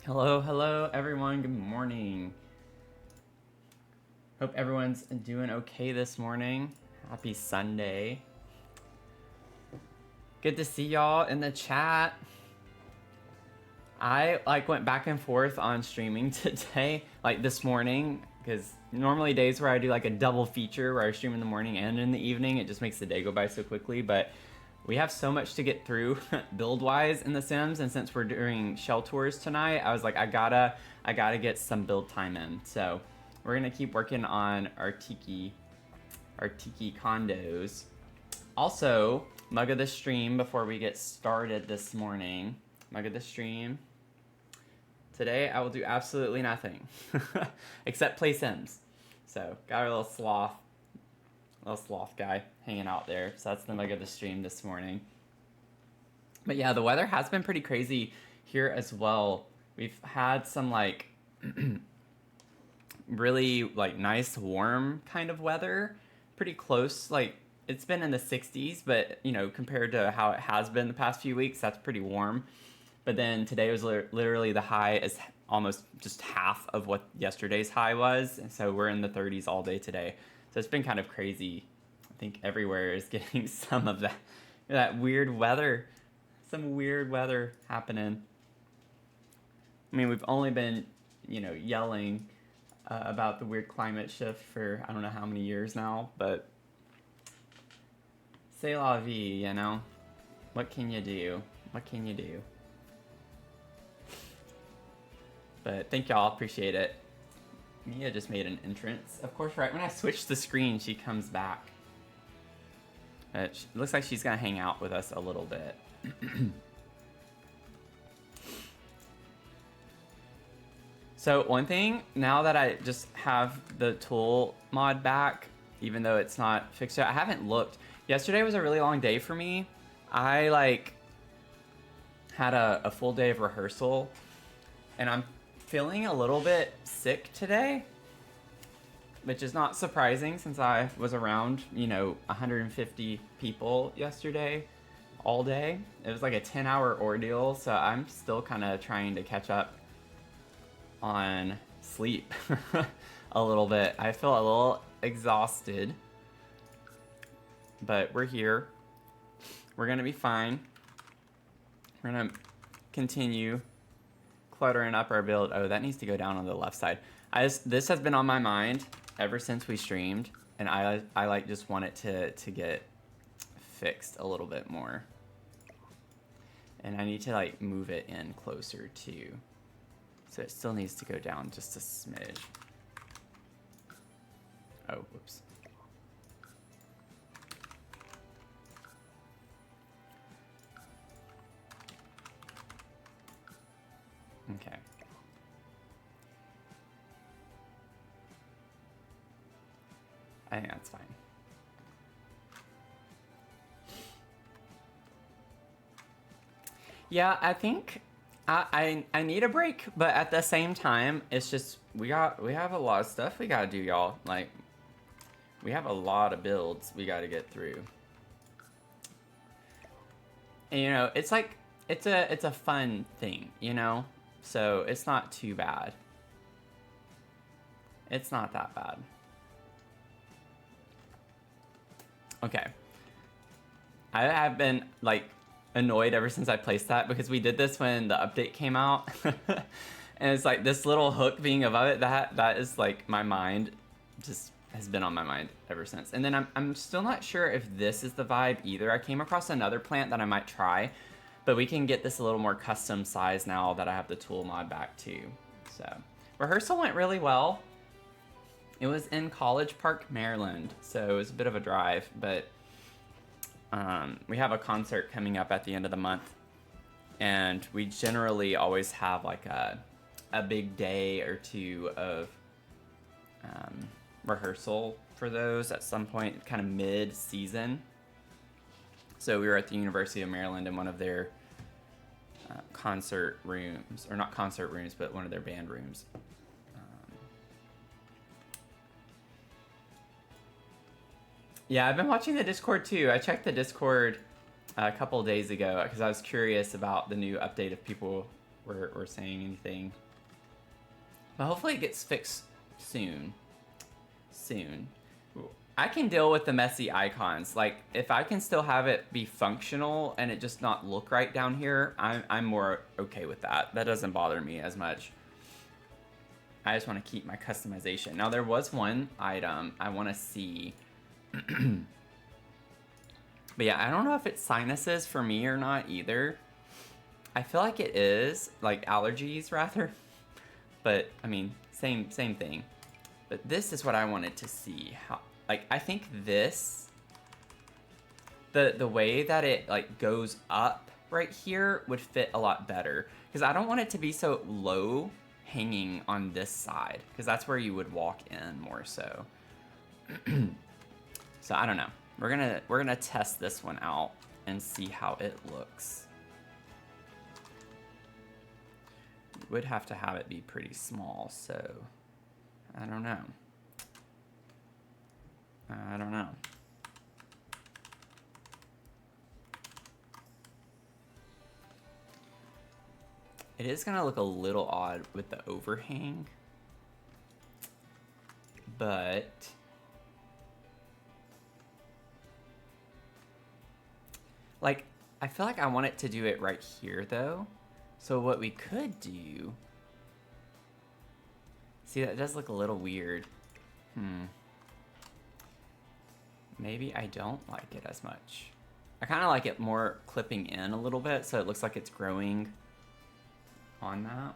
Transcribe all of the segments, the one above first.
Hello, hello, everyone. Good morning. Hope everyone's doing okay this morning. Happy Sunday. Good to see y'all in the chat. I went back and forth on streaming today, this morning, because normally days where I do a double feature where I stream in the morning and in the evening, it just makes the day go by so quickly. But we have so much to get through build-wise in The Sims, and since we're doing shell tours tonight, I was like, I gotta get some build time in. So we're gonna keep working on our Tiki condos. Also, mug of the stream before we get started this morning. Mug of the stream. Today I will do absolutely nothing except play Sims. So got our little sloth guy hanging out there. So that's the mug of the stream this morning. But yeah, the weather has been pretty crazy here as well. We've had some really nice warm kind of weather, pretty close. It's been in the 60s, but compared to how it has been the past few weeks, that's pretty warm. But then today was literally the high is almost just half of what yesterday's high was. And so we're in the 30s all day today. So it's been kind of crazy. I think everywhere is getting some of that weird weather. Some weird weather happening. I mean, we've only been, yelling about the weird climate shift for I don't know how many years now. But c'est la vie, What can you do? What can you do? But thank y'all, appreciate it. Mia just made an entrance. Of course, right when I switch the screen, she comes back. It looks like she's gonna hang out with us a little bit. So one thing, now that I just have the tool mod back, even though it's not fixed yet, I haven't looked. Yesterday was a really long day for me. I had a full day of rehearsal, and I'm feeling a little bit sick today, which is not surprising since I was around, 150 people yesterday all day. It was like a 10-hour ordeal, so I'm still kind of trying to catch up on sleep a little bit. I feel a little exhausted, but we're here. We're gonna be fine. We're gonna continue cluttering up our build. Oh, that needs to go down on the left side. This has been on my mind ever since we streamed, and I just want it to get fixed a little bit more. And I need to move it in closer too. So it still needs to go down just a smidge. Oh, whoops. Okay. I think that's fine. Yeah, I think I need a break, but at the same time, it's just we have a lot of stuff we gotta do, y'all. We have a lot of builds we gotta get through. And it's it's a fun thing, So it's not too bad. It's not that bad. Okay. I have been annoyed ever since I placed that, because we did this when the update came out. And it's this little hook being above it, that is my mind just has been on my mind ever since. And then I'm still not sure if this is the vibe either. I came across another plant that I might try, but we can get this a little more custom size now that I have the tool mod back too. So rehearsal went really well. It was in College Park, Maryland, so it was a bit of a drive, but we have a concert coming up at the end of the month, and we generally always have a big day or two of rehearsal for those at some point, kind of mid-season. So we were at the University of Maryland in one of their concert rooms, or not concert rooms, but one of their band rooms. Yeah, I've been watching the Discord too. I checked the Discord a couple days ago because I was curious about the new update if people were saying anything. But hopefully it gets fixed soon. Soon. I can deal with the messy icons. Like, if I can still have it be functional and it just not look right down here, I'm more okay with that. That doesn't bother me as much. I just want to keep my customization. Now, there was one item I want to see. But yeah, I don't know if it's sinuses for me or not either. I feel like it is, like allergies rather. But, I mean, same thing. But this is what I wanted to see. How, like, I think this, the way that it, like, goes up right here would fit a lot better. Because I don't want it to be so low hanging on this side. Because that's where you would walk in more so. So, I don't know. We're gonna test this one out and see how it looks. Would have to have it be pretty small, so I don't know. I don't know. It is gonna look a little odd with the overhang, but like, I feel like I want it to do it right here though. So what we could do, see, that does look a little weird. Maybe I don't like it as much. I kind of like it more clipping in a little bit, so it looks like it's growing on that.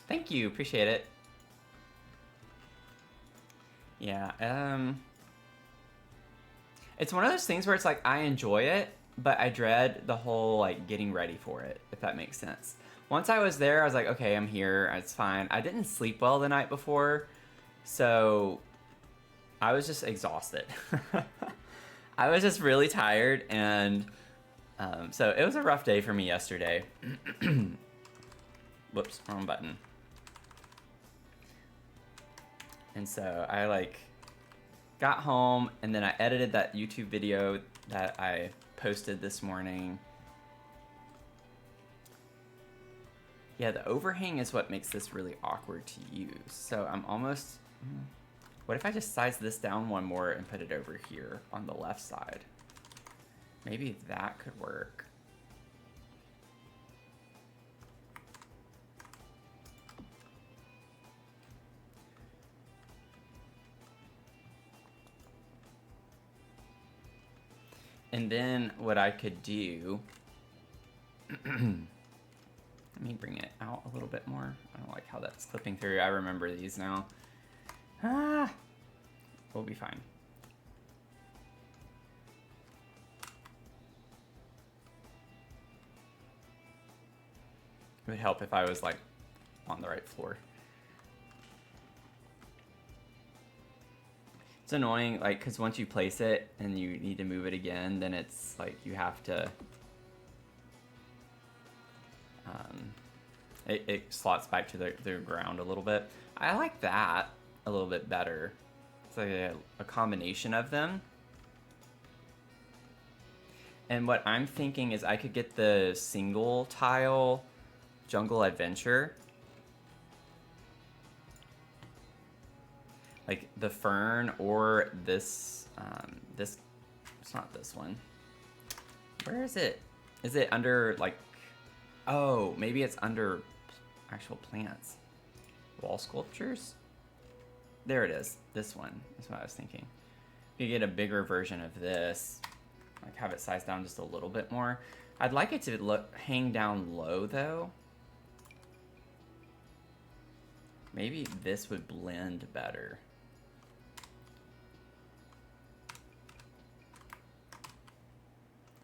Thank you, appreciate it. Yeah, it's one of those things where it's like, I enjoy it, but I dread the whole, like, getting ready for it, if that makes sense. Once I was there, I was like, okay, I'm here, it's fine. I didn't sleep well the night before, so I was just exhausted. I was just really tired, and so it was a rough day for me yesterday. Whoops, wrong button. And so I, like, got home, and then I edited that YouTube video that I posted this morning. Yeah, the overhang is what makes this really awkward to use. So I'm almost... What if I just size this down one more and put it over here on the left side? Maybe that could work. And then what I could do... Let me bring it out a little bit more. I don't like how that's clipping through. I remember these now. We'll be fine. It would help if I was, like, on the right floor. It's annoying, like, because once you place it and you need to move it again, then it's like you have to... It slots back to the ground a little bit. I like that a little bit better. It's like a combination of them. And what I'm thinking is I could get the single tile Jungle Adventure. Like the fern or this, it's not this one. Where is it? Is it under, like, oh, maybe it's under actual plants. Wall sculptures? There it is. This one. That's what I was thinking. You get a bigger version of this, like have it sized down just a little bit more. I'd like it to hang down low though. Maybe this would blend better.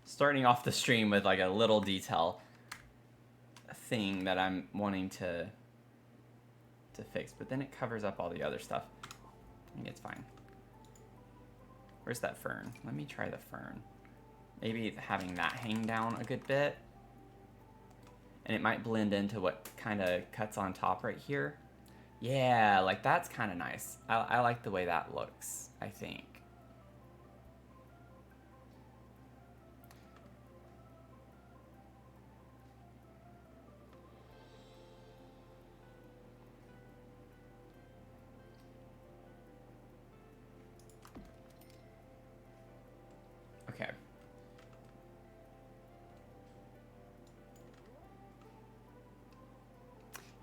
Starting off the stream with like a little detail thing that I'm wanting to fix, but then it covers up all the other stuff. I think it's fine. Where's that fern? Let me try the fern. Maybe having that hang down a good bit. And it might blend into what kind of cuts on top right here. Yeah, like that's kind of nice. I like the way that looks, I think.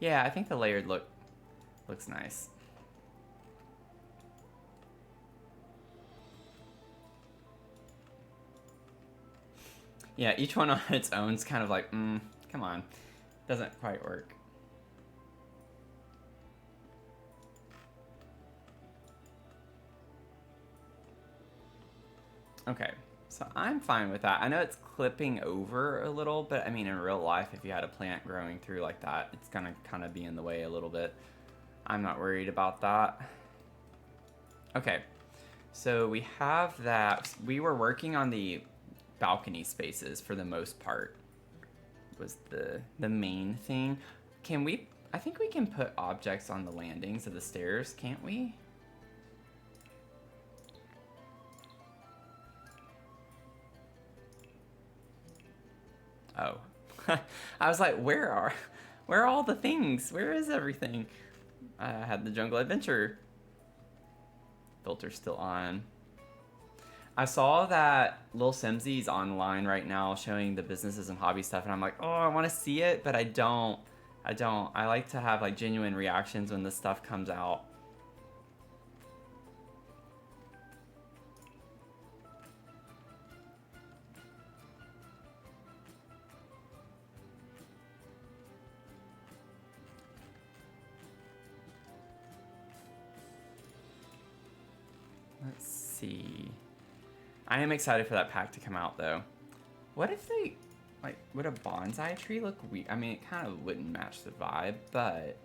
Yeah, I think the layered look looks nice. Yeah, each one on its own is kind of like, come on. Doesn't quite work. Okay, so I'm fine with that. I know it's clipping over a little, but I mean, in real life, if you had a plant growing through like that, it's gonna kind of be in the way a little bit. I'm not worried about that. Okay, so we have that. We were working on the balcony spaces for the most part. Was the main thing. Can we, I think we can put objects on the landings of the stairs, can't we? Oh. I was like, where are all the things? Where is everything? I had the jungle adventure filter still on. I saw that Lil Simsy's online right now showing the businesses and hobby stuff, and I'm like, oh, I want to see it, but I don't. I like to have like genuine reactions when this stuff comes out. Let's see. I am excited for that pack to come out, though. What if they, like, would a bonsai tree look weird? I mean, it kind of wouldn't match the vibe, but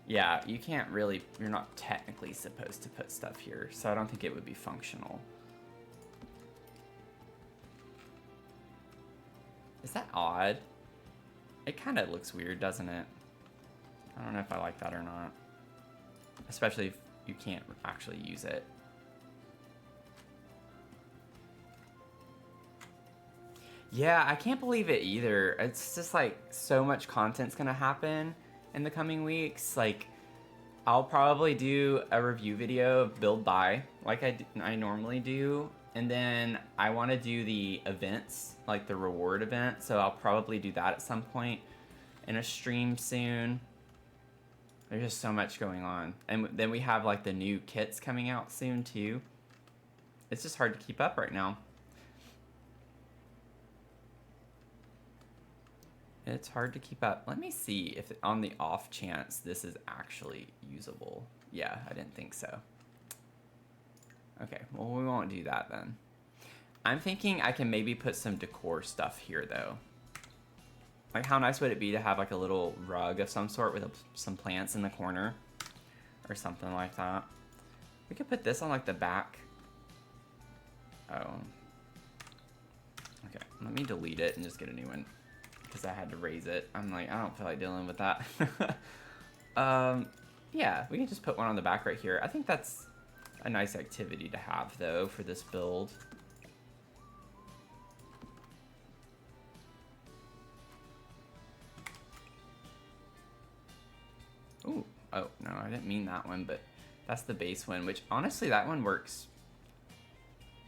yeah, you can't really, you're not technically supposed to put stuff here, so I don't think it would be functional. Is that odd? It kind of looks weird, doesn't it? I don't know if I like that or not. Especially if you can't actually use it. Yeah, I can't believe it either. It's just like so much content's gonna happen in the coming weeks. Like, I'll probably do a review video of Build Buy, like I normally do. And then I want to do the events, like the reward event. So I'll probably do that at some point in a stream soon. There's just so much going on. And then we have like the new kits coming out soon too. It's just hard to keep up right now. It's hard to keep up. Let me see if on the off chance this is actually usable. Yeah, I didn't think so. Okay, well, we won't do that then. I'm thinking I can maybe put some decor stuff here though. Like, how nice would it be to have like a little rug of some sort with some plants in the corner or something like that. We could put this on like the back. Oh. Okay, let me delete it and just get a new one because I had to raise it. I'm like, I don't feel like dealing with that. Yeah, we can just put one on the back right here. I think that's a nice activity to have though for this build. Ooh, oh, no, I didn't mean that one, but that's the base one, which honestly, that one works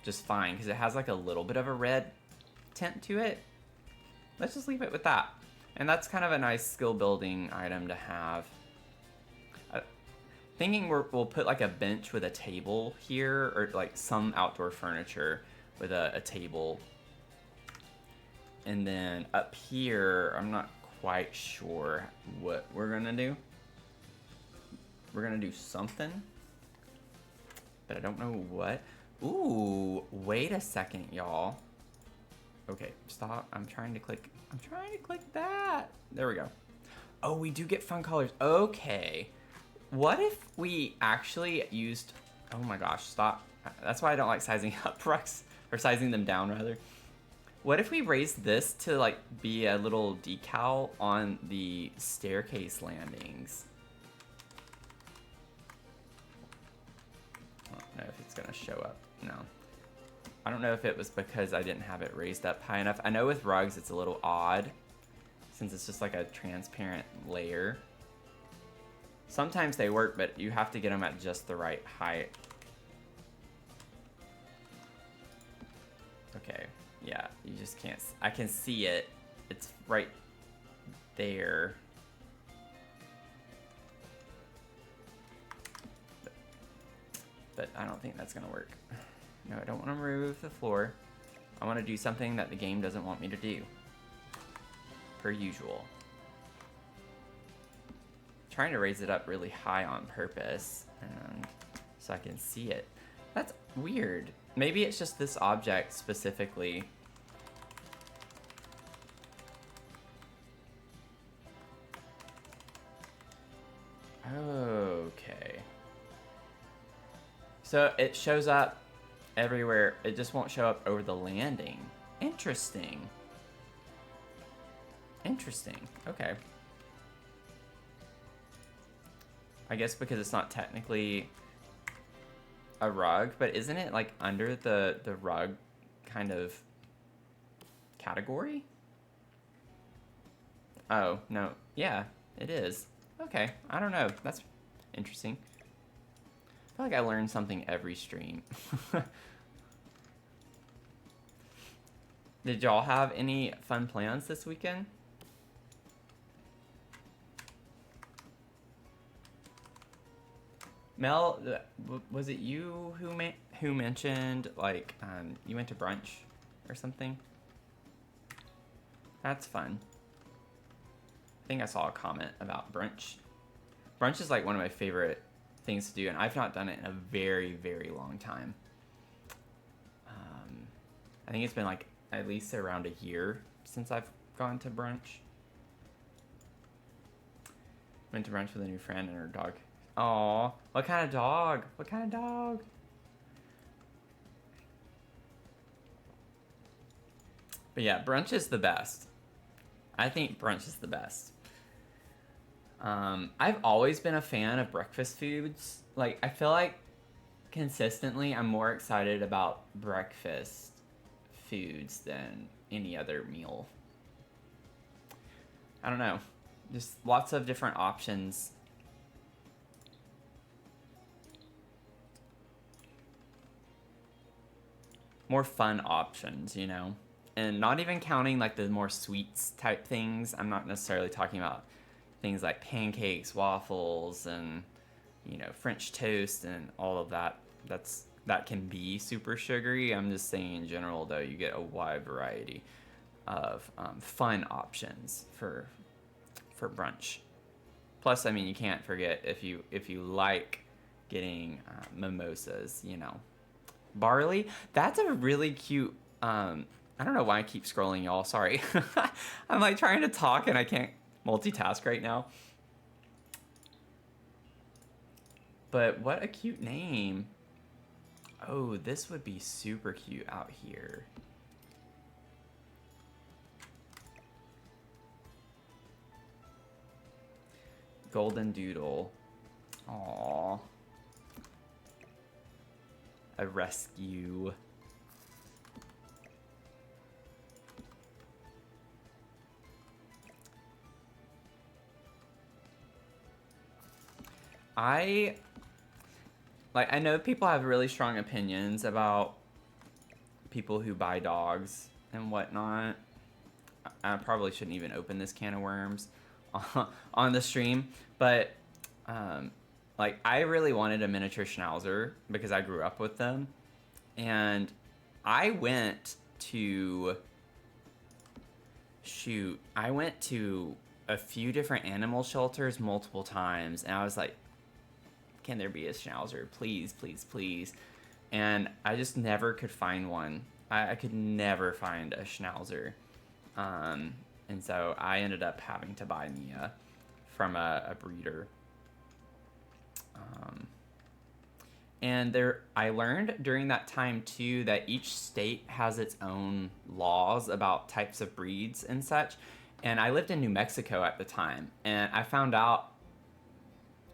just fine because it has like a little bit of a red tint to it. Let's just leave it with that. And that's kind of a nice skill building item to have. Thinking we'll put like a bench with a table here, or like some outdoor furniture with a table. And then up here, I'm not quite sure what we're gonna do. We're gonna do something, but I don't know what. Ooh, wait a second, y'all. Okay, stop. I'm trying to click that. There we go. Oh, we do get fun colors. Okay. What if we actually used, oh my gosh, stop. That's why I don't like sizing up rucks, or sizing them down rather. What if we raised this to like be a little decal on the staircase landings? I don't know if it's gonna show up. No. I don't know if it was because I didn't have it raised up high enough. I know with rugs it's a little odd since it's just like a transparent layer. Sometimes they work, but you have to get them at just the right height. Okay, yeah, you just can't, I can see it. It's right there. but I don't think that's gonna work. No, I don't want to remove the floor. I want to do something that the game doesn't want me to do. Per usual. Trying to raise it up really high on purpose, and so I can see it. That's weird. Maybe it's just this object specifically. Okay. So it shows up everywhere. It just won't show up over the landing. Interesting. Interesting. Okay. I guess because it's not technically a rug, but isn't it like under the rug kind of category? Oh, no. Yeah, it is. Okay, I don't know. That's interesting. I feel like I learn something every stream. Did y'all have any fun plans this weekend? Mel, was it you who mentioned like you went to brunch or something? That's fun. I think I saw a comment about brunch. Brunch is like one of my favorite things to do, and I've not done it in a very, very long time. I think it's been like at least around a year since I've gone to brunch. Went to brunch with a new friend and her dog. Aw, what kind of dog? What kind of dog? But yeah, brunch is the best. I think brunch is the best. I've always been a fan of breakfast foods. Like, I feel like consistently I'm more excited about breakfast foods than any other meal. I don't know. Just lots of different options. More fun options, you know? And not even counting like the more sweets type things. I'm not necessarily talking about things like pancakes, waffles, and you know, French toast and all of that. That can be super sugary. I'm just saying in general though, you get a wide variety of fun options for brunch. Plus, I mean, you can't forget if you like getting mimosas, you know. Barley, that's a really cute I don't know why I keep scrolling, y'all. Sorry. I'm like trying to talk and I can't multitask right now. But what a cute name. Oh, this would be super cute out here. Golden Doodle. Aww. A rescue. I know people have really strong opinions about people who buy dogs and whatnot. I probably shouldn't even open this can of worms on the stream, but like I really wanted a miniature schnauzer because I grew up with them, and I went to a few different animal shelters multiple times, and I was like, can there be a schnauzer? Please, please, please. And I just never could find one. I could never find a schnauzer. And so I ended up having to buy Mia from a breeder. And I learned during that time too that each state has its own laws about types of breeds and such. And I lived in New Mexico at the time, and I found out,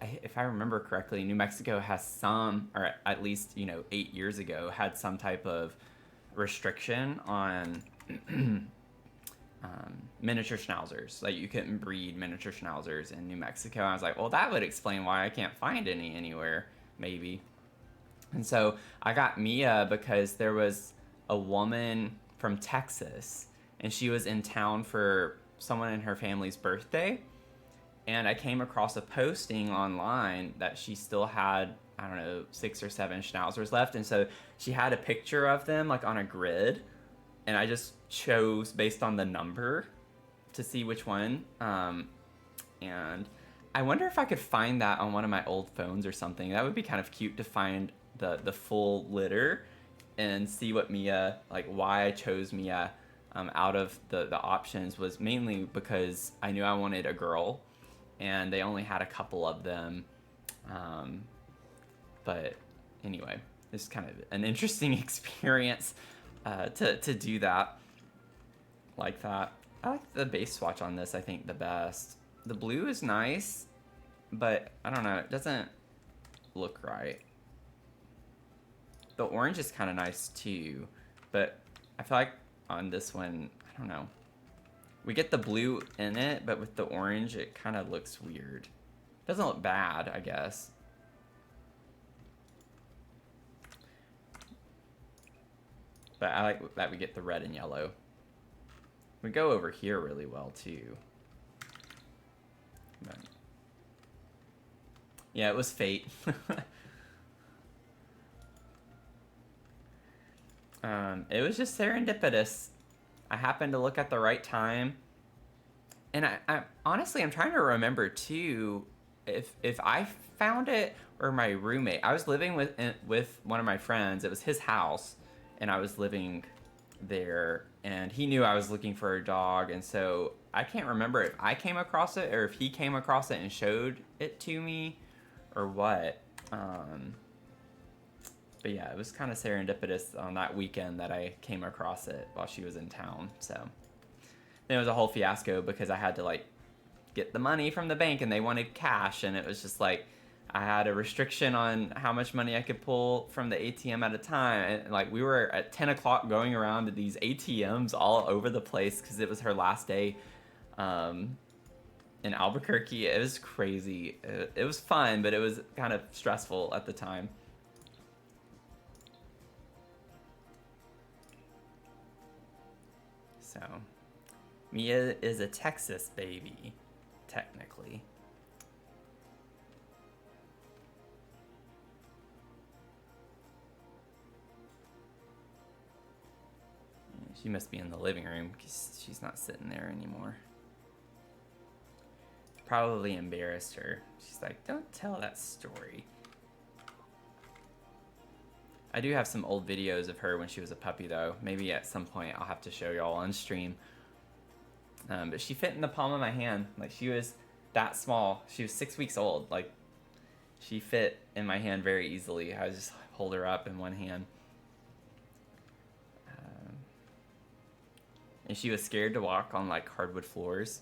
if I remember correctly, New Mexico has some, or at least, 8 years ago, had some type of restriction on miniature schnauzers. Like, you couldn't breed miniature schnauzers in New Mexico. And I was like, well, that would explain why I can't find any anywhere, maybe. And so I got Mia because there was a woman from Texas, and she was in town for someone in her family's birthday. And I came across a posting online that she still had I don't know, 6 or 7 schnauzers left, and so she had a picture of them like on a grid, and I just chose based on the number to see which one. And I wonder if I could find that on one of my old phones or something. That would be kind of cute to find the full litter and see what Mia, like why I chose Mia out of the options was mainly because I knew I wanted a girl, and they only had a couple of them. But anyway, it's kind of an interesting experience to do that like that. I like the base swatch on this, I think, the best. The blue is nice, but I don't know, it doesn't look right. The orange is kind of nice too, but I feel like on this one, I don't know. We get the blue in it, but with the orange, it kind of looks weird. Doesn't look bad, I guess. But I like that we get the red and yellow. We go over here really well too. But yeah, it was fate. It was just serendipitous. I happened to look at the right time. And I honestly, I'm trying to remember too, if I found it or my roommate. I was living with one of my friends. It was his house, and I was living there, and he knew I was looking for a dog, and so I can't remember if I came across it or if he came across it and showed it to me or what. But yeah, it was kind of serendipitous on that weekend that I came across it while she was in town. So then it was a whole fiasco because I had to like get the money from the bank, and they wanted cash, and it was just like I had a restriction on how much money I could pull from the ATM at a time. And like we were at 10 o'clock going around to these ATMs all over the place because it was her last day in Albuquerque. It was crazy. It was fun, but it was kind of stressful at the time. So Mia is a Texas baby, technically. She must be in the living room because she's not sitting there anymore. Probably embarrassed her. She's like, don't tell that story. I do have some old videos of her when she was a puppy though. Maybe at some point I'll have to show y'all on stream. But she fit in the palm of my hand. Like she was that small. She was 6 weeks old. Like she fit in my hand very easily. I would just hold her up in one hand. And she was scared to walk on like hardwood floors.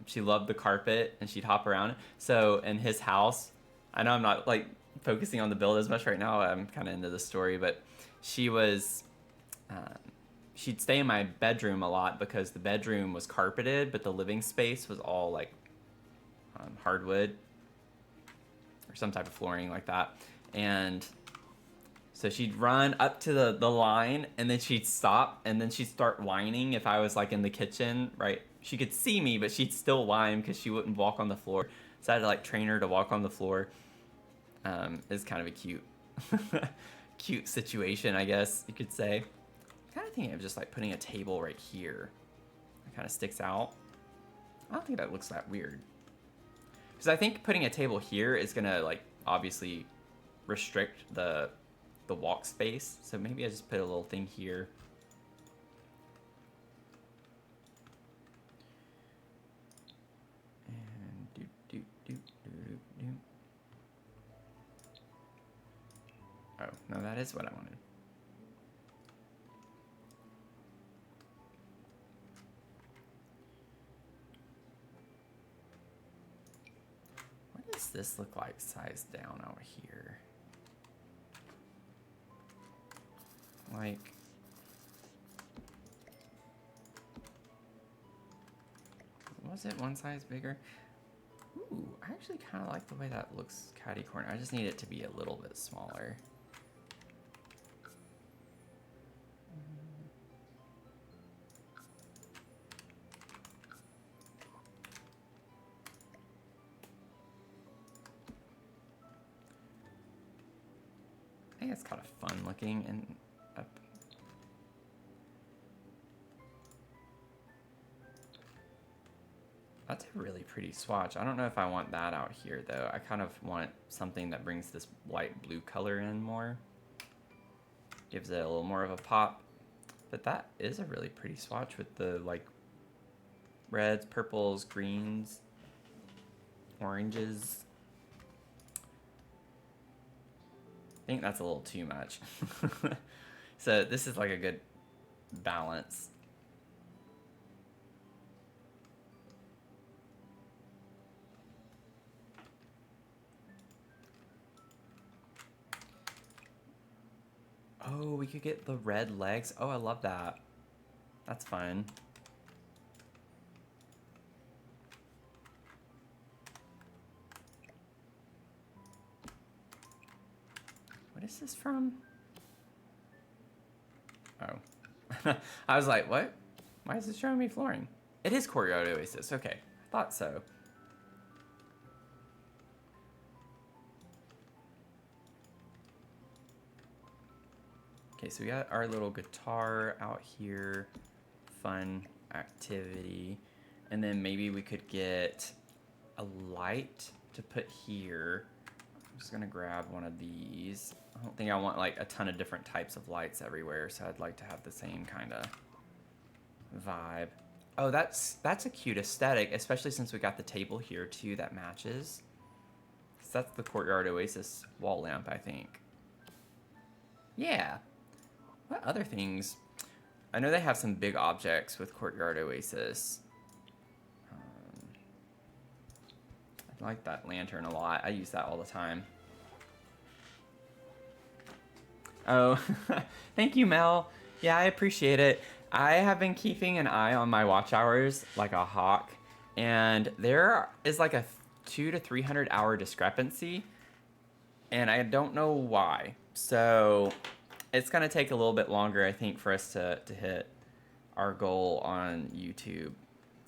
She loved the carpet, and she'd hop around. So in his house, I know I'm not like focusing on the build as much right now. I'm kind of into the story, but she was, she'd stay in my bedroom a lot because the bedroom was carpeted, but the living space was all like hardwood or some type of flooring like that. And so she'd run up to the line, and then she'd stop, and then she'd start whining if I was like in the kitchen, right? She could see me, but she'd still whine because she wouldn't walk on the floor. So I had to like train her to walk on the floor. It's kind of a cute, cute situation, I guess you could say. I'm kind of thinking of just like putting a table right here. It kind of sticks out. I don't think that looks that weird. Because I think putting a table here is gonna like obviously restrict the walk space. So maybe I just put a little thing here. And oh, no, that is what I wanted. What does this look like sized down over here? Like, was it one size bigger? Ooh, I actually kind of like the way that looks catty corner. I just need it to be a little bit smaller. think it's kind of fun looking and up. That's a really pretty swatch. I don't know if I want that out here though. I kind of want something that brings this light blue color in more. Gives it a little more of a pop. But that is a really pretty swatch with the like reds, purples, greens, oranges. I think that's a little too much. So this is like a good balance. Oh, we could get the red legs. Oh, I love that. That's fun. What is this from? Oh. I was like, what? Why is it showing me flooring? It is Courtyard Oasis. Okay. I thought so. Okay, so we got our little guitar out here. Fun activity. And then maybe we could get a light to put here. I'm just gonna grab one of these. I don't think I want like a ton of different types of lights everywhere, so I'd like to have the same kind of vibe. Oh, that's a cute aesthetic, especially since we got the table here too that matches. So that's the Courtyard Oasis wall lamp, I think. Yeah. What other things? I know they have some big objects with Courtyard Oasis. I like that lantern a lot. I use that all the time. Oh, thank you, Mel. Yeah, I appreciate it. I have been keeping an eye on my watch hours like a hawk, and there is like a 200 to 300 hour discrepancy, and I don't know why. So it's gonna take a little bit longer, I think, for us to hit our goal on YouTube,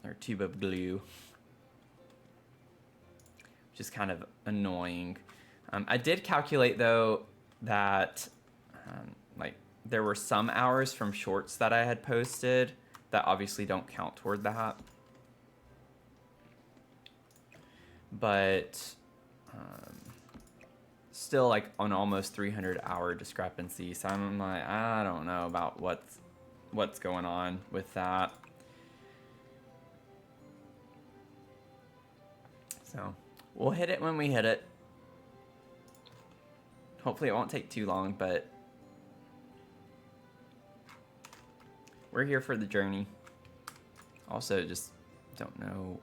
or Tube of Glue, which is kind of annoying. I did calculate though that like there were some hours from shorts that I had posted that obviously don't count toward that. But still like an almost 300 hour discrepancy. So I'm like, I don't know about what's going on with that. So we'll hit it when we hit it. Hopefully it won't take too long, but we're here for the journey. Also, just don't know.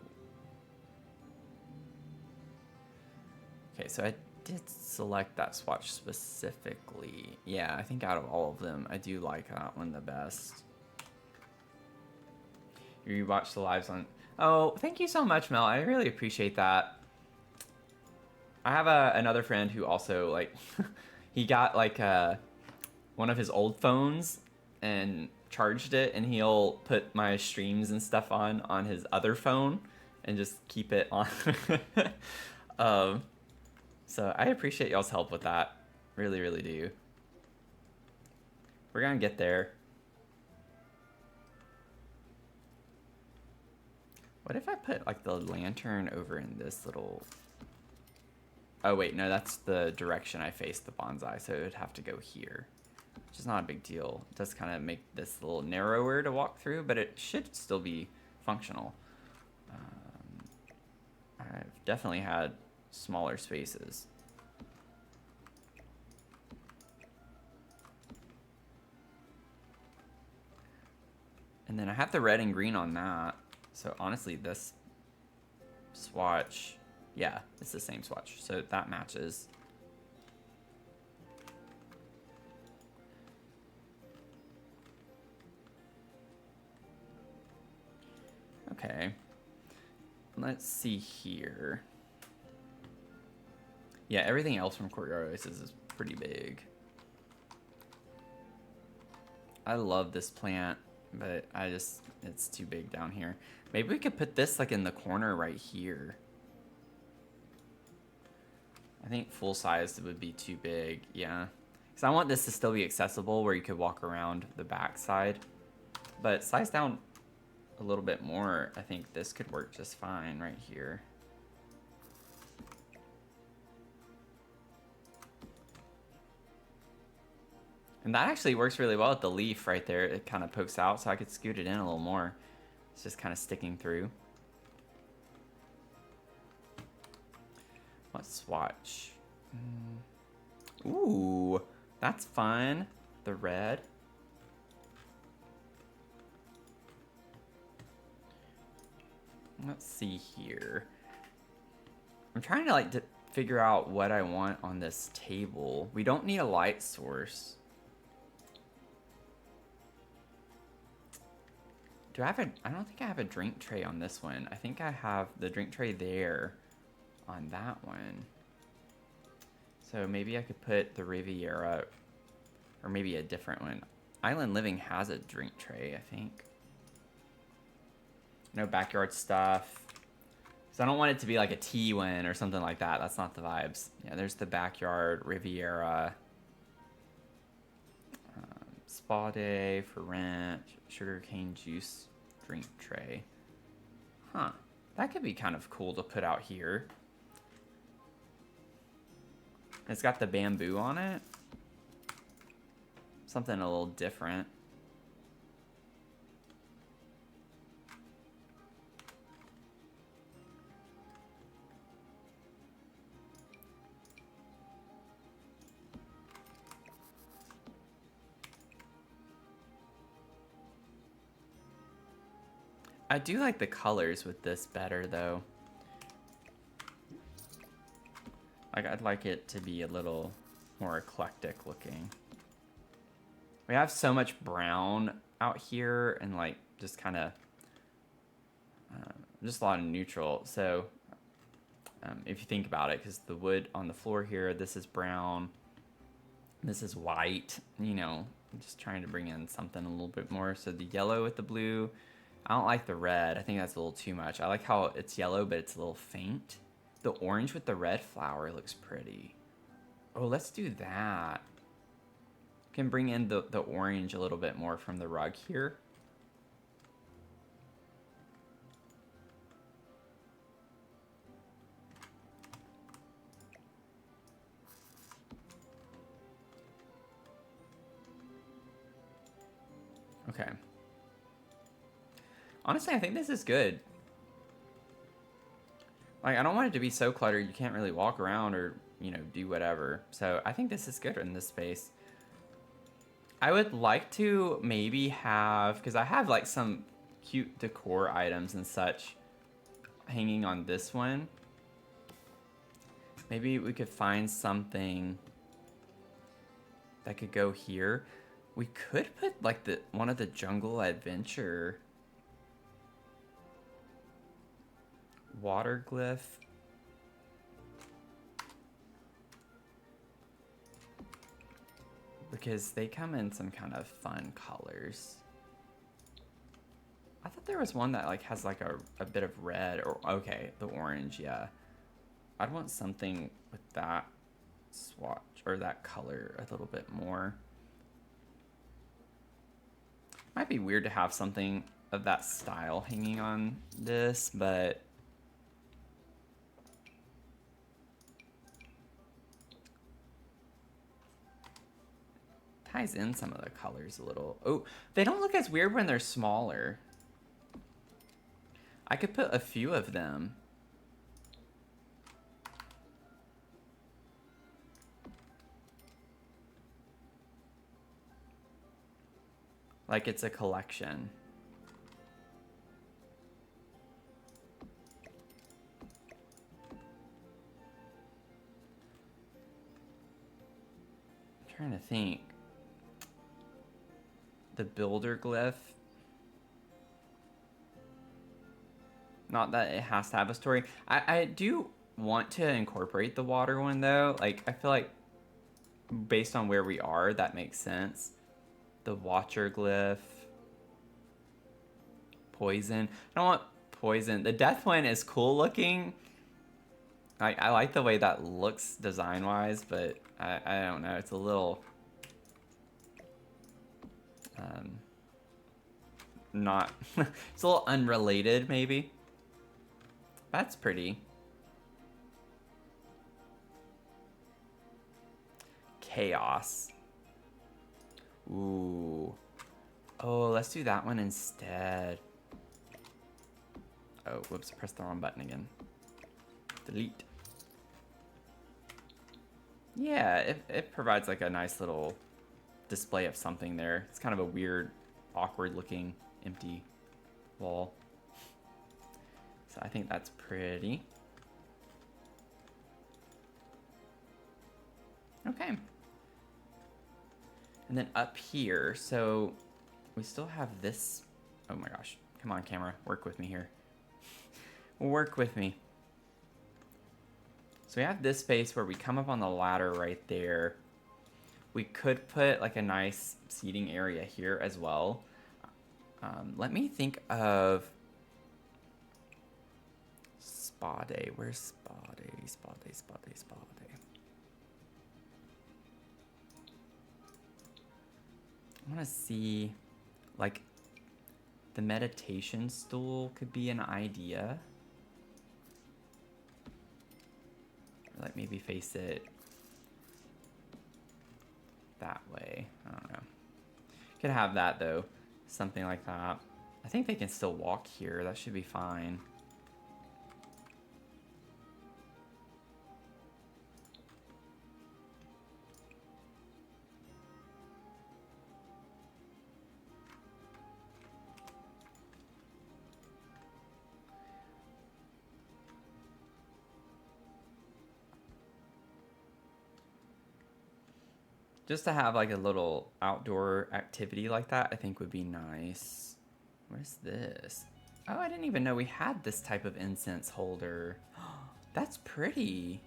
Okay, so I did select that swatch specifically. Yeah, I think out of all of them, I do like that one the best. You watched the lives on... Oh, thank you so much, Mel. I really appreciate that. I have another friend who also, like, he got, like, one of his old phones and charged it, and he'll put my streams and stuff on his other phone and just keep it on. So I appreciate y'all's help with that. Really, really do. We're gonna get there. What if I put like the lantern over in this little... Oh wait, no, that's the direction I face the bonsai, so it would have to go here. Which is not a big deal. It does kind of make this a little narrower to walk through, but it should still be functional. I've definitely had smaller spaces. And then I have the red and green on that. So honestly, this swatch, yeah, it's the same swatch. So that matches. Okay. Let's see here. Yeah, everything else from Courtyard Oasis is pretty big. I love this plant, but it's too big down here. Maybe we could put this like in the corner right here. I think full size would be too big, yeah. Because I want this to still be accessible where you could walk around the back side. But size down a little bit more, I think this could work just fine right here. And that actually works really well with the leaf right there. It kind of pokes out, so I could scoot it in a little more. It's just kind of sticking through. Let's swatch. Ooh, that's fun. The red. Let's see here. I'm trying to like figure out what I want on this table. We don't need a light source. Do I have a, I don't think I have a drink tray on this one. I think I have the drink tray there on that one. So maybe I could put the Riviera, or maybe a different one. Island Living has a drink tray, I think. No backyard stuff. So I don't want it to be like a tea one or something like that. That's not the vibes. Yeah, there's the backyard Riviera. Spa day for rent. Sugarcane juice drink tray. Huh. That could be kind of cool to put out here. It's got the bamboo on it. Something a little different. I do like the colors with this better though. Like I'd like it to be a little more eclectic looking. We have so much brown out here and like just kind of just a lot of neutral. So if you think about it, because the wood on the floor here, this is brown, this is white, you know, I'm just trying to bring in something a little bit more. So the yellow with the blue, I don't like the red. I think that's a little too much. I like how it's yellow, but it's a little faint. The orange with the red flower looks pretty. Oh, let's do that. Can bring in the orange a little bit more from the rug here. Okay. Honestly, I think this is good. Like, I don't want it to be so cluttered you can't really walk around or, you know, do whatever. So I think this is good in this space. I would like to maybe have, because I have like some cute decor items and such hanging on this one. Maybe we could find something that could go here. We could put like one of the jungle adventure water glyph. Because they come in some kind of fun colors. I thought there was one that like has like a bit of red or okay, the orange, yeah. I'd want something with that swatch or that color a little bit more. Might be weird to have something of that style hanging on this, but ties in some of the colors a little. Oh, they don't look as weird when they're smaller. I could put a few of them. Like it's a collection. I'm trying to think. The builder glyph. Not that it has to have a story. I do want to incorporate the water one though. Like I feel like based on where we are, that makes sense. The watcher glyph. Poison. I don't want poison. The death one is cool looking. I like the way that looks design wise, but I don't know. It's a little Not, it's a little unrelated maybe. That's pretty. Chaos. Ooh. Oh, let's do that one instead. Oh, whoops, I pressed the wrong button again. Delete. Yeah, it provides like a nice little display of something there. It's kind of a weird, awkward looking empty wall. So I think that's pretty. Okay. And then up here, so we still have this. Oh my gosh. Come on, camera. Work with me here. Work with me. So we have this space where we come up on the ladder right there. We could put like a nice seating area here as well. Let me think of spa day. Where's spa day? Spa day, spa day, spa day. I want to see like the meditation stool could be an idea. Like maybe face it that way. I don't know. Could have that though. Something like that. I think they can still walk here. That should be fine. Just to have like a little outdoor activity like that, I think would be nice. What is this? Oh, I didn't even know we had this type of incense holder. That's pretty.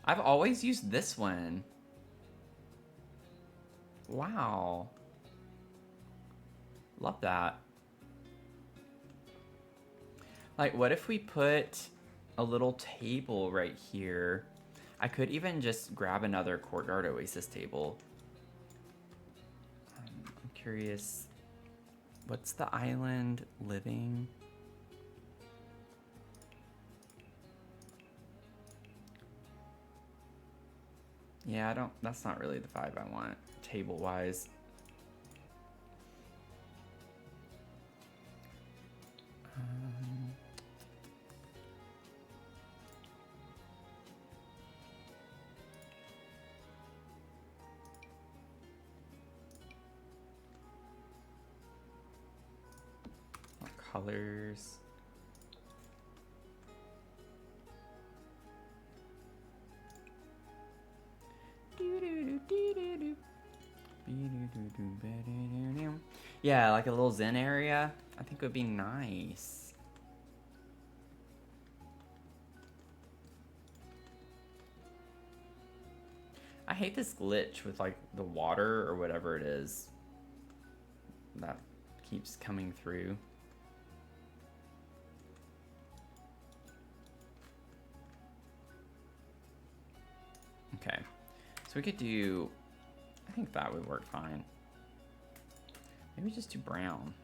I've always used this one. Wow. Love that. Like, what if we put a little table right here? I could even just grab another Courtyard Oasis table. I'm curious, what's the island living? Yeah, that's not really the vibe I want, table-wise. What colors? Yeah, like a little zen area. I think would be nice. I hate this glitch with like the water or whatever it is that keeps coming through. Okay, so we could do, I think that would work fine. Maybe just do brown.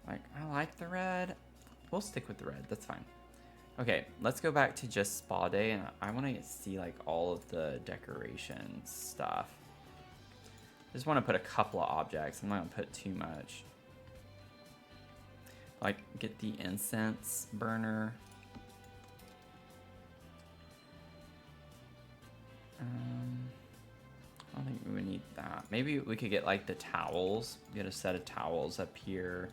Like, I like the red. We'll stick with the red, that's fine. Okay, let's go back to just spa day, and I want to see like all of the decoration stuff. I just want to put a couple of objects. I'm not gonna put too much. Like, get the incense burner. I don't think we would need that. Maybe we could get like the towels. Get a set of towels up here.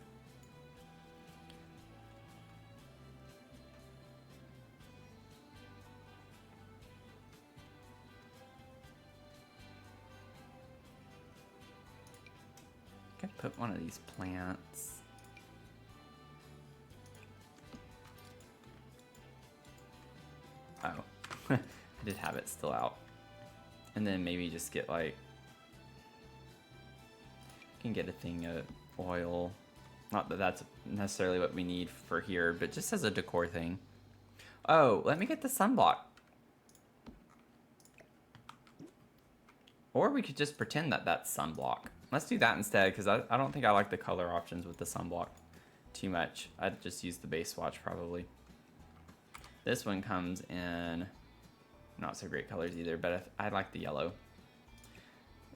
Could put one of these plants. Oh, I did have it still out. And then maybe just get like, you can get a thing of oil. Not that that's necessarily what we need for here, but just as a decor thing. Oh, let me get the sunblock. Or we could just pretend that that's sunblock. Let's do that instead, because I don't think I like the color options with the sunblock too much. I'd just use the base swatch probably. This one comes in not so great colors either, but I like the yellow.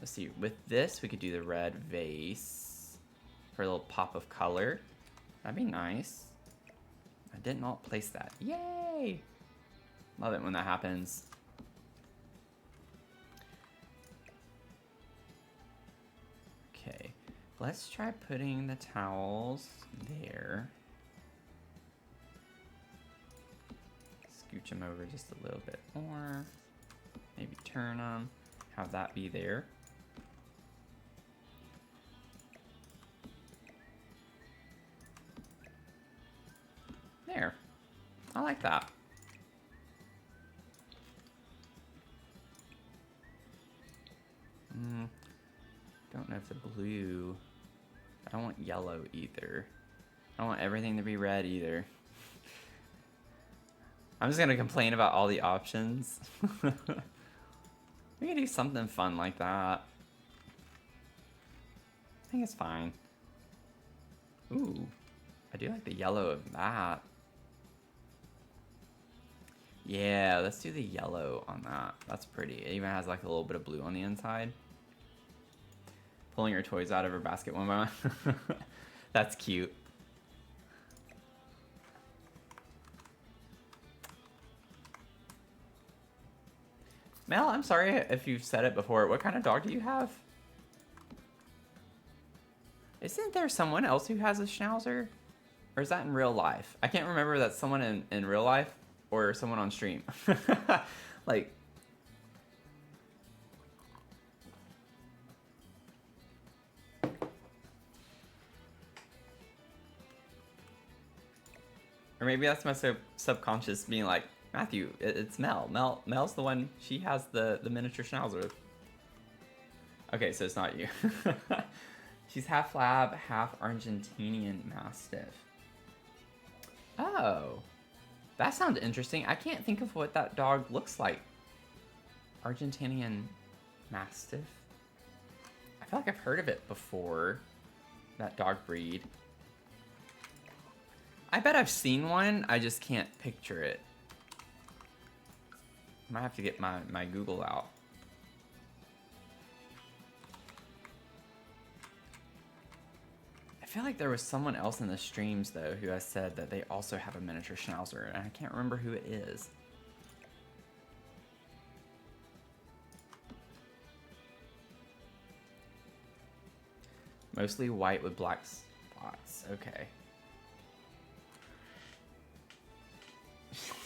Let's see, with this we could do the red vase for a little pop of color. That'd be nice. I did not place that. Yay! Love it when that happens. Okay, let's try putting the towels there. Scooch them over just a little bit more. Maybe turn them. Have that be there. There. I like that. Don't know if the blue... I don't want yellow either. I don't want everything to be red either. I'm just gonna complain about all the options. We can do something fun like that. I think it's fine. Ooh, I do like the yellow of that. Yeah, let's do the yellow on that. That's pretty. It even has like a little bit of blue on the inside. Pulling your toys out of her basket one by one. That's cute. Mel, I'm sorry if you've said it before. What kind of dog do you have? Isn't there someone else who has a Schnauzer? Or is that in real life? I can't remember if that's someone in real life or someone on stream. Like... Or maybe that's my subconscious being like, Matthew, it's Mel. Mel's the one, she has the miniature Schnauzer. Okay, so it's not you. She's half lab, half Argentinian Mastiff. Oh, that sounds interesting. I can't think of what that dog looks like. Argentinian Mastiff? I feel like I've heard of it before, that dog breed. I bet I've seen one, I just can't picture it. I might have to get my Google out. I feel like there was someone else in the streams though who has said that they also have a miniature Schnauzer, and I can't remember who it is. Mostly white with black spots. Okay.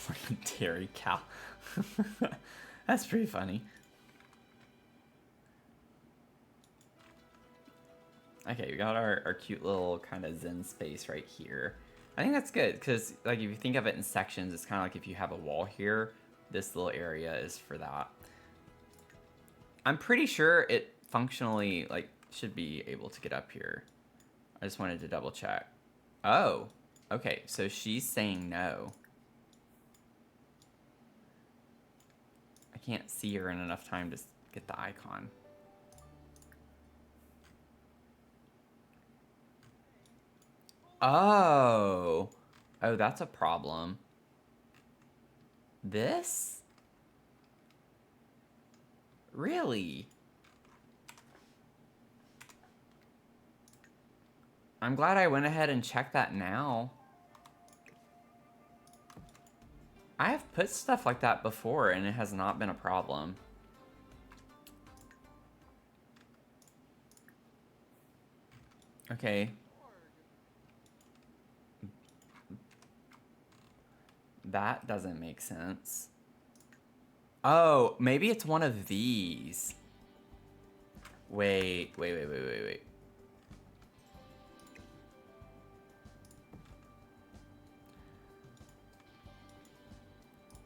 Like a dairy cow. That's pretty funny. Okay, we got our cute little kind of zen space right here. I think that's good because, like, if you think of it in sections, it's kind of like if you have a wall here, this little area is for that. I'm pretty sure it functionally, like, should be able to get up here. I just wanted to double check. Oh, okay, so she's saying no. I can't see her in enough time to get the icon. Oh. Oh, that's a problem. This? Really? I'm glad I went ahead and checked that now. I have put stuff like that before and it has not been a problem. Okay. That doesn't make sense. Oh, maybe it's one of these. Wait.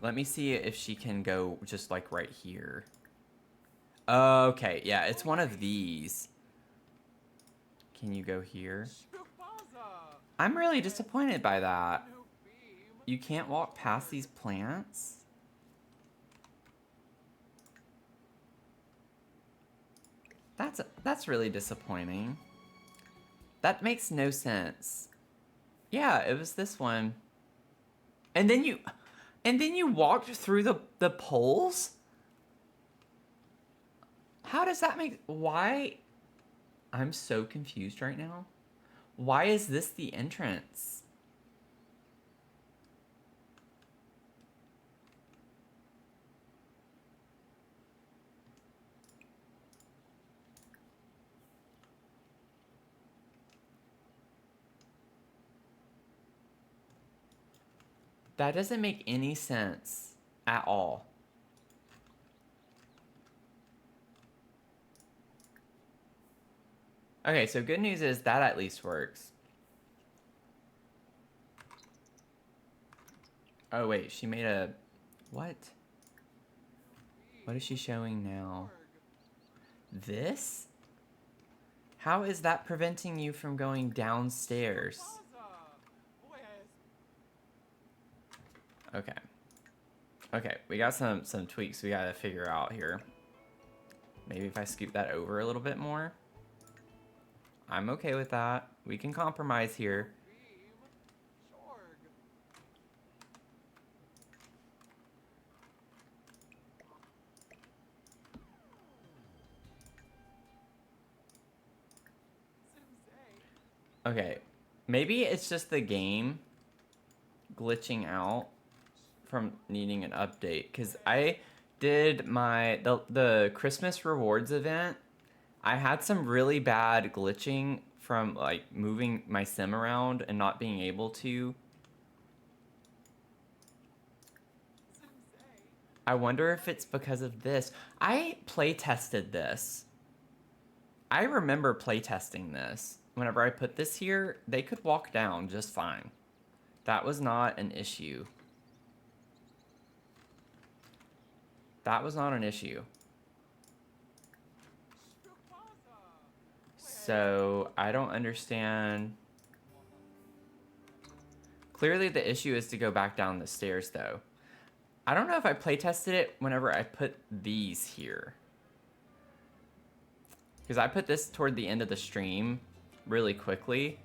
Let me see if she can go just like right here. Okay, yeah, it's one of these. Can you go here? I'm really disappointed by that. You can't walk past these plants? That's really disappointing. That makes no sense. Yeah, it was this one. And then you walked through the poles? How does that make... Why? I'm so confused right now. Why is this the entrance? That doesn't make any sense at all. Okay, so good news is that at least works. Oh wait, she made a... What? What is she showing now? This? How is that preventing you from going downstairs? Okay. Okay, we got some tweaks we gotta figure out here. Maybe if I scoop that over a little bit more. I'm okay with that. We can compromise here. Okay, maybe it's just the game glitching out from needing an update, because I did the Christmas rewards event. I had some really bad glitching from like moving my sim around and not being able to. I wonder if it's because of this. I play tested this. I remember play testing this. Whenever I put this here, they could walk down just fine. That was not an issue. That was not an issue. So, I don't understand. Clearly the issue is to go back down the stairs though. I don't know if I play tested it whenever I put these here. Because I put this toward the end of the stream really quickly.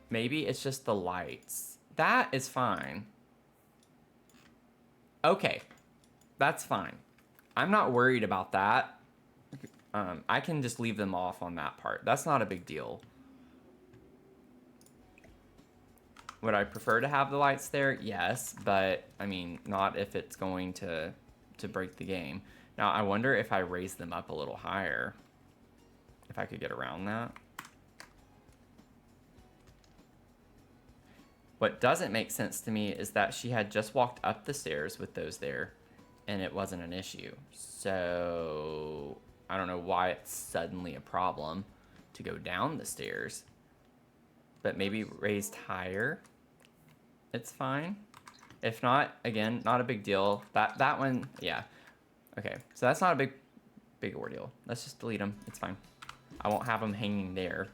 Maybe it's just the lights. That is fine. Okay. That's fine. I'm not worried about that. I can just leave them off on that part. That's not a big deal. Would I prefer to have the lights there? Yes, but I mean, not if it's going to break the game. Now, I wonder if I raise them up a little higher. If I could get around that. What doesn't make sense to me is that she had just walked up the stairs with those there, and it wasn't an issue. So, I don't know why it's suddenly a problem to go down the stairs. But maybe raised higher. It's fine. If not, again, not a big deal. That one, yeah. Okay, so that's not a big ordeal. Let's just delete them. It's fine. I won't have them hanging there.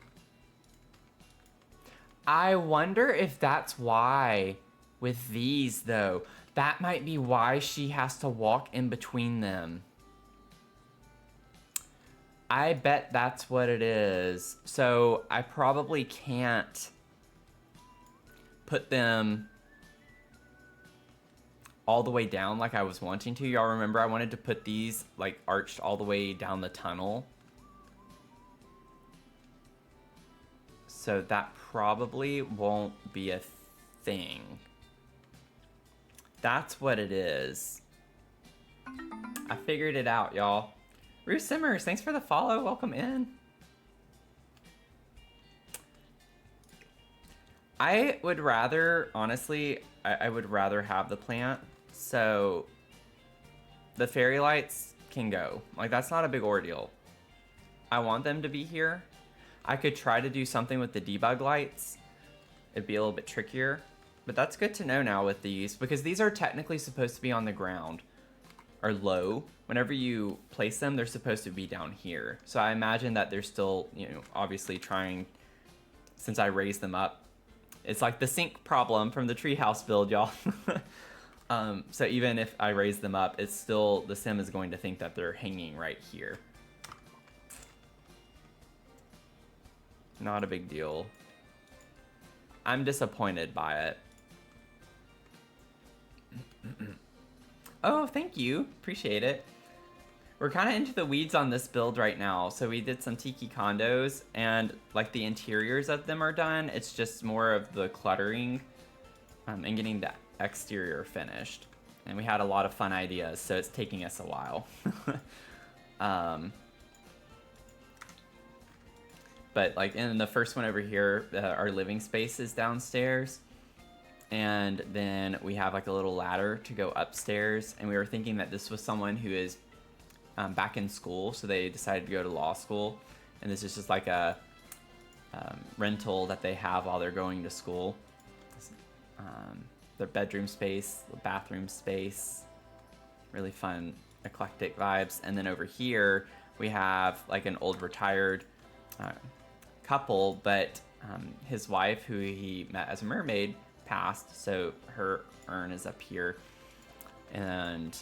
I wonder if that's why with these, though. That might be why she has to walk in between them. I bet that's what it is. So I probably can't put them all the way down like I was wanting to. Y'all remember I wanted to put these like arched all the way down the tunnel. So that probably won't be a thing. That's what it is. I figured it out, y'all. Rue Simmers, thanks for the follow. Welcome in. I would rather, honestly, I would rather have the plant. So the fairy lights can go. Like, that's not a big ordeal. I want them to be here. I could try to do something with the debug lights. It'd be a little bit trickier. But that's good to know now with these, because these are technically supposed to be on the ground. Or low. Whenever you place them, they're supposed to be down here. So I imagine that they're still, you know, obviously trying, since I raised them up. It's like the sync problem from the treehouse build, y'all. So even if I raise them up, it's still, the sim is going to think that they're hanging right here. Not a big deal. I'm disappointed by it. Oh, thank you. Appreciate it. We're kind of into the weeds on this build right now. So we did some Tiki condos, and like the interiors of them are done. It's just more of the cluttering and getting the exterior finished. And we had a lot of fun ideas, so it's taking us a while. But like in the first one over here, our living space is downstairs. And then we have like a little ladder to go upstairs. And we were thinking that this was someone who is back in school. So they decided to go to law school. And this is just like a rental that they have while they're going to school. Their bedroom space, the bathroom space. Really fun, eclectic vibes. And then over here, we have like an old retired couple, but his wife, who he met as a mermaid, passed, so her urn is up here. And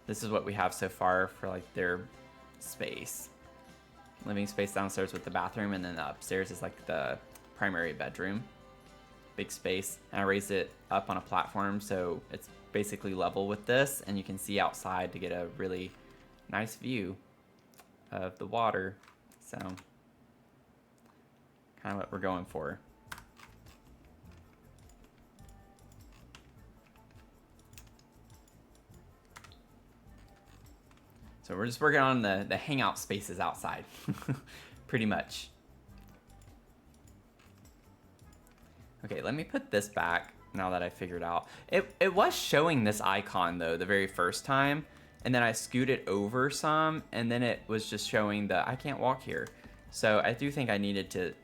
this is what we have so far for like their space. Living space downstairs with the bathroom, and then the upstairs is like the primary bedroom. Big space. And I raised it up on a platform, so it's basically level with this, and you can see outside to get a really nice view of the water. So kind of what we're going for. So we're just working on the hangout spaces outside, pretty much. Okay, let me put this back now that I figured out. It was showing this icon though the very first time, and then I scooted over some, and then it was just showing the I can't walk here. So I do think I needed to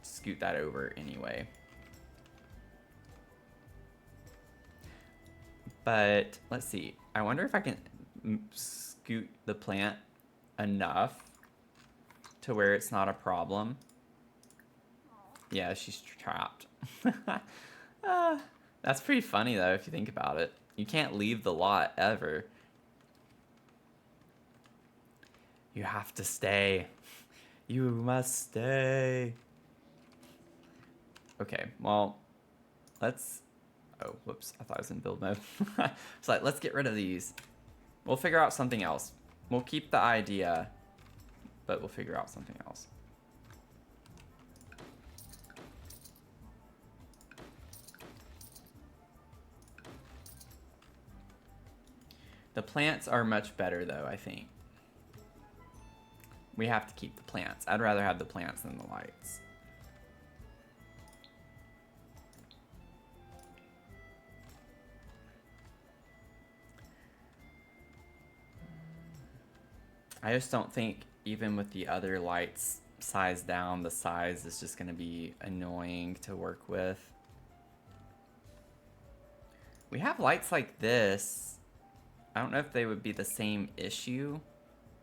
scoot that over anyway. But let's see. I wonder if I can scoot the plant enough to where it's not a problem. Yeah, she's trapped. That's pretty funny though if you think about it. You can't leave the lot ever. You have to stay. You must stay. Okay, well, let's... Oh, whoops, I thought I was in build mode. It's like, let's get rid of these. We'll figure out something else. We'll keep the idea, but we'll figure out something else. The plants are much better though, I think. We have to keep the plants. I'd rather have the plants than the lights. I just don't think, even with the other lights size down, the size is just going to be annoying to work with. We have lights like this. I don't know if they would be the same issue.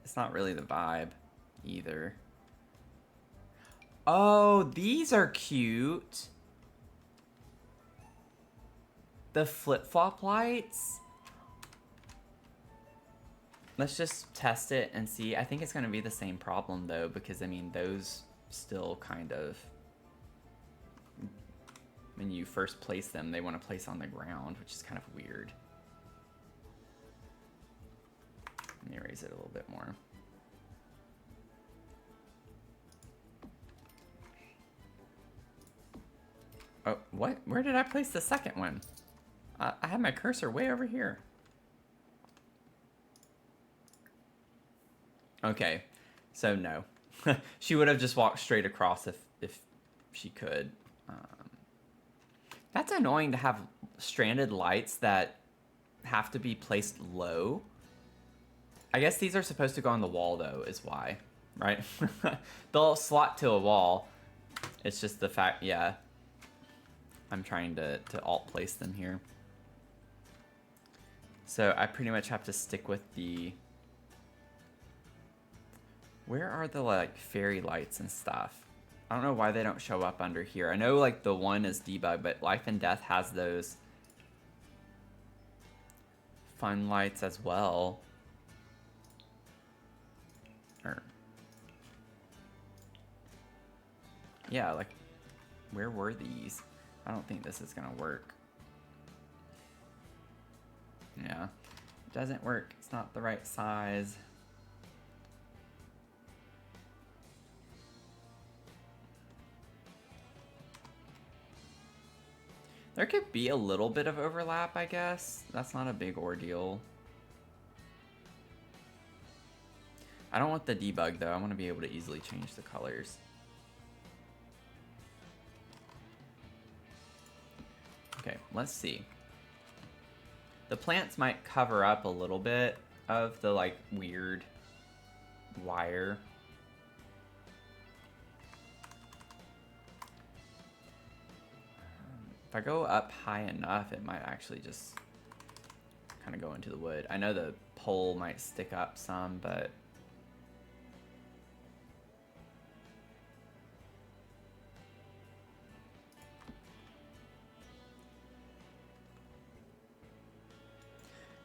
It's not really the vibe either. Oh, these are cute. The flip-flop lights. Let's just test it and see. I think it's going to be the same problem though, because I mean, those still kind of, when you first place them, they want to place on the ground, which is kind of weird. Let me raise it a little bit more. Oh, what? Where did I place the second one? I had my cursor way over here. Okay, so no. She would have just walked straight across if she could. That's annoying to have stranded lights that have to be placed low. I guess these are supposed to go on the wall though, is why, right? They'll slot to a wall. It's just the fact, yeah. I'm trying to alt place them here. So I pretty much have to stick with the... Where are the like fairy lights and stuff? I don't know why they don't show up under here. I know like the one is debug, but Life and Death has those fun lights as well. Yeah, like, where were these? I don't think this is gonna work. Yeah, it doesn't work. It's not the right size. There could be a little bit of overlap, I guess. That's not a big ordeal. I don't want the debug though. I want to be able to easily change the colors. Okay, let's see. The plants might cover up a little bit of the like weird wire. If I go up high enough, it might actually just kind of go into the wood. I know the pole might stick up some, but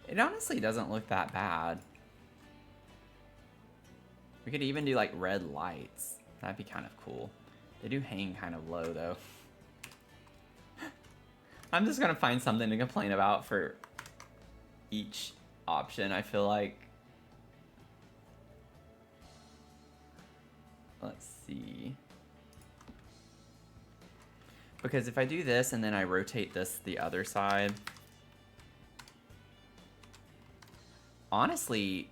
it honestly doesn't look that bad. We could even do like red lights. That'd be kind of cool. They do hang kind of low though. I'm just gonna find something to complain about for each option, I feel like. Let's see. Because if I do this and then I rotate this the other side, honestly,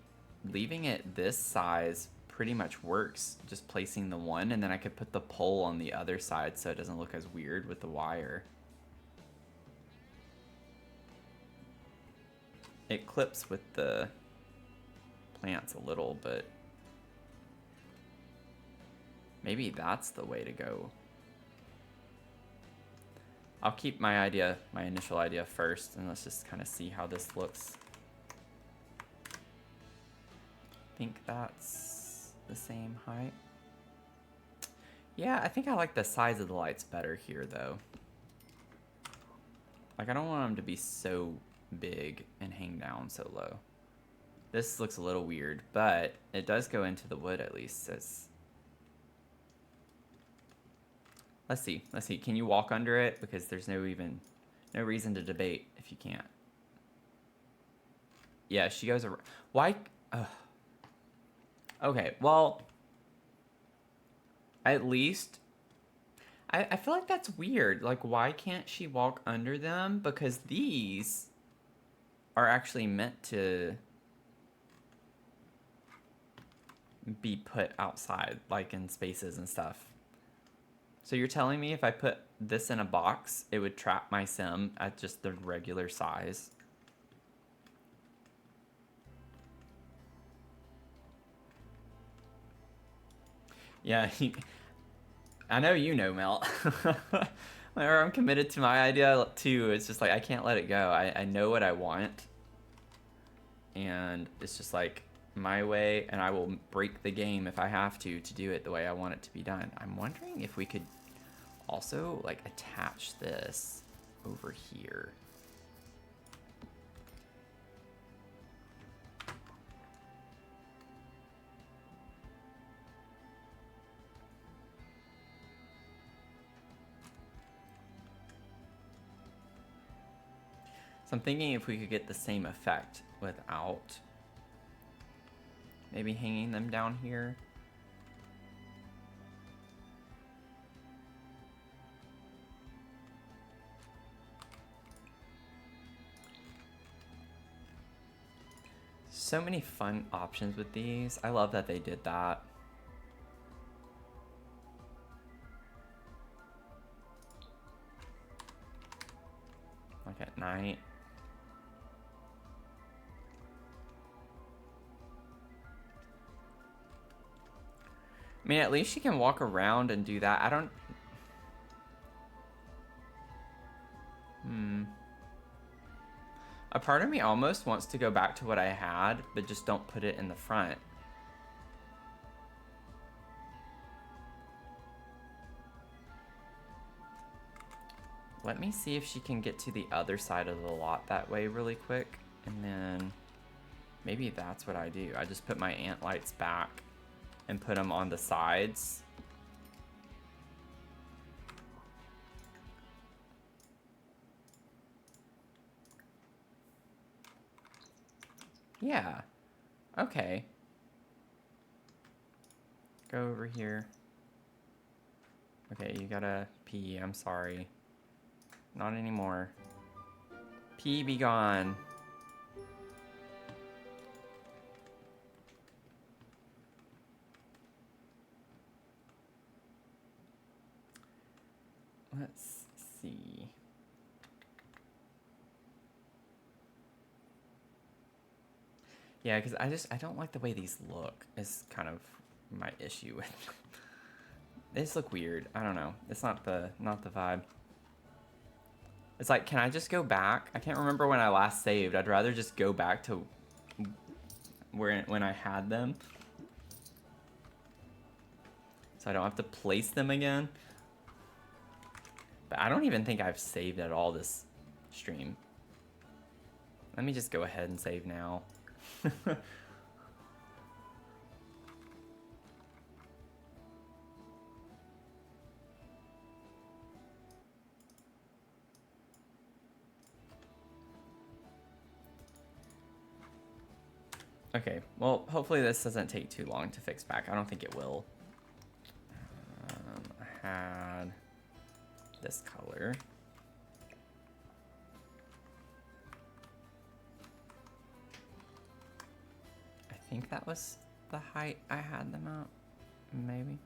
leaving it this size pretty much works. Just placing the one, and then I could put the pole on the other side so it doesn't look as weird with the wire. It clips with the plants a little, but maybe that's the way to go. I'll keep my initial idea first, and let's just kind of see how this looks. I think that's the same height. Yeah, I think I like the size of the lights better here, though. Like, I don't want them to be so big and hang down so low. This looks a little weird, but it does go into the wood at least. Let's see. Can you walk under it? Because there's no reason to debate if you can't. Yeah, she goes around. Why? Okay, well, at least I feel like that's weird. Like, why can't she walk under them? Because these are actually meant to be put outside, like in spaces and stuff. So you're telling me if I put this in a box, it would trap my sim at just the regular size? Yeah, I know you know, Mel. Whenever I'm committed to my idea too, it's just like I can't let it go. I know what I want, and it's just like my way, and I will break the game if I have to do it the way I want it to be done. I'm wondering if we could also like attach this over here. So I'm thinking if we could get the same effect without maybe hanging them down here. So many fun options with these. I love that they did that. Like at night. I mean, at least she can walk around and do that. I don't... A part of me almost wants to go back to what I had, but just don't put it in the front. Let me see if she can get to the other side of the lot that way really quick, and then maybe that's what I do. I just put my ant lights back and put them on the sides. Yeah. Okay. Go over here. Okay, you gotta pee. I'm sorry. Not anymore. Pee, be gone. Let's see. Yeah, because I don't like the way these look. Is kind of my issue with them. They just look weird. I don't know. It's not the vibe. It's like, can I just go back? I can't remember when I last saved. I'd rather just go back to when I had them, so I don't have to place them again. But I don't even think I've saved at all this stream. Let me just go ahead and save now. Okay, well, hopefully this doesn't take too long to fix back. I don't think it will. I had this color. I think that was the height I had them at, maybe.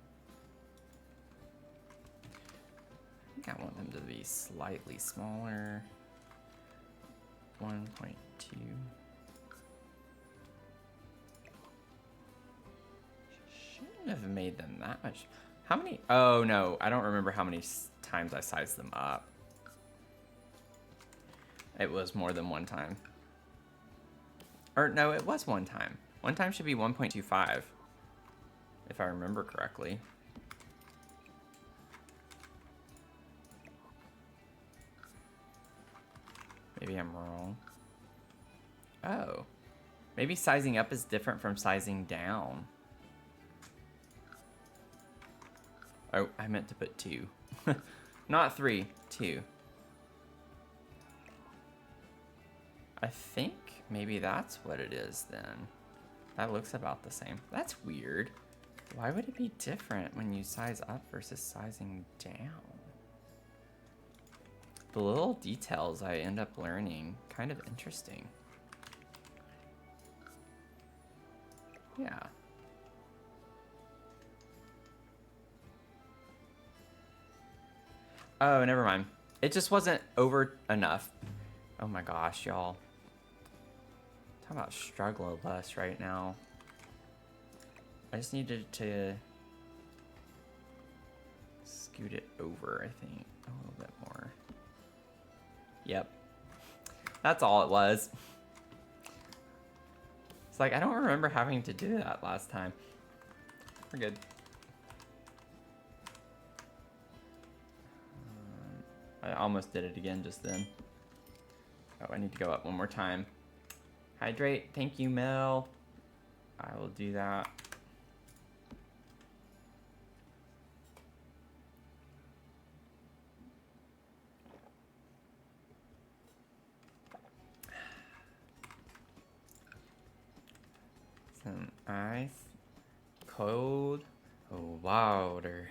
I think I want them to be slightly smaller. 1.2. Shouldn't have made them that much. How many? Oh no, I don't remember how many times I sized them up. It was more than one time. Or no, it was one time. One time should be 1.25, if I remember correctly. Maybe I'm wrong. Oh. Maybe sizing up is different from sizing down. Oh, I meant to put 2. Not 3, 2. I think maybe that's what it is then. That looks about the same. That's weird. Why would it be different when you size up versus sizing down? The little details I end up learning, kind of interesting. Yeah. Oh, never mind. It just wasn't over enough. Oh my gosh, y'all. Talk about struggle less right now. I just needed to scoot it over, I think, a little bit more. Yep. That's all it was. It's like, I don't remember having to do that last time. We're good. I almost did it again just then. Oh, I need to go up one more time. Hydrate. Thank you, Mel. I will do that. Some ice. Cold water.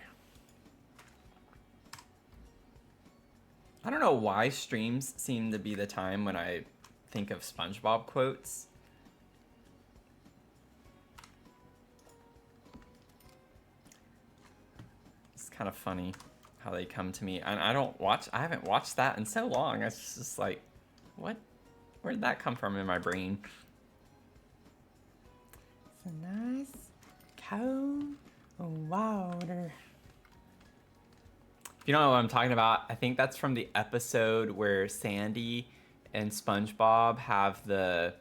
I don't know why streams seem to be the time when I think of SpongeBob quotes. It's kind of funny how they come to me, and I haven't watched that in so long. It's just like, what? Where did that come from in my brain? It's a nice cold water. If you don't know what I'm talking about, I think that's from the episode where Sandy and SpongeBob have the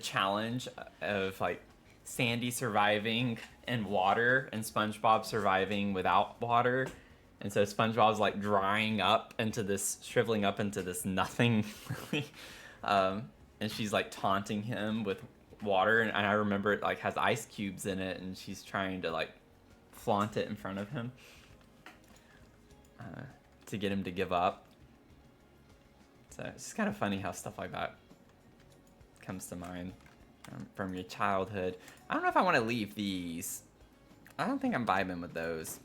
challenge of like Sandy surviving in water and SpongeBob surviving without water. And so SpongeBob's like shriveling up into this nothing. And she's like taunting him with water, and I remember it like has ice cubes in it, and she's trying to like flaunt it in front of him to get him to give up. So it's just kind of funny how stuff like that comes to mind from your childhood. I don't know if I want to leave these. I don't think I'm vibing with those.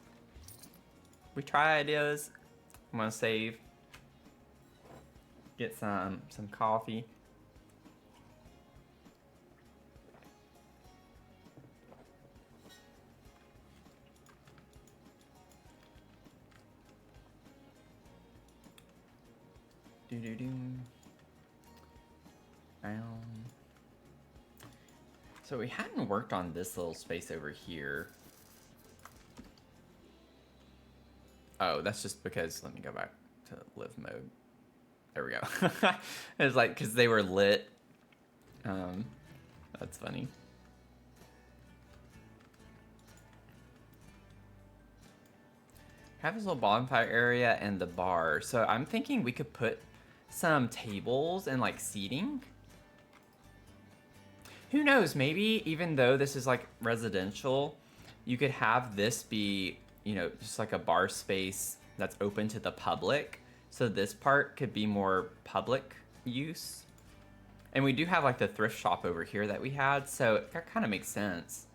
We try ideas. I'm gonna save. Get some coffee. Do-do-do. So we hadn't worked on this little space over here. Oh, that's just because, let me go back to live mode. There we go. It's like, because they were lit. That's funny. Have this little bonfire area and the bar. So I'm thinking we could put some tables and like seating. Who knows, maybe even though this is like residential, you could have this be, you know, just like a bar space that's open to the public. So this part could be more public use. And we do have like the thrift shop over here that we had, so that kind of makes sense.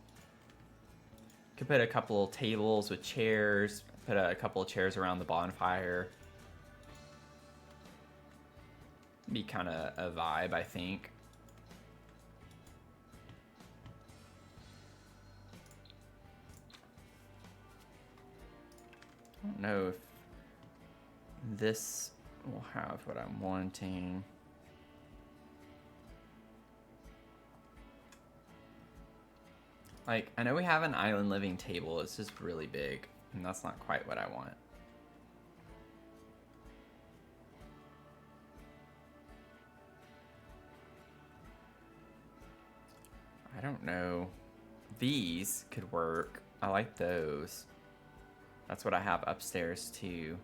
Could put a couple of tables with chairs, put a couple of chairs around the bonfire. Be kind of a vibe, I think. I don't know if this will have what I'm wanting. Like, I know we have an island living table, it's just really big, and that's not quite what I want. I don't know. These could work. I like those. That's what I have upstairs too.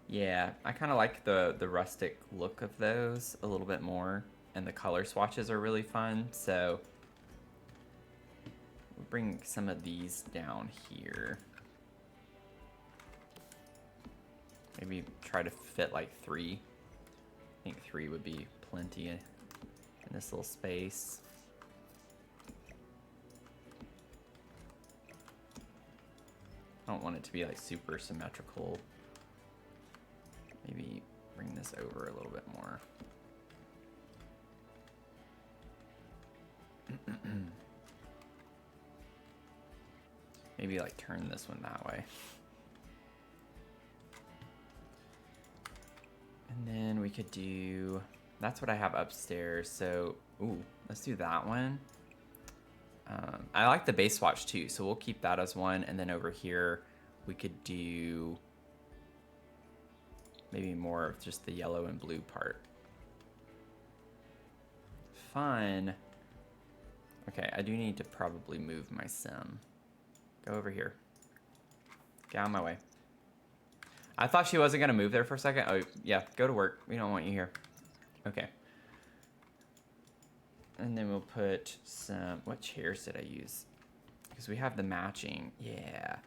Yeah, I kind of like the rustic look of those a little bit more. And the color swatches are really fun, so we'll bring some of these down here. Maybe try to fit like 3. I think 3 would be plenty in this little space. I don't want it to be like super symmetrical. Maybe bring this over a little bit more. Maybe like turn this one that way. And then we could do, that's what I have upstairs. So, ooh, let's do that one. I like the base swatch too, so we'll keep that as one. And then over here, we could do maybe more of just the yellow and blue part. Fun. Okay, I do need to probably move my sim. Go over here. Get out of my way. I thought she wasn't gonna move there for a second. Oh, yeah, go to work. We don't want you here. Okay. And then we'll put some, what chairs did I use? Because we have the matching, yeah.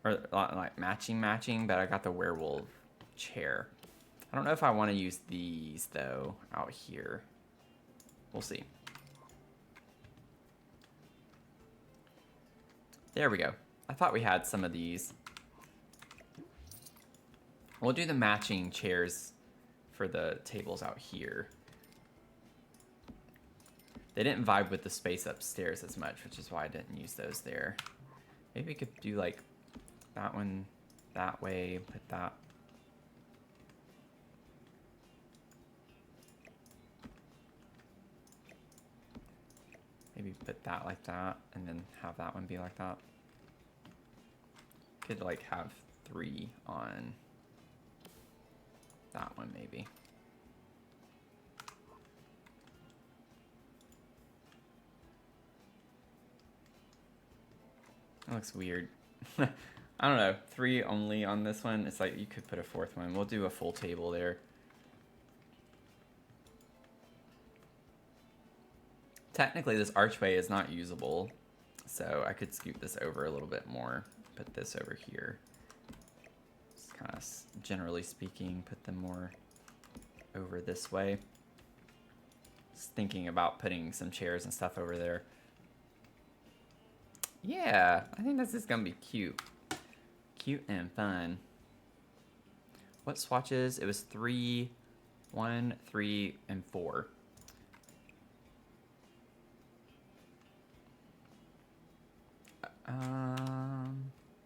Or like matching, but I got the werewolf chair. I don't know if I want to use these though, out here. We'll see. There we go. I thought we had some of these. We'll do the matching chairs for the tables out here. They didn't vibe with the space upstairs as much, which is why I didn't use those there. Maybe we could do like that one that way, put that. Maybe put that like that, and then have that one be like that. Could like have 3 on that one maybe. That looks weird. I don't know, 3 only on this one. It's like you could put a 4th one. We'll do a full table there. Technically this archway is not usable, so I could scoot this over a little bit more. Put this over here. Just kind of generally speaking, put them more over this way. Just thinking about putting some chairs and stuff over there. Yeah, I think this is gonna be cute. Cute and fun. What swatches? It was 3, 1, 3, and 4.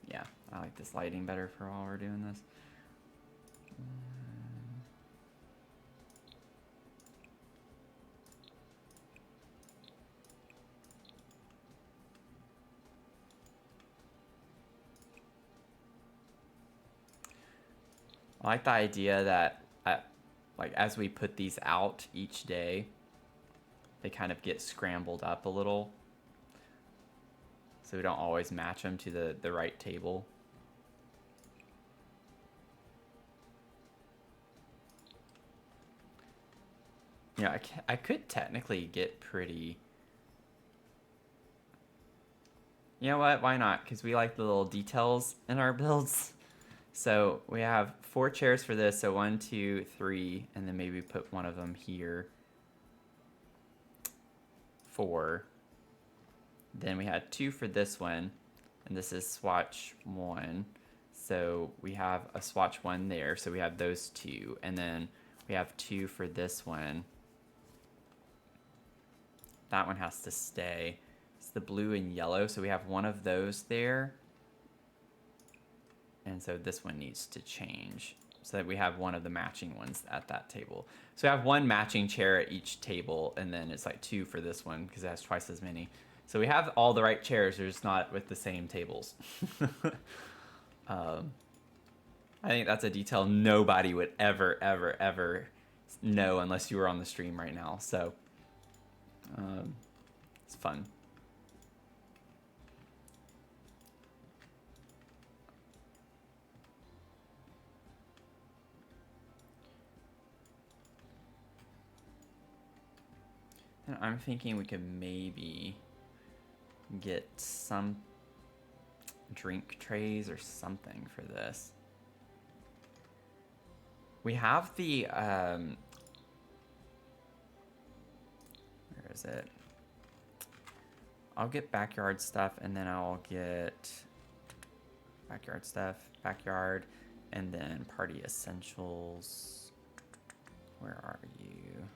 Yeah, I like this lighting better for while we're doing this. I like the idea that, like, as we put these out each day, they kind of get scrambled up a little. So we don't always match them to the right table. Yeah, I could technically get pretty... You know what? Why not? Because we like the little details in our builds. So we have 4 chairs for this. So 1, 2, 3, and then maybe put one of them here. 4. Then we had 2 for this one, and this is swatch 1. So we have a swatch 1 there. So we have those 2, and then we have 2 for this one. That one has to stay. It's the blue and yellow, so we have one of those there. And so this one needs to change so that we have one of the matching ones at that table. So we have 1 matching chair at each table, and then it's like 2 for this one because it has twice as many. So we have all the right chairs, they're just not with the same tables. I think that's a detail nobody would ever know unless you were on the stream right now. So it's fun. And I'm thinking we could maybe get some drink trays or something for this. We have the where is it? I'll get backyard stuff, and then I'll get backyard stuff, backyard, and then party essentials. Where are you?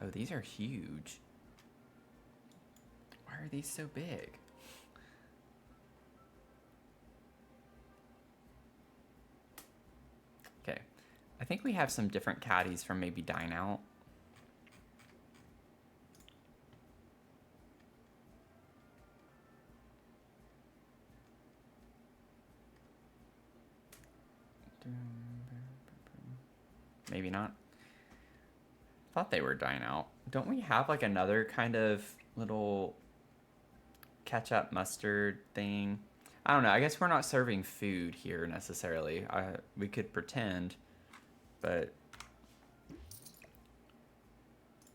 Oh, these are huge. Why are these so big? Okay, I think we have some different caddies from maybe Dine Out. Maybe not. Thought they were Dine Out. Don't we have like another kind of little ketchup mustard thing? I don't know. I guess we're not serving food here necessarily. We could pretend, but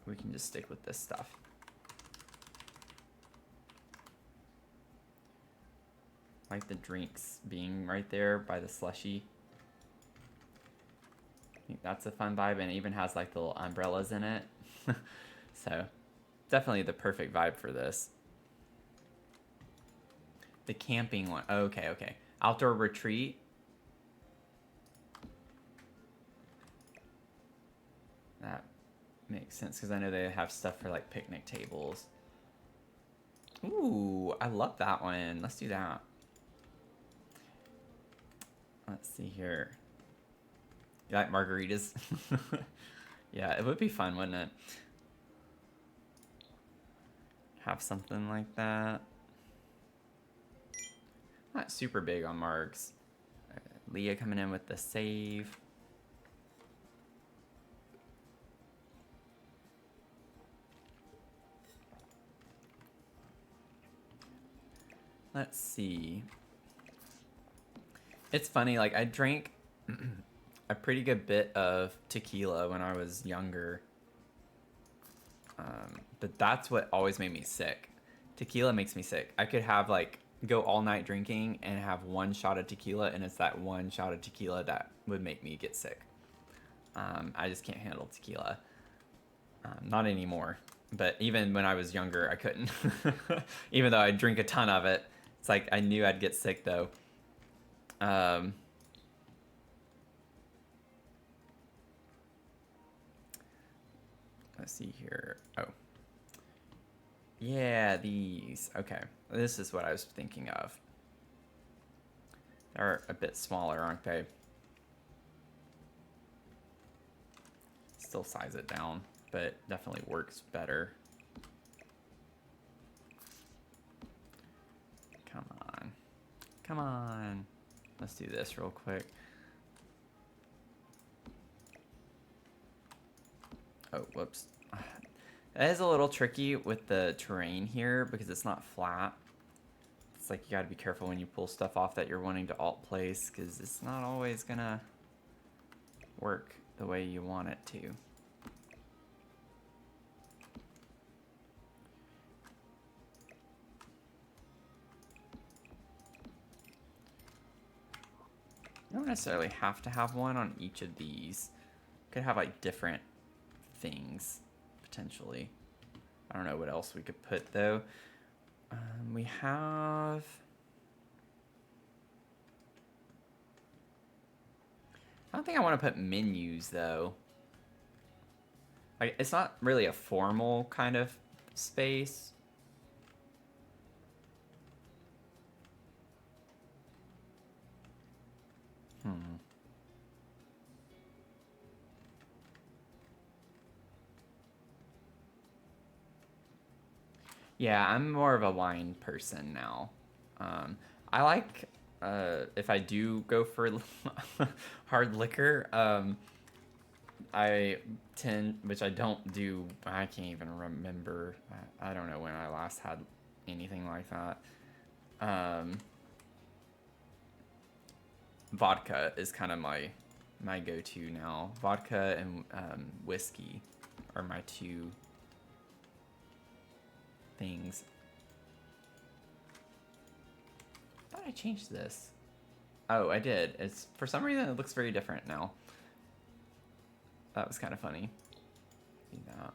we can just stick with this stuff. Like the drinks being right there by the slushie. I think that's a fun vibe, and it even has like the little umbrellas in it. So definitely the perfect vibe for this. The camping one. Oh, okay. Outdoor retreat. That makes sense because I know they have stuff for like picnic tables. Ooh, I love that one. Let's do that. Let's see here. You like margaritas? Yeah, it would be fun, wouldn't it? Have something like that. Not super big on margs. Leah coming in with the save. Let's see. It's funny, like I drank a pretty good bit of tequila when I was younger. But that's what always made me sick. Tequila makes me sick. I could have like go all night drinking and have one shot of tequila, and it's that one shot of tequila that would make me get sick. I just can't handle tequila. Not anymore. But even when I was younger, I couldn't. Even though I drink a ton of it, it's like I knew I'd get sick though. Let's see here. Oh. Yeah, these. Okay. This is what I was thinking of. They're a bit smaller, aren't they? Still size it down, but definitely works better. Come on. Come on. Let's do this real quick. Oh, whoops. That is a little tricky with the terrain here because it's not flat. It's like you gotta be careful when you pull stuff off that you're wanting to alt place because it's not always gonna work the way you want it to. You don't necessarily have to have one on each of these. You could have like different things potentially. I don't know what else we could put though. We have I don't think I want to put menus though. Like it's not really a formal kind of space. Yeah, I'm more of a wine person now. I like if I do go for hard liquor. I tend, which I don't do. I can't even remember. I don't know when I last had anything like that. Vodka is kind of my go-to now. Vodka and whiskey are my two things. I thought I changed this. Oh, I did. It's for some reason it looks very different now. That was kind of funny. Do that.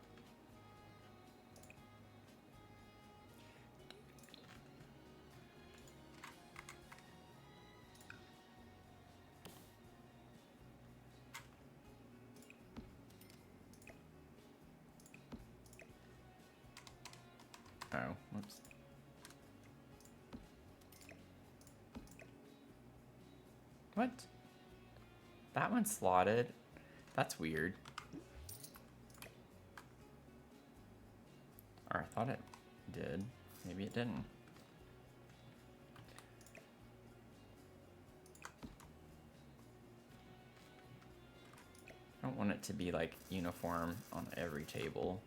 Oh, whoops. What? That one's slotted? That's weird. Or I thought it did. Maybe it didn't. I don't want it to be like uniform on every table.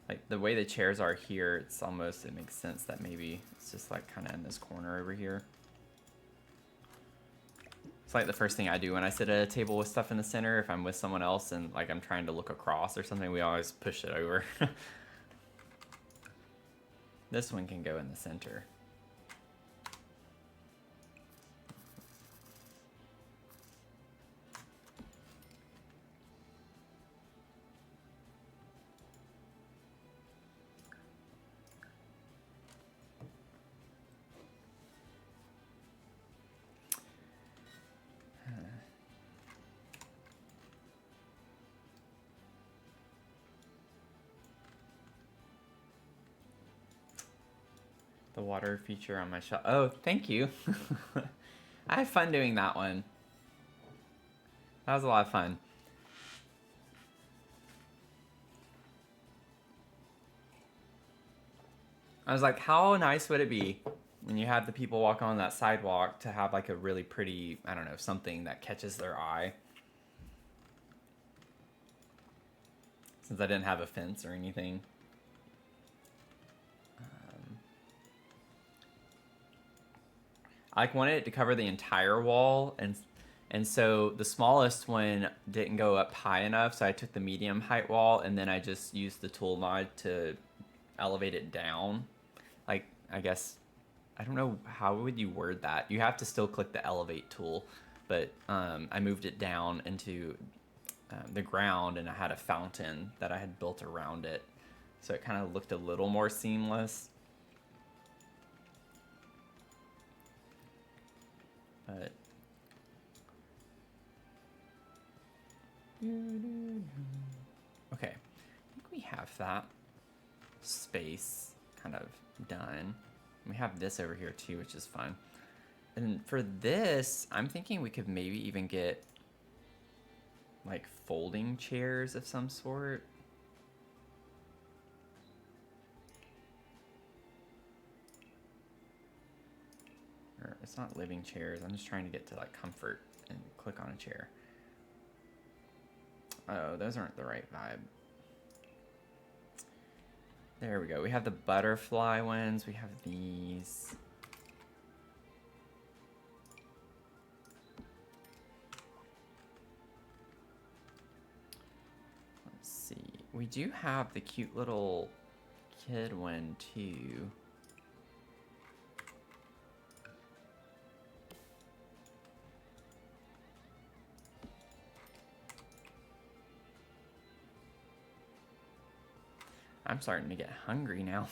Like the way the chairs are here, it's almost, it makes sense that maybe it's just like kind of in this corner over here. It's like the first thing I do when I sit at a table with stuff in the center. If I'm with someone else and like I'm trying to look across or something, we always push it over. This one can go in the center. The water feature on my shop. Oh, thank you. I had fun doing that one. That was a lot of fun. I was like, how nice would it be when you have the people walk on that sidewalk to have like a really pretty, I don't know, something that catches their eye. Since I didn't have a fence or anything. I like wanted it to cover the entire wall, and And so the smallest one didn't go up high enough, so I took the medium height wall and then I just used the tool mod to elevate it down. Like, I guess, I don't know, how would you word that? You have to still click the elevate tool, but I moved it down into the ground, and I had a fountain that I had built around it. So it kind of looked a little more seamless. But okay, I think we have that space kind of done. We have this over here too, which is fun. And for this, I'm thinking we could maybe even get like folding chairs of some sort. Or it's not living chairs. I'm just trying to get to like comfort and click on a chair. Oh, those aren't the right vibe. There we go. We have the butterfly ones. We have these. Let's see. We do have the cute little kid one too. I'm starting to get hungry now.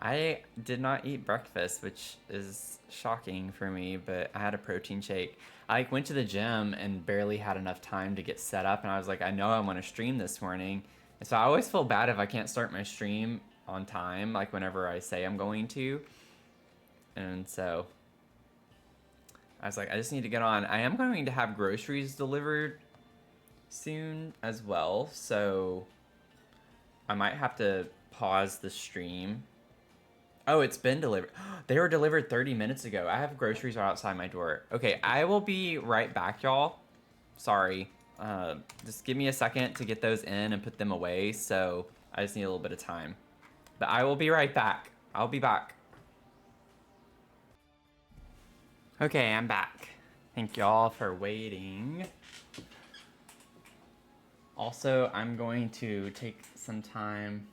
I did not eat breakfast, which is shocking for me, but I had a protein shake. I went to the gym and barely had enough time to get set up, and I was like, I know I want to stream this morning. And so I always feel bad if I can't start my stream on time, like whenever I say I'm going to. And so I was like, I just need to get on. I am going to have groceries delivered soon as well, so I might have to pause the stream. Oh, it's been delivered. They were delivered 30 minutes ago. I have groceries right outside my door. Okay, I will be right back, y'all. Sorry. Just give me a second to get those in and put them away, so I just need a little bit of time. But I will be right back. I'll be back. Okay, I'm back. Thank y'all for waiting. Also, I'm going to take some time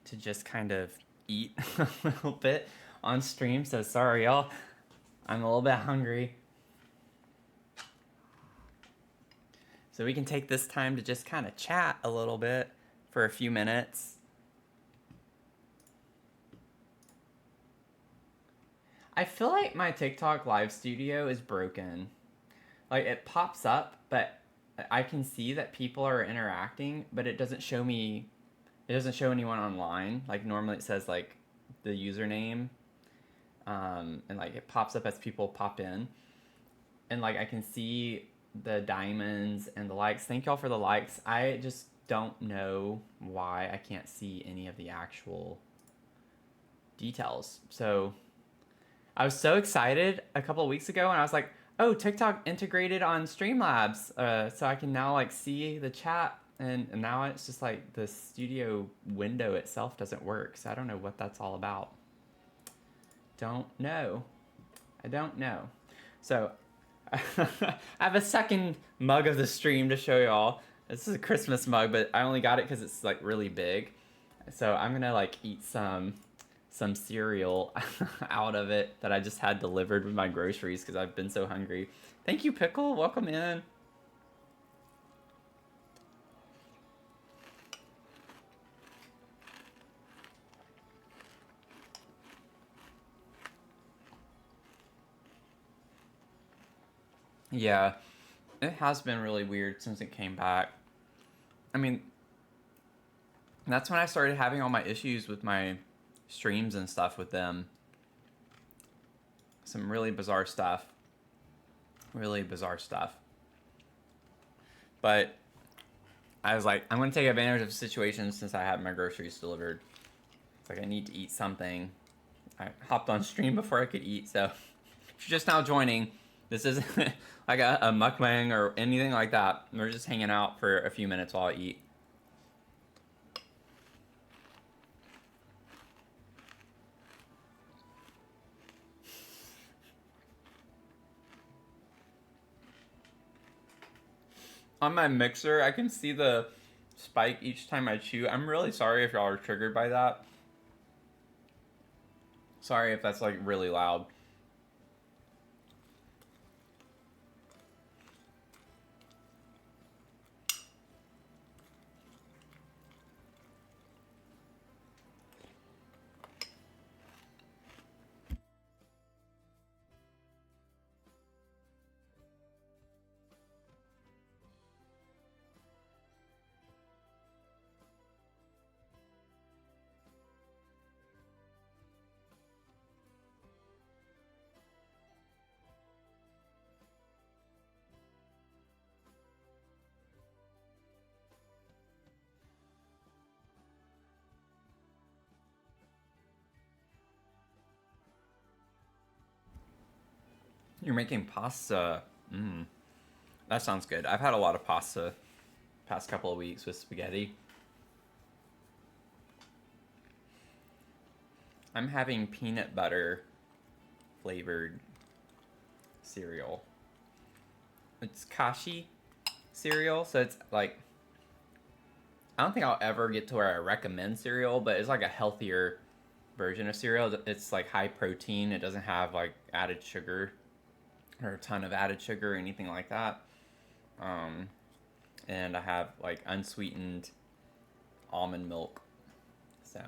to just kind of eat a little bit on stream, so sorry y'all. I'm a little bit hungry. So we can take this time to just kind of chat a little bit for a few minutes. I feel like my TikTok live studio is broken. Like, it pops up, but I can see that people are interacting, but it doesn't show me, it doesn't show anyone online. Like, normally it says, like, the username, and, like, it pops up as people pop in. And, like, I can see the diamonds and the likes. Thank y'all for the likes. I just don't know why I can't see any of the actual details. So I was so excited a couple of weeks ago, and I was like, oh, TikTok integrated on Streamlabs, so I can now like see the chat, and now it's just like the studio window itself doesn't work, so I don't know what that's all about. Don't know. I don't know. So I have a second mug of the stream to show y'all. This is a Christmas mug, but I only got it because it's like really big. So I'm gonna like eat some cereal out of it that I just had delivered with my groceries because I've been so hungry. Thank you, Pickle. Welcome in. Yeah, it has been really weird since it came back. I mean, that's when I started having all my issues with my streams and stuff with them. Some really bizarre stuff. Really bizarre stuff. But I was like, I'm going to take advantage of the situation since I had my groceries delivered. It's like I need to eat something. I hopped on stream before I could eat, so if you're just now joining, this isn't like a mukbang or anything like that. We're just hanging out for a few minutes while I eat. On my mixer, I can see the spike each time I chew. I'm really sorry if y'all are triggered by that. Sorry if that's like really loud. You're making pasta. Mmm. That sounds good. I've had a lot of pasta past couple of weeks with spaghetti. I'm having peanut butter flavored cereal. It's kashi cereal, so it's like, I don't think I'll ever get to where I recommend cereal, but it's like a healthier version of cereal. It's like high protein. It doesn't have like added sugar or a ton of added sugar or anything like that. Um, and I have like unsweetened almond milk. So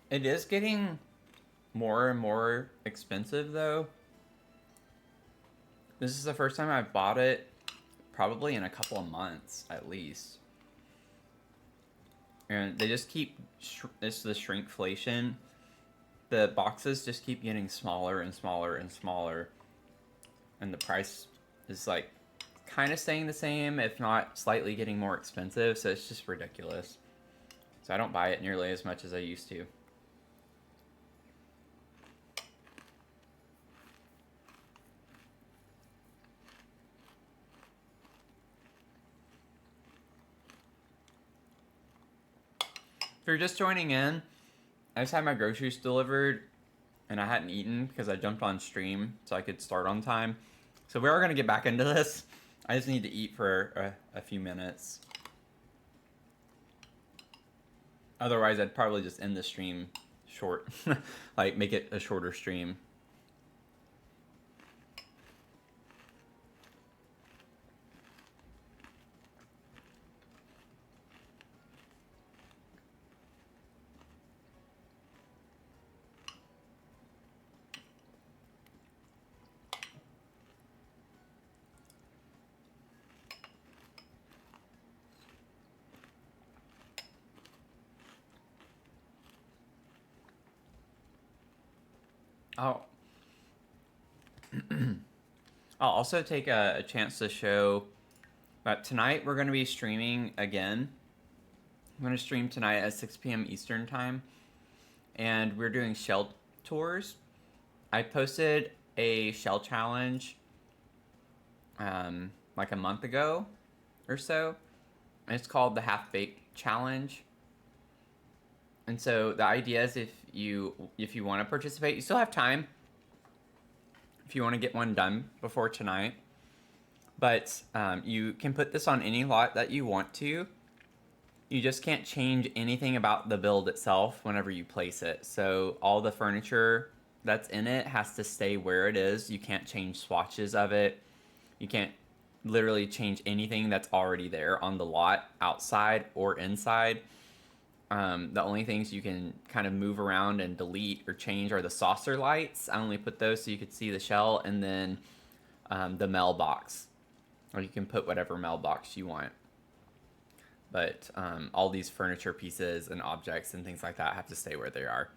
it is getting more and more expensive though. This is the first time I've bought it probably in a couple of months at least. And they just keep, this is the shrinkflation. The boxes just keep getting smaller and smaller and smaller. And the price is like kind of staying the same, if not slightly getting more expensive. So it's just ridiculous. So I don't buy it nearly as much as I used to. If you're just joining in, I just had my groceries delivered and I hadn't eaten because I jumped on stream so I could start on time. So we are going to get back into this. I just need to eat for a few minutes. Otherwise, I'd probably just end the stream short. Like, make it a shorter stream. I'll, I'll also take a chance to show that tonight we're going to be streaming again. I'm going to stream tonight at 6 p.m. Eastern time. And we're doing shell tours. I posted a shell challenge like a month ago or so. And it's called the Half Baked Challenge. And so the idea is if you want to participate, you still have time if you want to get one done before tonight. But you can put this on any lot that you want to. You just can't change anything about the build itself whenever you place it. So all the furniture that's in it has to stay where it is. You can't change swatches of it. You can't literally change anything that's already there on the lot, outside or inside. The only things you can kind of move around and delete or change are the saucer lights. I only put those so you could see the shell, and then the mailbox. Or you can put whatever mailbox you want. But all these furniture pieces and objects and things like that have to stay where they are.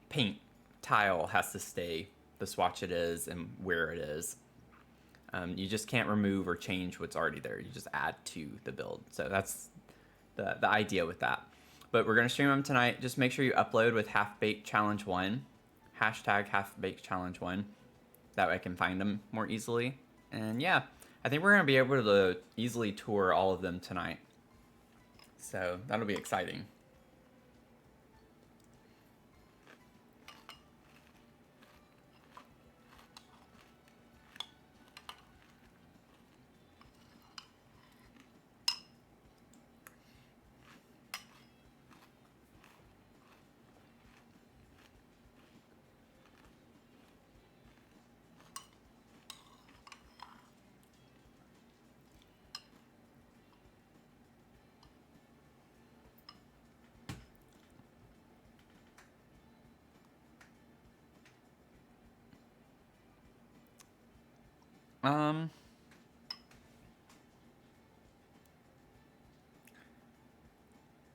Paint, tile has to stay the swatch it is and where it is. You just can't remove or change what's already there. You just add to the build. So that's the idea with that. But we're going to stream them tonight. Just make sure you upload with Half Baked Challenge 1. Hashtag Half Baked Challenge 1. That way I can find them more easily. And yeah, I think we're going to be able to easily tour all of them tonight. So that'll be exciting.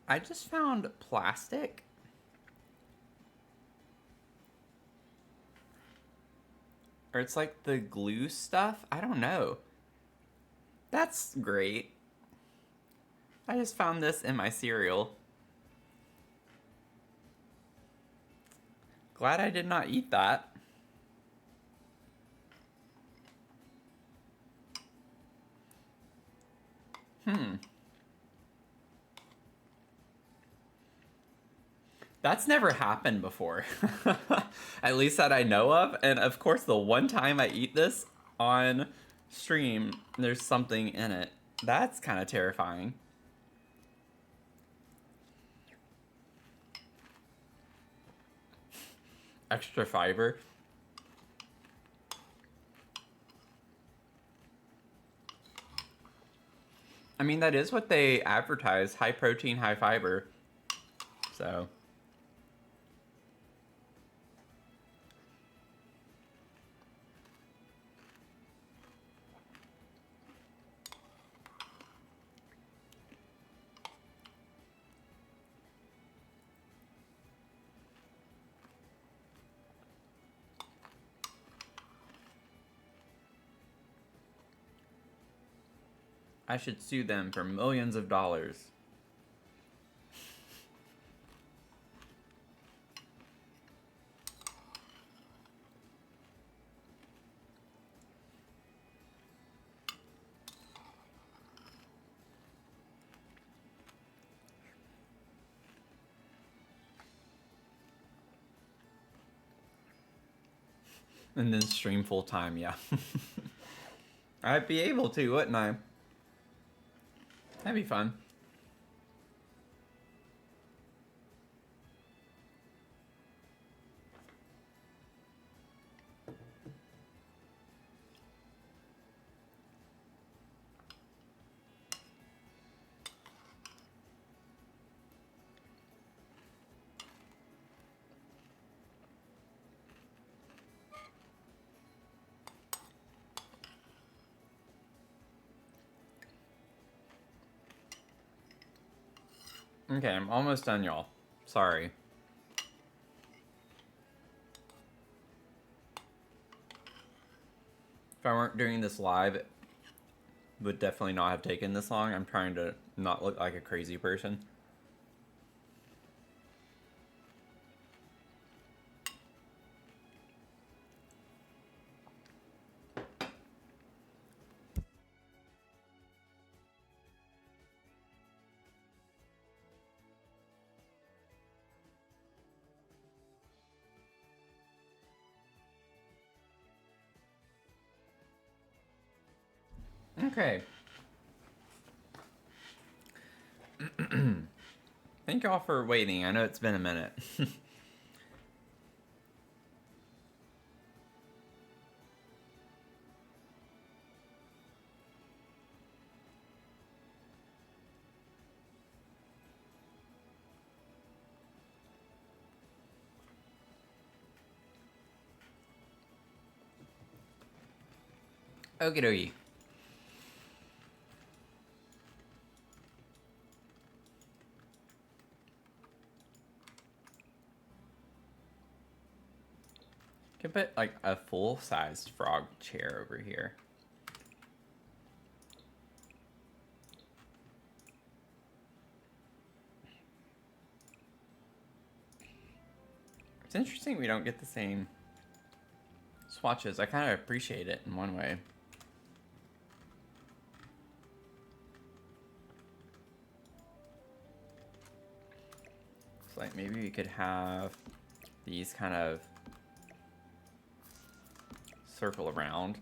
I just found plastic. Or it's like the glue stuff. I don't know. That's great. I just found this in my cereal. Glad I did not eat that. That's never happened before. At least that I know of. And of course, the one time I eat this on stream, there's something in it. That's kind of terrifying. Extra fiber. I mean, that is what they advertise. High protein, high fiber. So... I should sue them for millions of dollars. And then stream full time, yeah. I'd be able to, wouldn't I? That'd be fun. Okay, I'm almost done, y'all. Sorry. If I weren't doing this live, it would definitely not have taken this long. I'm trying to not look like a crazy person. Okay. Thank y'all for waiting. I know it's been a minute. Okie dokie. Could put like a full-sized frog chair over here. It's interesting we don't get the same swatches. I kind of appreciate it in one way. So like maybe we could have these kind of circle around.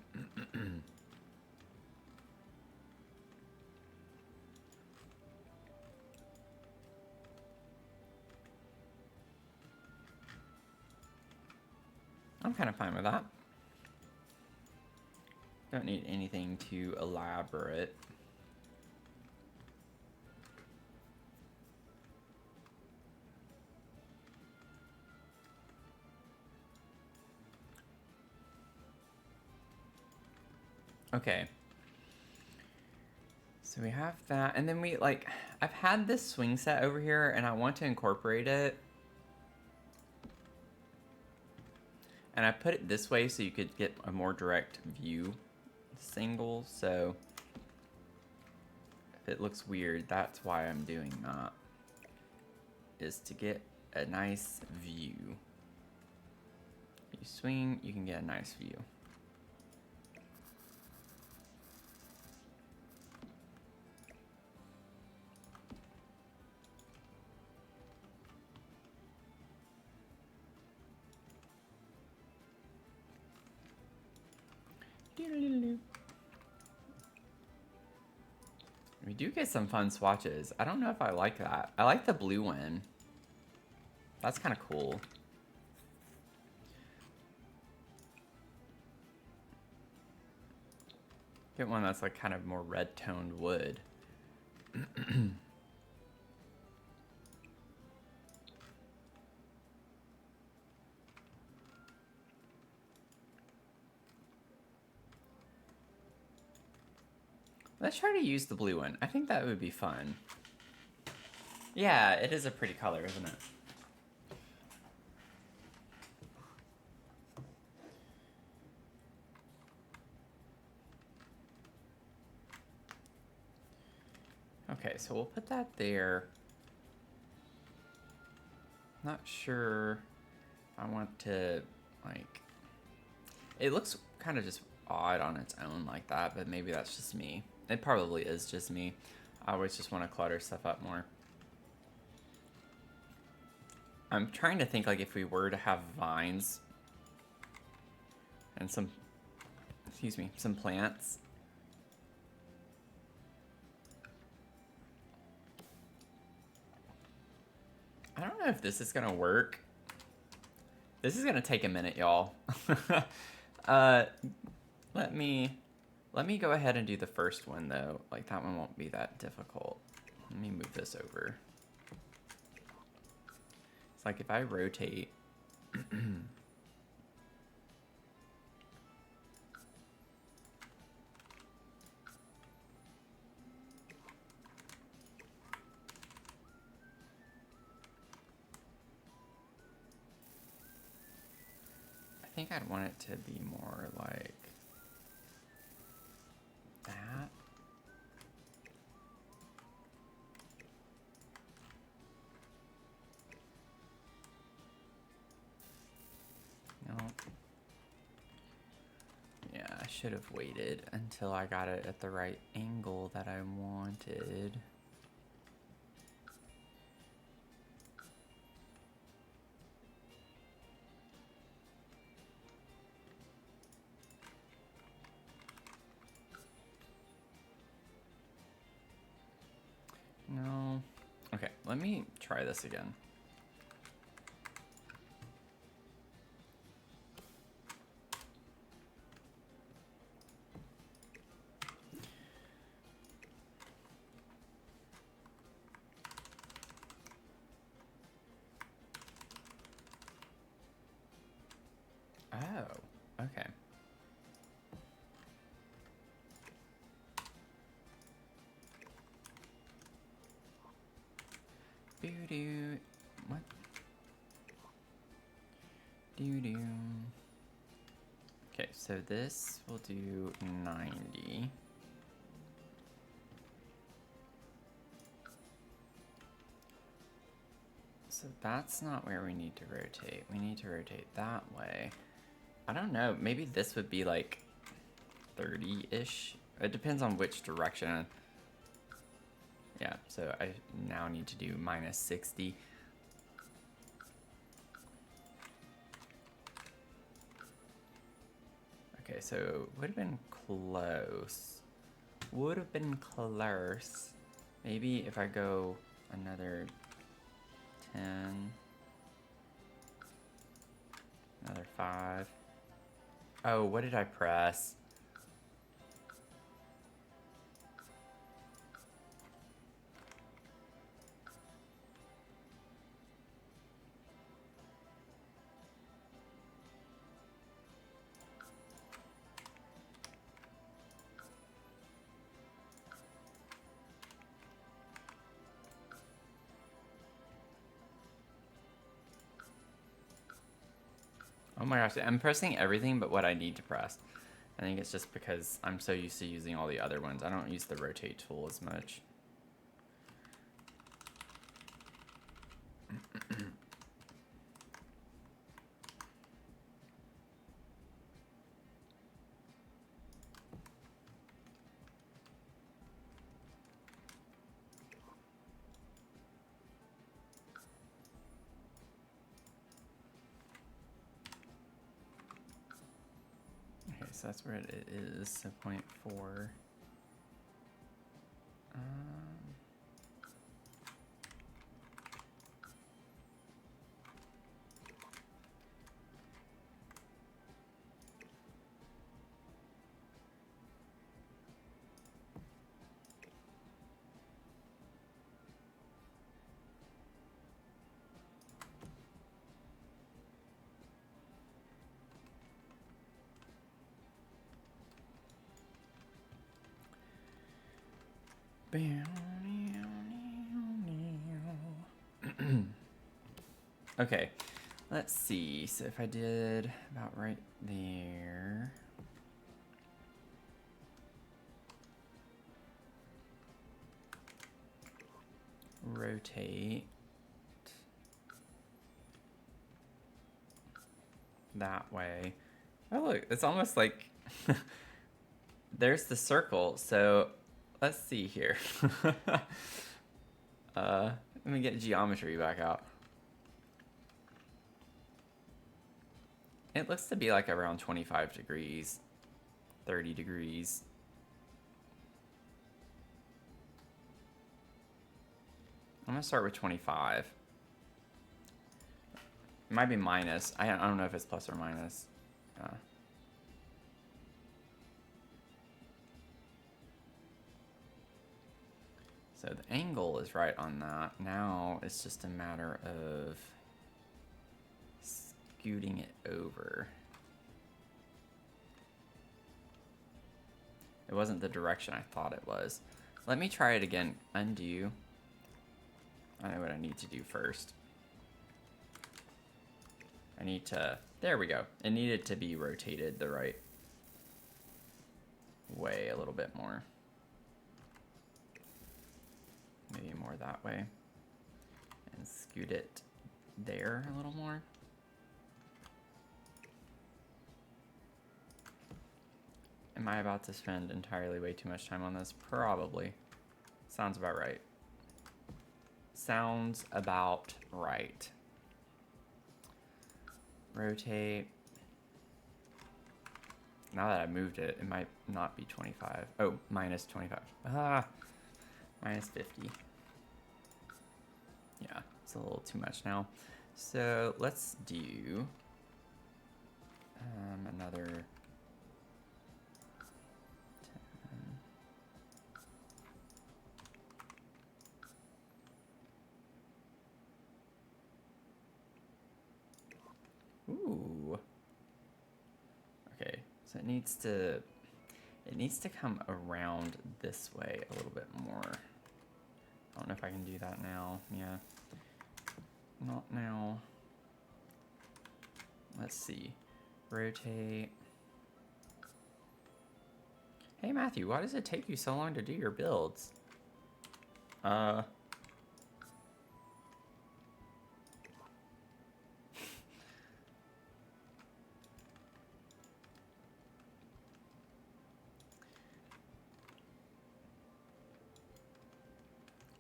I'm kind of fine with that. Don't need anything too elaborate. Okay. So we have that, and then we like, I've had this swing set over here and I want to incorporate it. And I put it this way so you could get a more direct view this angle. So if it looks weird, that's why I'm doing that. Is to get a nice view. If you swing, you can get a nice view. We do get some fun swatches. I don't know if I like that. I like the blue one. That's kind of cool. Get one that's like kind of more red toned wood. Let's try to use the blue one. I think that would be fun. Yeah, it is a pretty color, isn't it? Okay, so we'll put that there. Not sure I want to, like, it looks kind of just odd on its own like that, but maybe that's just me. It probably is just me. I always just want to clutter stuff up more. I'm trying to think, like, if we were to have vines and some, excuse me, some plants. I don't know if this is gonna work. This is gonna take a minute, y'all. Let me go ahead and do the first one though. Like, that one won't be that difficult. Let me move this over. It's like if I rotate. I think I'd want it to be more like that. No. Yeah, I should have waited until I got it at the right angle that I wanted. No. Okay, let me try this again. Oh, okay. Doo-doo. What? Doo-doo. Okay, so this will do 90. So that's not where we need to rotate. We need to rotate that way. I don't know, maybe this would be like 30-ish. It depends on which direction. Yeah, so I now need to do minus 60. Okay, so would have been close. Would have been close. Maybe if I go another 10. Another 5. Oh, what did I press? Oh my gosh, I'm pressing everything but what I need to press. I think it's just because I'm so used to using all the other ones. I don't use the rotate tool as much. Okay, so that's where it is, so 0.4. Okay, let's see. So if I did about right there. Rotate that way. Oh look, it's almost like there's the circle. So let's see here. Let me get geometry back out. It looks to be like around 25 degrees, 30 degrees. I'm gonna start with 25. It might be minus. I don't know if it's plus or minus. So the angle is right on that. Now it's just a matter of scooting it over. It wasn't the direction I thought it was. Let me try it again. Undo. I know what I need to do first. I need to, there we go. It needed to be rotated the right way a little bit more. Maybe more that way. And scoot it there a little more. Am I about to spend entirely way too much time on this? Probably. Sounds about right. Sounds about right. Rotate. Now that I moved it, it might not be 25. Oh, minus 25. Ah, minus 50. Yeah, it's a little too much now. So let's do another 10. Ooh. Okay, so it needs to come around this way a little bit more. I don't know if I can do that now. Yeah. Not now. Let's see. Rotate. Hey Matthew, why does it take you so long to do your builds?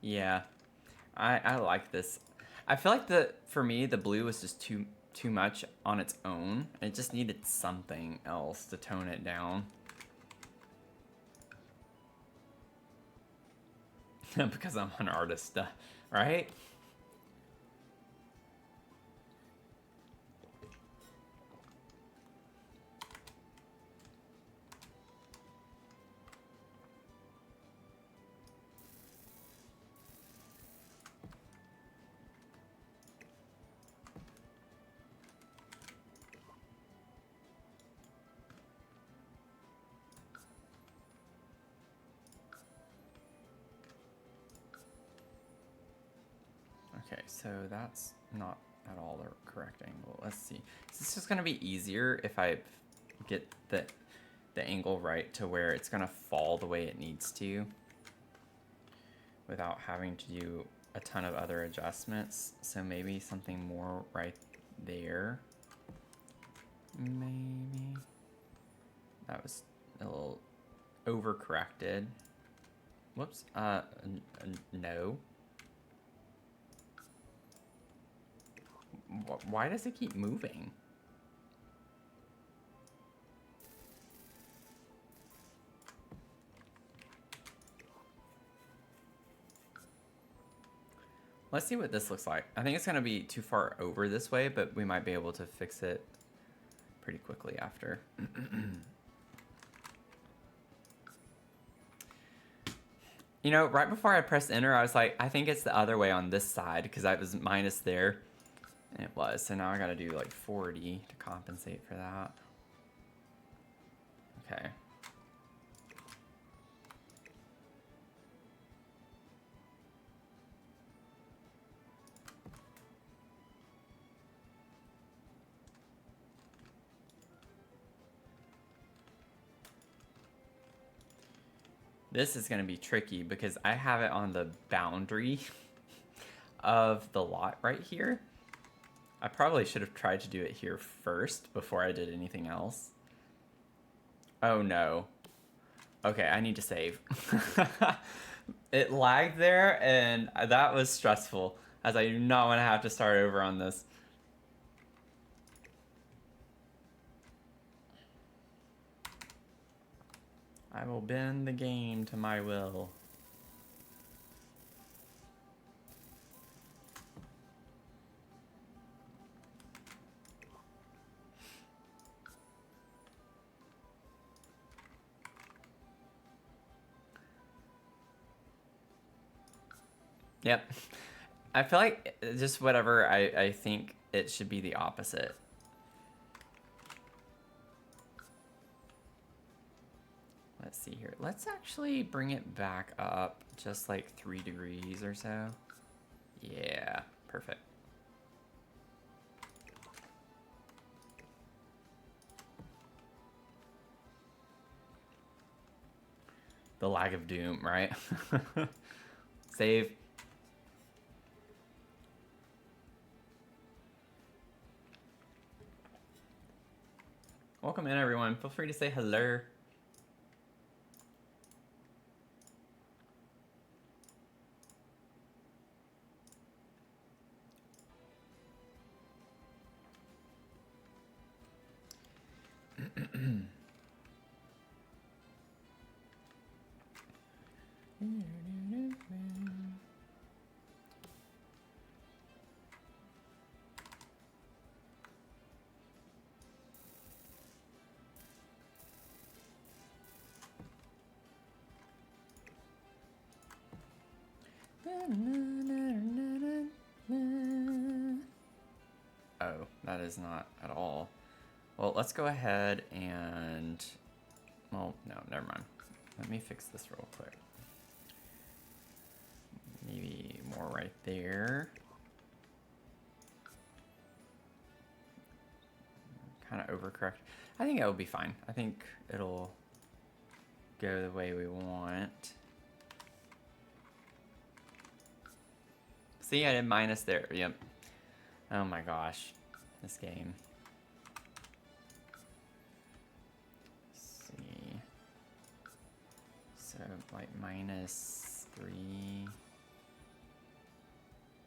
Yeah. I like this. I feel like for me the blue was just too too much on its own. It just needed something else to tone it down. Because I'm an artist, right? Okay, so that's not at all the correct angle. Let's see. This is gonna be easier if I get the angle right to where it's gonna fall the way it needs to without having to do a ton of other adjustments. So maybe something more right there. Maybe. That was a little overcorrected. Whoops. No. Why does it keep moving? Let's see what this looks like. I think it's gonna be too far over this way, but we might be able to fix it pretty quickly after. You know, right before I pressed enter, I was like, I think it's the other way on this side because I was minus there. And it was. So now I gotta do like 40 to compensate for that. Okay. This is gonna be tricky because I have it on the boundary of the lot right here. I probably should have tried to do it here first before I did anything else. Oh no. Okay, I need to save. It lagged there and that was stressful as I do not want to have to start over on this. I will bend the game to my will. Yep. I feel like just whatever I think it should be the opposite. Let's see here. Let's actually bring it back up just like 3 degrees or so. Yeah, perfect. The lag of doom, right? Save. Welcome in, everyone. Feel free to say hello. Oh, that is not at all. Well, let's go ahead and... Well, no, never mind. Let me fix this real quick. Maybe more right there. Kind of overcorrect. I think it'll be fine. I think it'll go the way we want. See, I did minus there. Yep. Oh my gosh. This game. Let's see. So, like, minus 3.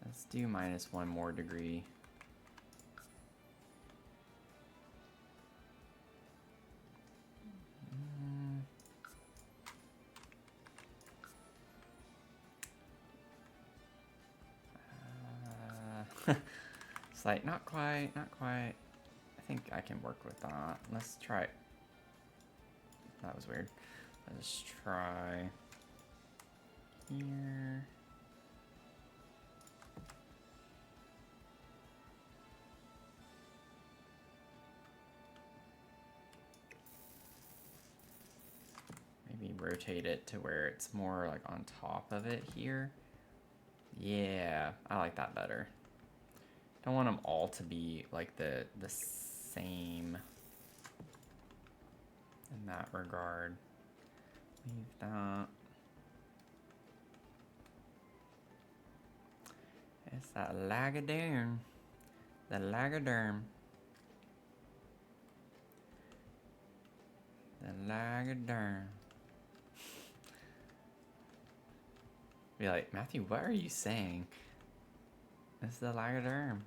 Let's do minus 1 more degree. It's like, not quite, not quite. I think I can work with that. Let's try it. That was weird. Let's try here. Maybe rotate it to where it's more like on top of it here. Yeah, I like that better. Don't want them all to be like the same in that regard. Leave that. It's that Lagaderm. The Lagaderm. The Lagaderm. Be like, Matthew, what are you saying? It's the Lagaderm.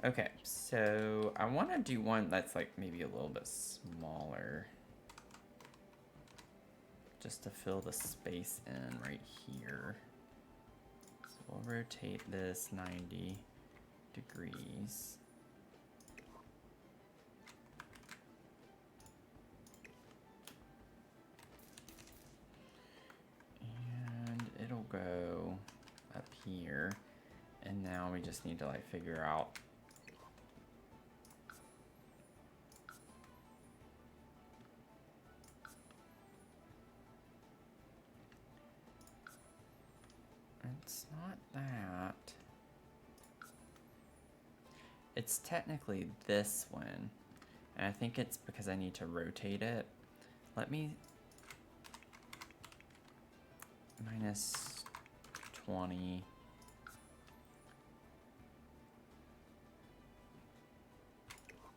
Okay, so I want to do one that's like maybe a little bit smaller. Just to fill the space in right here. So we'll rotate this 90 degrees. And it'll go up here. And now we just need to like figure out it's not that. It's technically this one. And I think it's because I need to rotate it. Let me minus 20.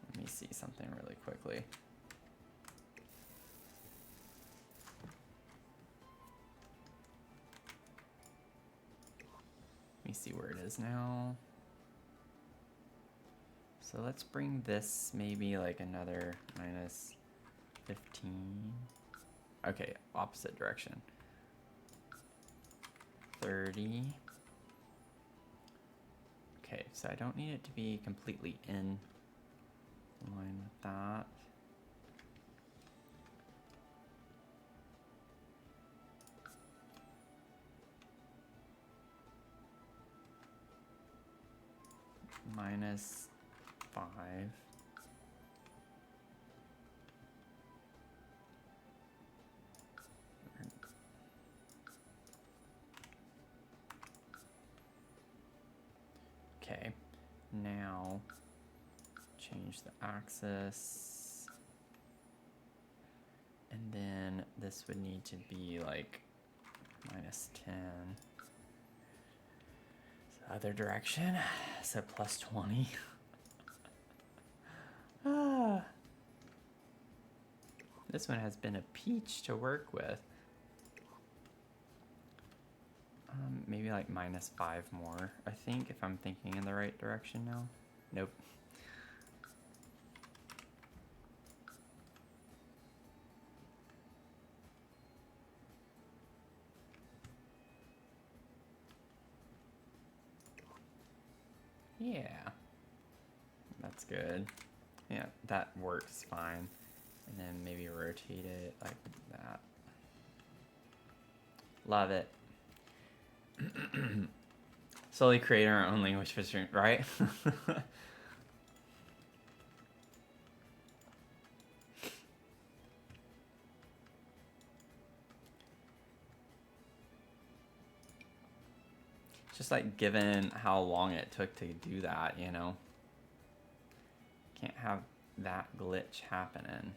Let me see something really quickly. Let me see where it is now. So let's bring this maybe like another minus 15. Okay, opposite direction. 30. Okay, so I don't need it to be completely in line with that. Minus 5. Okay, now change the axis. And then this would need to be like minus 10. So other direction, so plus 20. This one has been a peach to work with. Maybe like minus 5 more, I think, if I'm thinking in the right direction now. Nope. Yeah. That's good. Yeah, that works fine. And then maybe rotate it like that. Love it. Slowly create our own language for stream, right? Just like given how long it took to do that, you know? Can't have that glitch happening.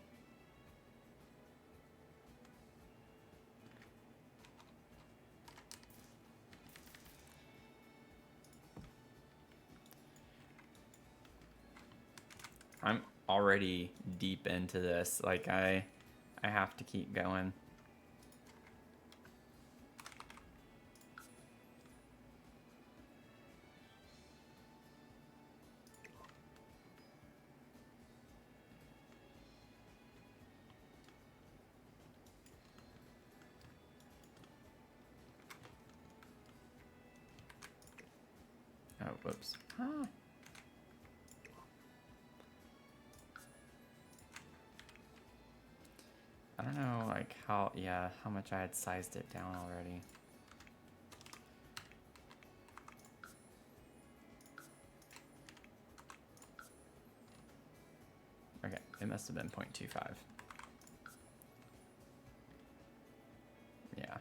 I'm already deep into this. Like I have to keep going. whoops. Ah. I don't know, like, how much I had sized it down already. Okay, it must have been 0.25. Yeah.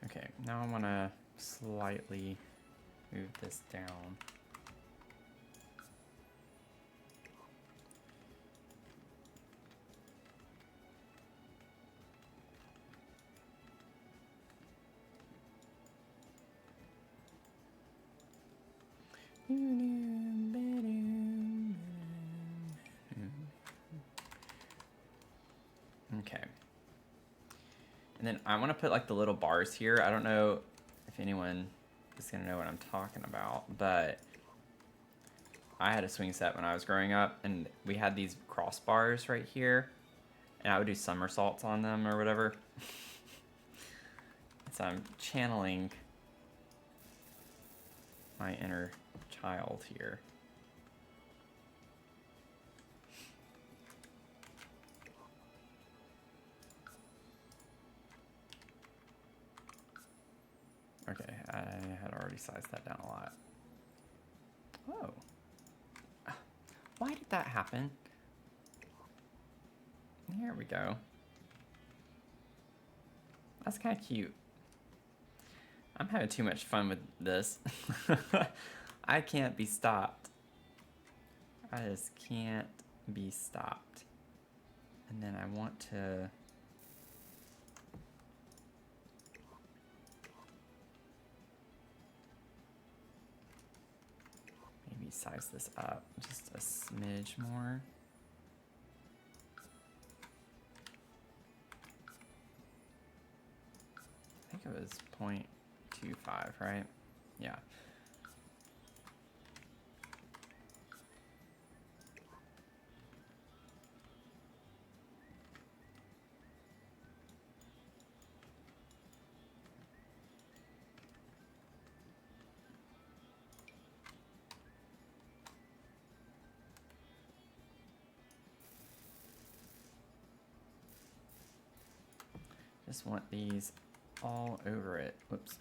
Okay, now I want to slightly move this down. Okay. And then I want to put like the little bars here. I don't know if anyone is going to know what I'm talking about, but I had a swing set when I was growing up, and we had these crossbars right here, and I would do somersaults on them or whatever. So I'm channeling my inner child here. Okay, I had already sized that down a lot. Oh. Why did that happen? There we go. That's kind of cute. I'm having too much fun with this. I can't be stopped. I just can't be stopped. And then I want to... maybe size this up just a smidge more. I think it was 0.25, right? Yeah. Just want these all over it. Whoops.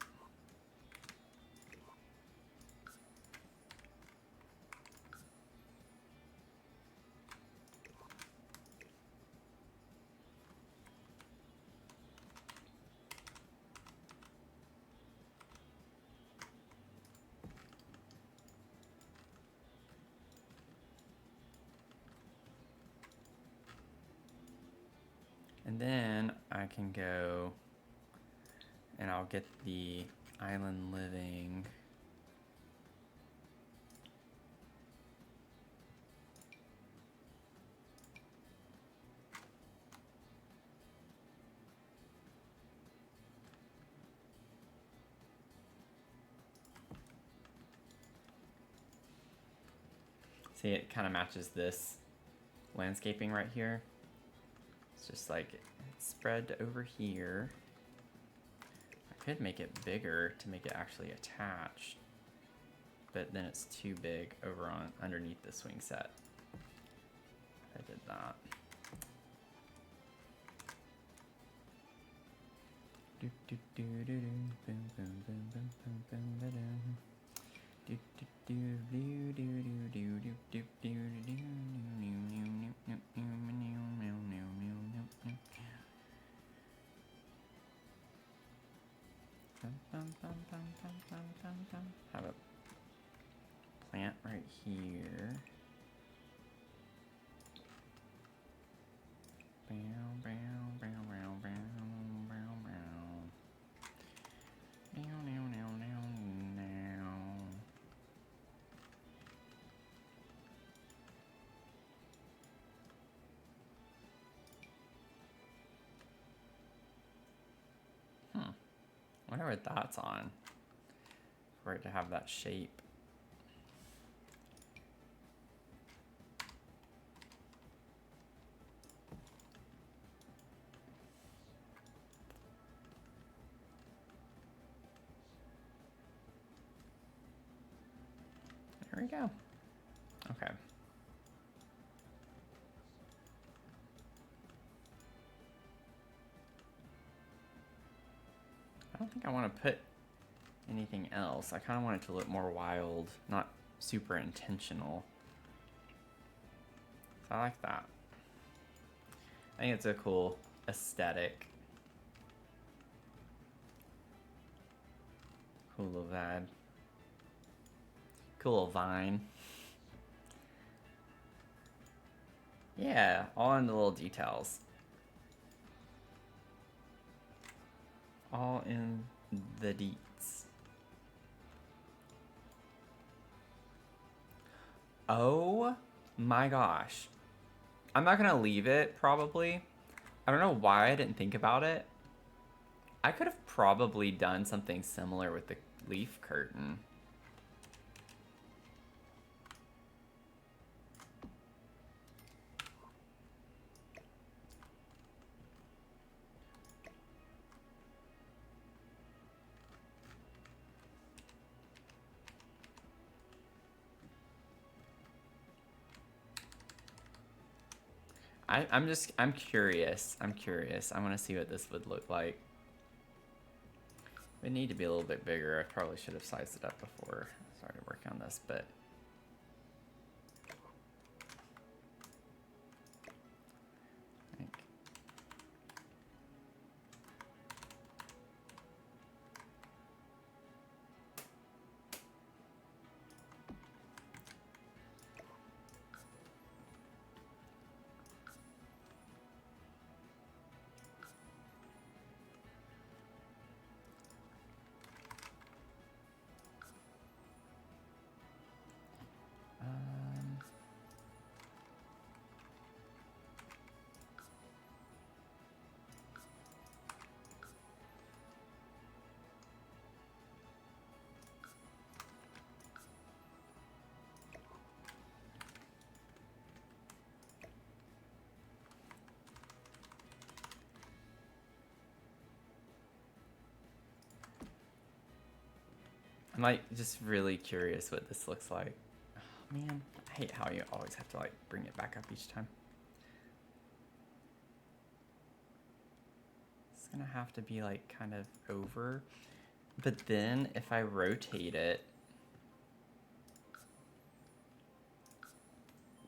And then I can go and I'll get the island living. See, it kind of matches this landscaping right here. It's just like it's spread over here. I could make it bigger to make it actually attach, but then it's too big over on underneath the swing set. I did that. Do do do do do boom boom boom boom boom boom ba dum. Do do do do do do do do do do do have a plant right here. Wonder what that's on. for it to have that shape. There we go. Okay. I don't think I want to put anything else. I kind of want it to look more wild, not super intentional. So I like that. I think it's a cool aesthetic. Cool little vibe. Cool little vine. Yeah, all in the little details. All in the deets. Oh my gosh. I'm not gonna leave it, probably. I don't know why I didn't think about it. I could have probably done something similar with the leaf curtain. I'm curious. I'm curious. I want to see what this would look like. It would need to be a little bit bigger. I probably should have sized it up before I started working on this, but I think I'm like just really curious what this looks like. Oh, man, I hate how you always have to like bring it back up each time. It's gonna have to be like kind of over, but then if I rotate it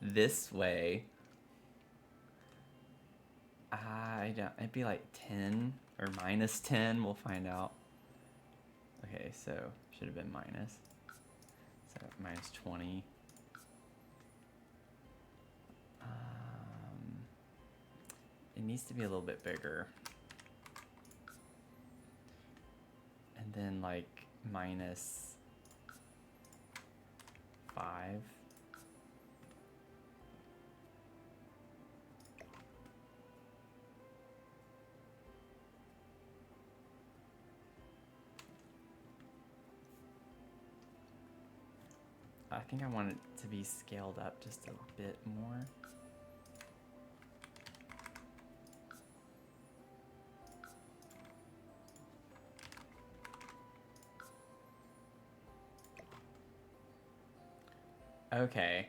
this way, I don't, it'd be like 10 or minus 10, we'll find out. Okay, so should have been minus. So minus 20. It needs to be a little bit bigger. And then like minus 5. I think I want it to be scaled up just a bit more. Okay.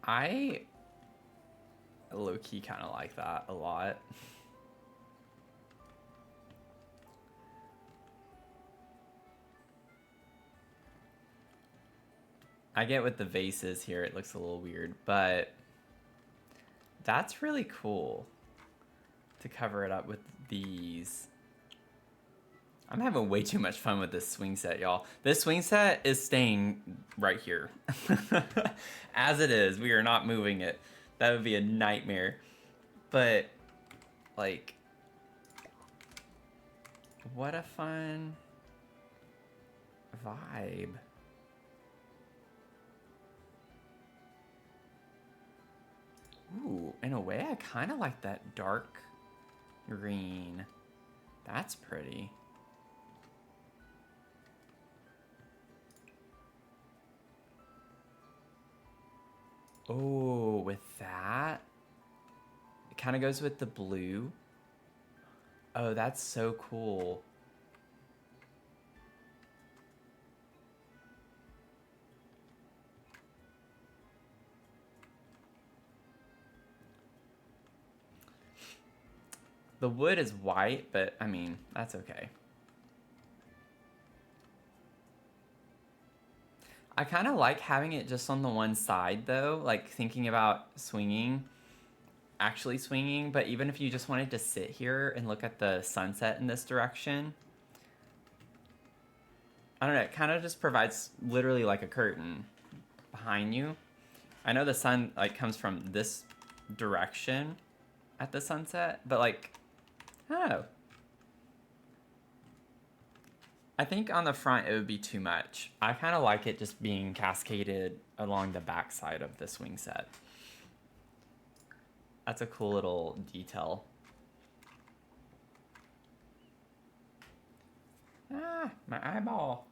I low-key kind of like that a lot. I get with the vases here, it looks a little weird, but that's really cool to cover it up with these. I'm having way too much fun with this swing set, y'all. This swing set is staying right here. As it is, we are not moving it. That would be a nightmare. But, like, what a fun vibe. Ooh, in a way, I kind of like that dark green. That's pretty. Oh, with that, it kind of goes with the blue. Oh, that's so cool. The wood is white, but I mean, that's okay. I kind of like having it just on the one side though, like thinking about swinging, actually swinging, but even if you just wanted to sit here and look at the sunset in this direction, I don't know, it kind of just provides literally like a curtain behind you. I know the sun like comes from this direction at the sunset, but like, I don't know. I think on the front it would be too much. I kind of like it just being cascaded along the back side of the swing set. That's a cool little detail. Ah, my eyeball.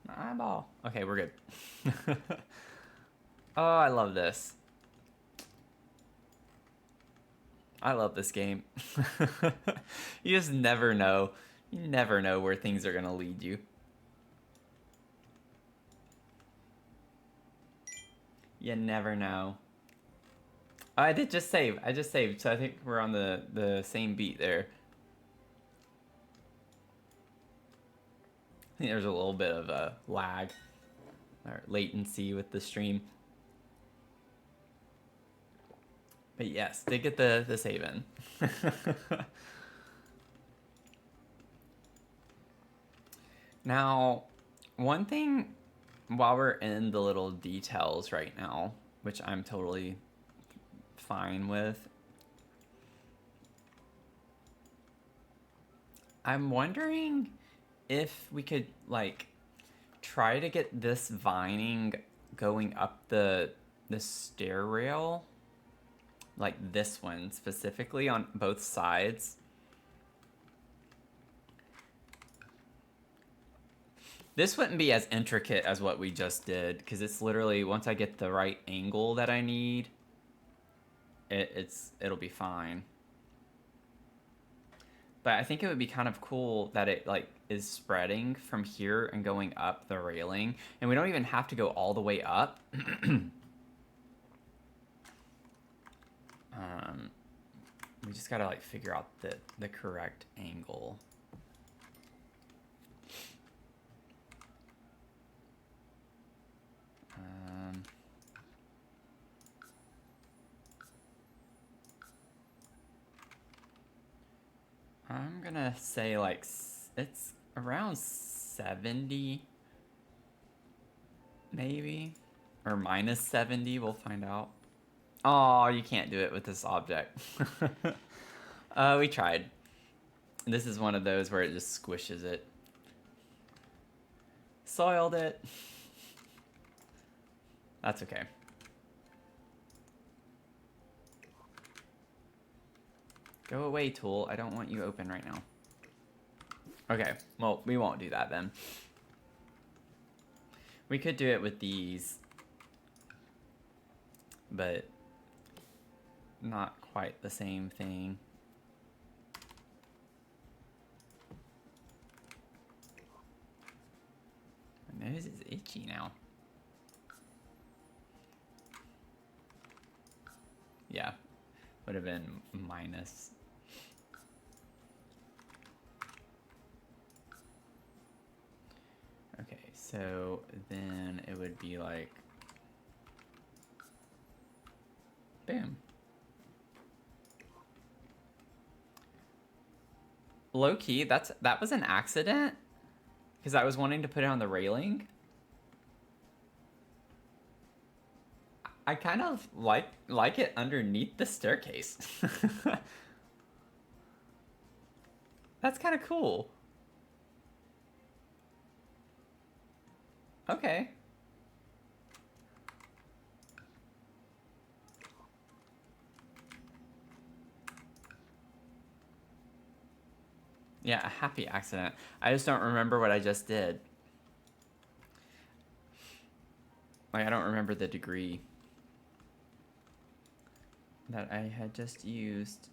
My eyeball. Okay, we're good. Oh, I love this. I love this game. You just never know. You never know where things are going to lead you. You never know. Oh, I did just save. I just saved, so I think we're on the same beat there. I think there's a little bit of a lag or latency with the stream. But yes, did get the save in. Now, one thing while we're in the little details right now, which I'm totally fine with, I'm wondering if we could like try to get this vining going up the stair rail, like this one specifically on both sides. This wouldn't be as intricate as what we just did, because it's literally, once I get the right angle that I need, it'll be fine. But I think it would be kind of cool that it like is spreading from here and going up the railing, and we don't even have to go all the way up. We just gotta like figure out the correct angle. I'm gonna say like it's around 70 maybe, or minus 70, we'll find out. Oh, you can't do it with this object. We tried. This is one of those where it just squishes it. Soiled it. That's okay. Go away, tool. I don't want you open right now. Okay, well, we won't do that then. We could do it with these, but not quite the same thing. My nose is itchy now. Yeah, would have been minus. Okay, so then it would be like, boom. Low key, that was an accident, because I was wanting to put it on the railing. I kind of like it underneath the staircase. That's kind of cool. Okay. Yeah, a happy accident. I just don't remember what I just did. Like, I don't remember the degree that I had just used.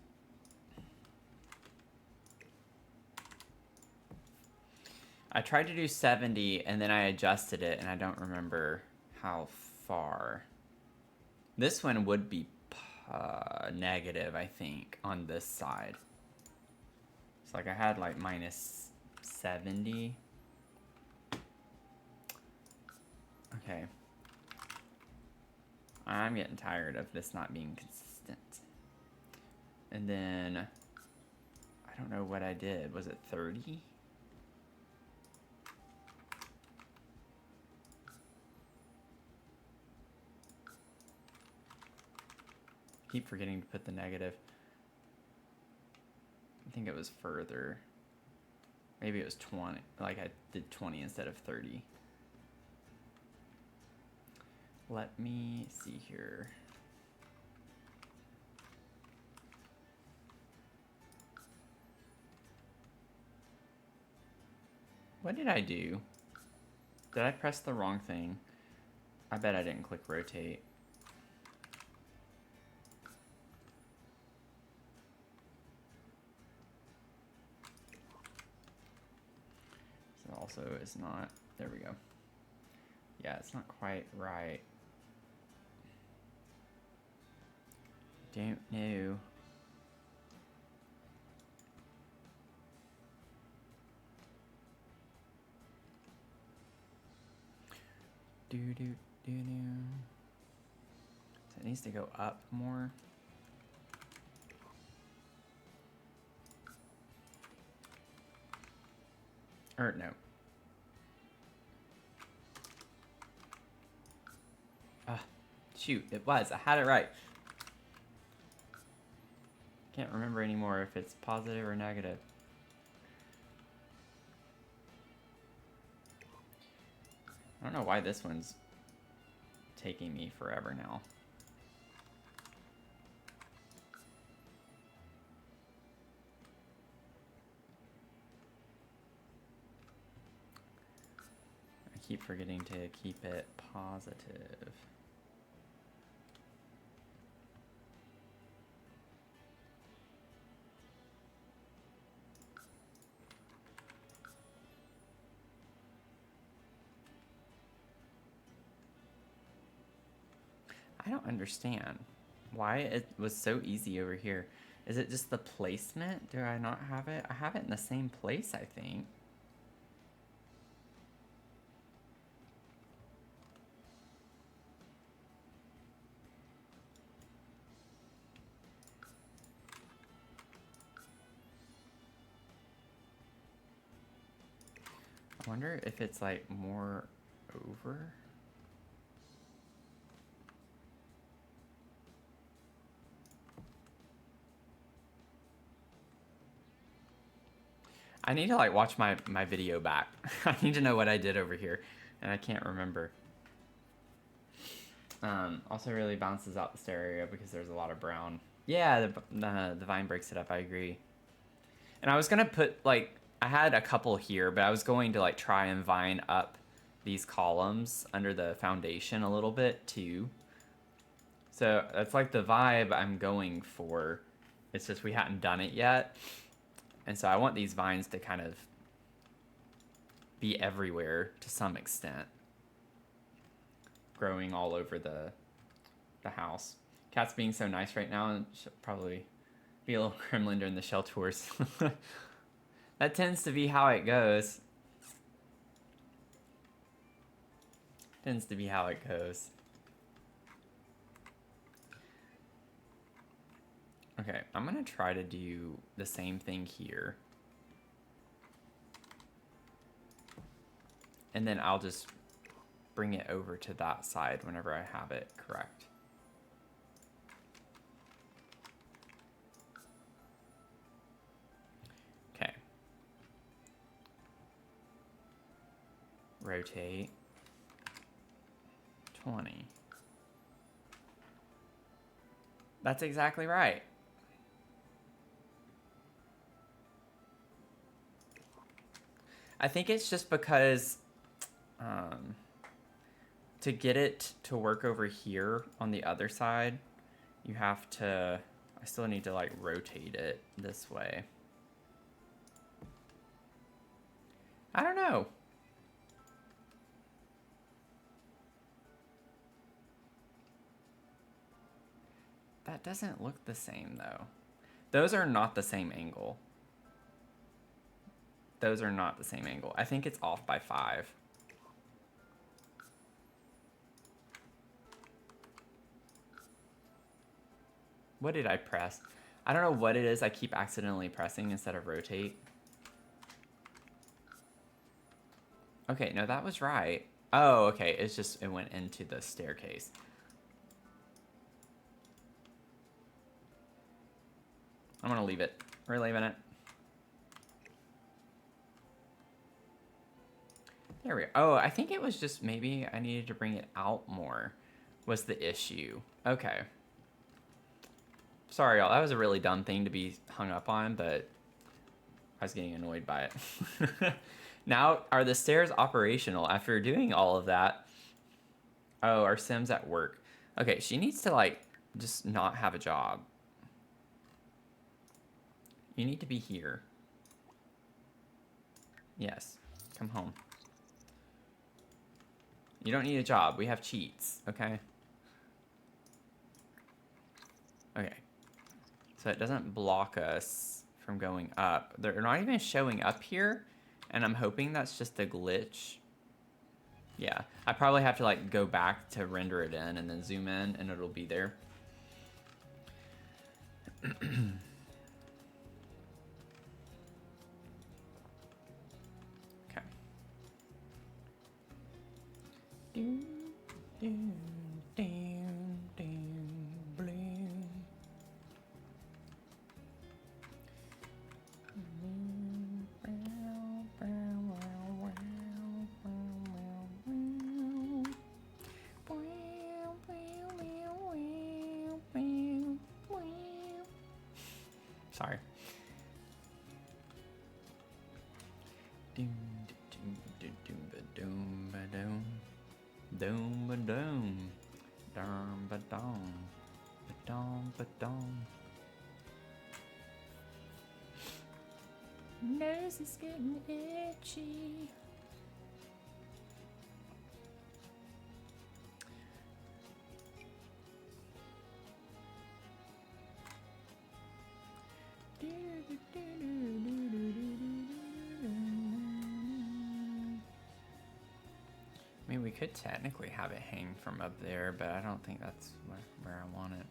I tried to do 70 and then I adjusted it and I don't remember how far. This one would be negative, I think, on this side. So like I had like minus 70. Okay. I'm getting tired of this not being consistent. And then, I don't know what I did. Was it 30? Keep forgetting to put the negative. I think it was further. Maybe it was 20. Like I did 20 instead of 30. Let me see here. What did I do? Did I press the wrong thing? I bet I didn't click rotate. So also it's not, there we go. Yeah, it's not quite right. Don't know. So it needs to go up more. Or no. Shoot, it was. I had it right. Can't remember anymore if it's positive or negative. I don't know why this one's taking me forever now. I keep forgetting to keep it positive. I don't understand why it was so easy over here. Is it just the placement? Do I not have it? I have it in the same place, I think. I wonder if it's like more over. I need to like watch my video back. I need to know what I did over here, and I can't remember. Also really bounces out the stereo because there's a lot of brown. Yeah, the vine breaks it up, I agree. And I was gonna put like, I had a couple here, but I was going to like try and vine up these columns under the foundation a little bit too. So that's like the vibe I'm going for. It's just we hadn't done it yet. And so I want these vines to kind of be everywhere to some extent. Growing all over the house. Cat's being so nice right now, and she'll probably be a little gremlin during the shell tours. That tends to be how it goes. Tends to be how it goes. Okay, I'm gonna try to do the same thing here. And then I'll just bring it over to that side whenever I have it correct. Okay. Rotate. 20. That's exactly right. I think it's just because to get it to work over here on the other side, you have to, I still need to like rotate it this way. I don't know. That doesn't look the same though. Those are not the same angle. Those are not the same angle. I think it's off by 5. What did I press? I don't know what it is I keep accidentally pressing instead of rotate. Okay, no, that was right. Oh, okay, it's just, it went into the staircase. I'm gonna leave it. We're leaving it. There we go. Oh, I think it was just maybe I needed to bring it out more was the issue. Okay. Sorry, y'all. That was a really dumb thing to be hung up on, but I was getting annoyed by it. Now, are the stairs operational after doing all of that? Oh, our Sim's at work. Okay, she needs to, like, just not have a job. You need to be here. Yes. Come home. You don't need a job. We have cheats, okay? Okay. So it doesn't block us from going up. They're not even showing up here, and I'm hoping that's just a glitch. Yeah, I probably have to like go back to render it in and then zoom in and it'll be there. Okay. Sorry. Nose is getting itchy. I mean, we could technically have it hang from up there, but I don't think that's where I want it.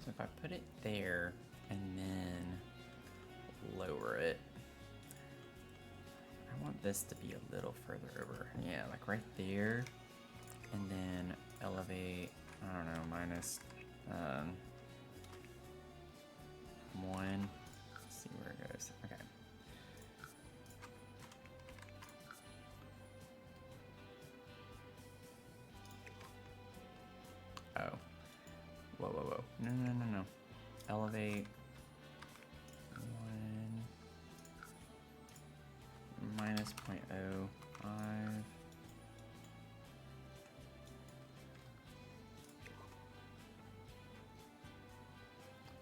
So if I put it there and then lower it, I want this to be a little further over. Yeah, like right there, and then elevate, I don't know, minus 1. Let's see where it goes. Okay. Oh. Whoa, whoa, whoa. No, no, no, no. Elevate 1 minus 0.05.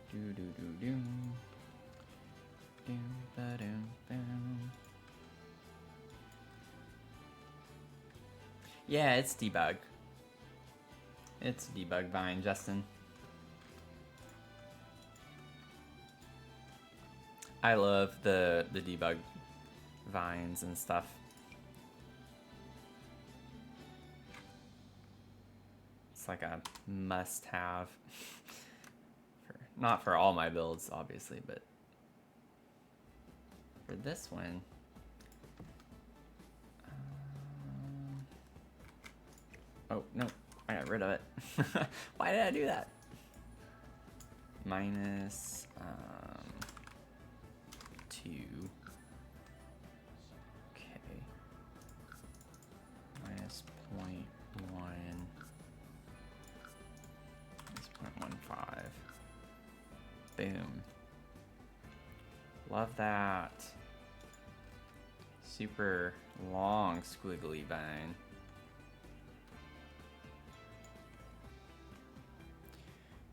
Do do do do. Doom ba doom boom. Yeah, it's debug. It's debug vine, Justin. I love the debug vines and stuff. It's like a must-have. Not for all my builds, obviously, but for this one. Oh, no. I got rid of it. Why did I do that? Minus Boom. Love that. Super long squiggly vine.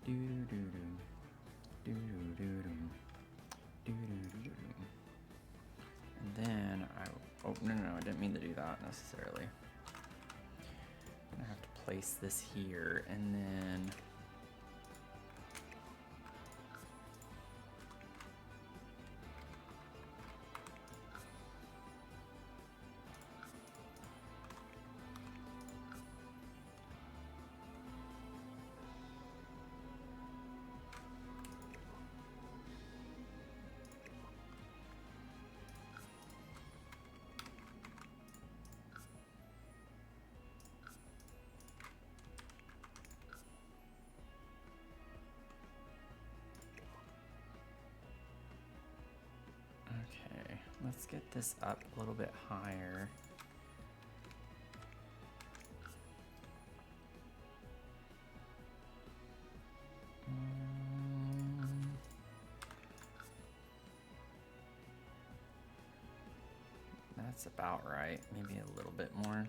And then oh no, I didn't mean to do that necessarily. I'm gonna have to place this here and then let's get this up a little bit higher. That's about right. Maybe a little bit more.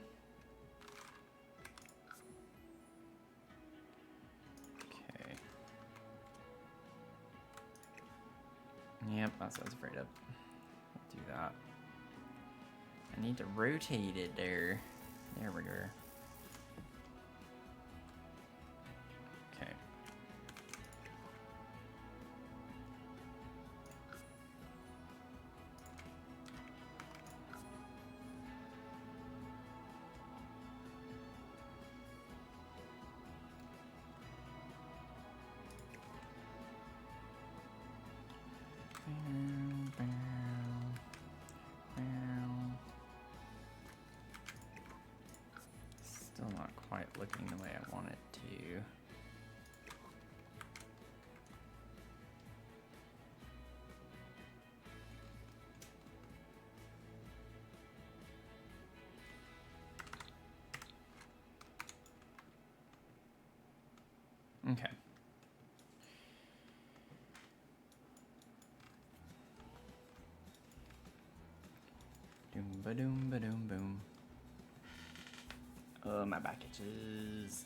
Okay. Yep, that's what I was afraid of. Do that. I need to rotate it there. There we go. Okay. Still not quite looking the way I want it to. Okay. Doom ba doom ba doom boom. Oh, my back itches.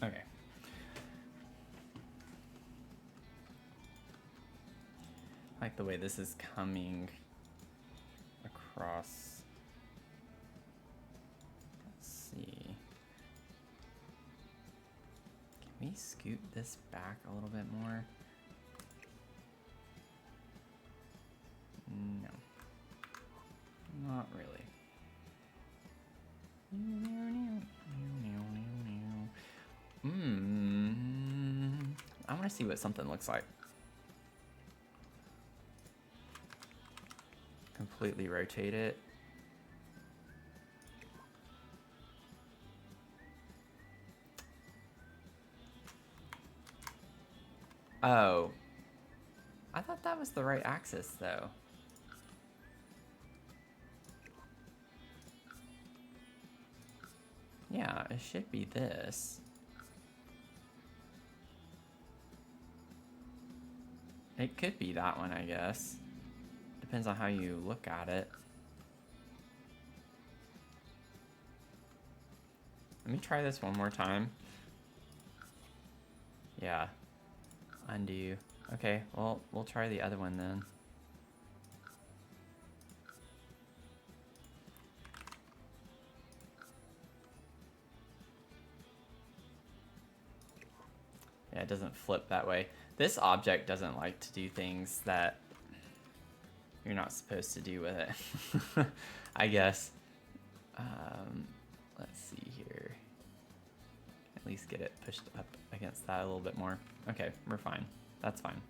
Okay. I like the way this is coming across. Let's see. Can we scoot this back a little bit more? No. Not really. I want to see what something looks like. Completely rotate it. Oh. I thought that was the right axis, though. Yeah, it should be this. It could be that one, I guess. Depends on how you look at it. Let me try this one more time. Yeah. Undo. Okay, well, we'll try the other one then. Yeah, it doesn't flip that way. This object doesn't like to do things that you're not supposed to do with it. I guess. Let's see here. At least get it pushed up against that a little bit more. Okay, we're fine. That's fine.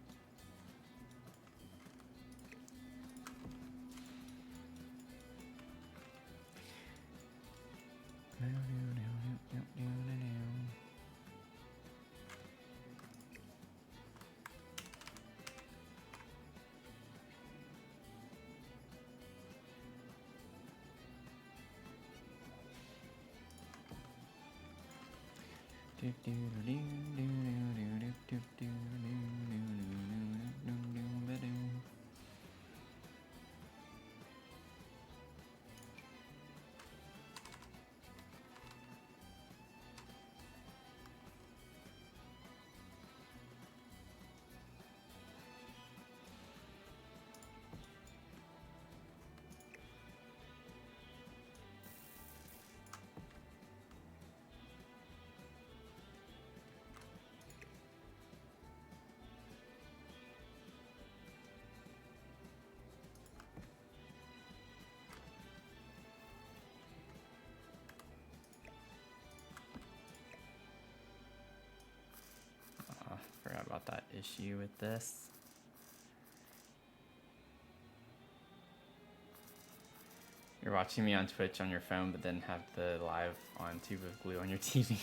about that issue with this. You're watching me on Twitch on your phone, but then have the live on Tube of Glue on your TV.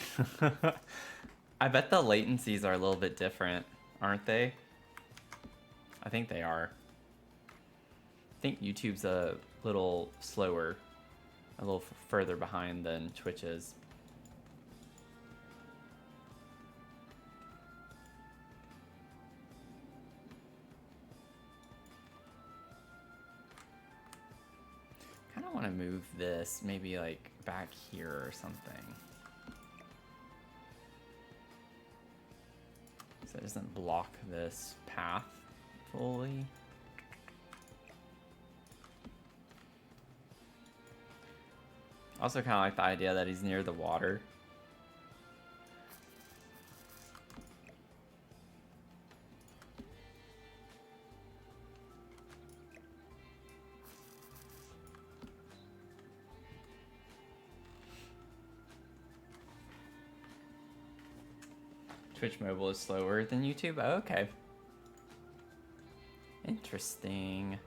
I bet the latencies are a little bit different, aren't they? I think they are. I think YouTube's a little slower, a little further behind than Twitch is. Kind of want to move this maybe like back here or something, so it doesn't block this path fully. Also kind of like the idea that he's near the water. Twitch mobile is slower than YouTube? Oh, okay. Interesting.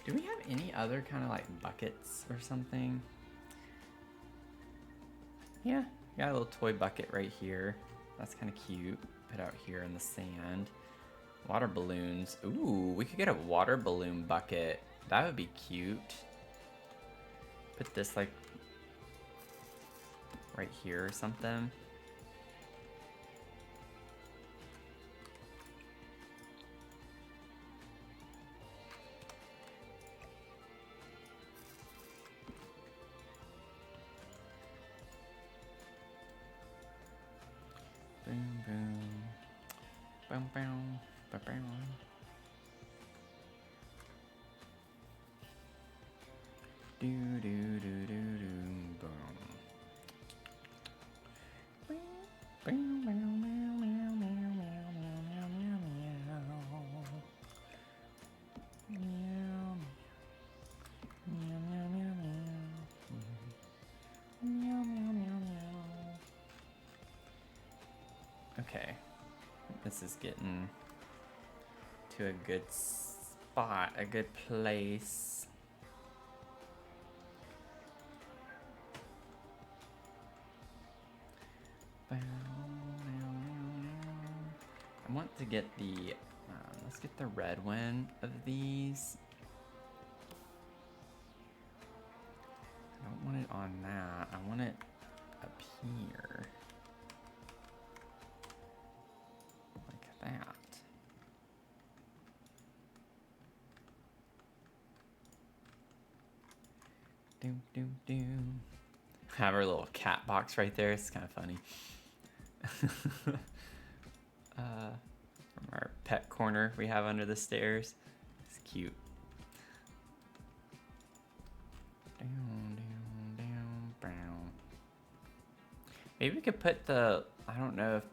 Do we have any other kind of like buckets or something? Yeah, got a little toy bucket right here. That's kind of cute. Put out here in the sand. Water balloons. Ooh, we could get a water balloon bucket. That would be cute. Put this like right here or something. Boom, boom. Boom, boom. Boom, boom. Do, do, do, do, do, boom. Boom, boom, boom, meow, meow, meow, meow, meow, meow, meow. Meow. Meow, meow, meow, meow. Meow, meow, meow, meow. Okay. This is getting to a good spot, a good place. I want to get the, let's get the red one of these. I don't want it on that, I want it up here. Like that. Doom, doom, doom. Have our little cat box right there. It's kind of funny. From our pet corner we have under the stairs. It's cute. Down, down, down, down. Maybe we could put the, I don't know if,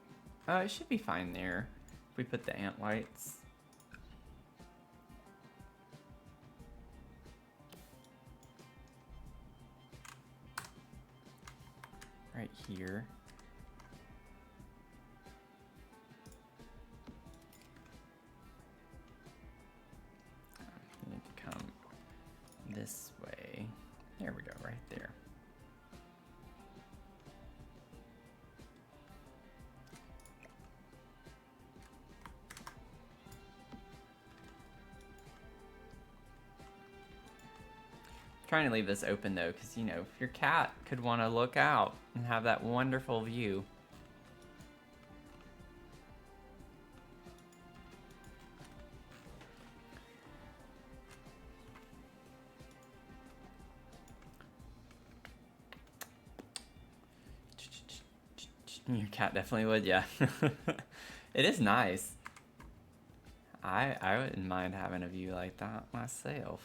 oh, it should be fine there. If we put the ant lights. Right here. You need to come this way. There we go, right there. Trying to leave this open though, because you know, your cat could want to look out and have that wonderful view. Your cat definitely would, yeah. It is nice. I wouldn't mind having a view like that myself.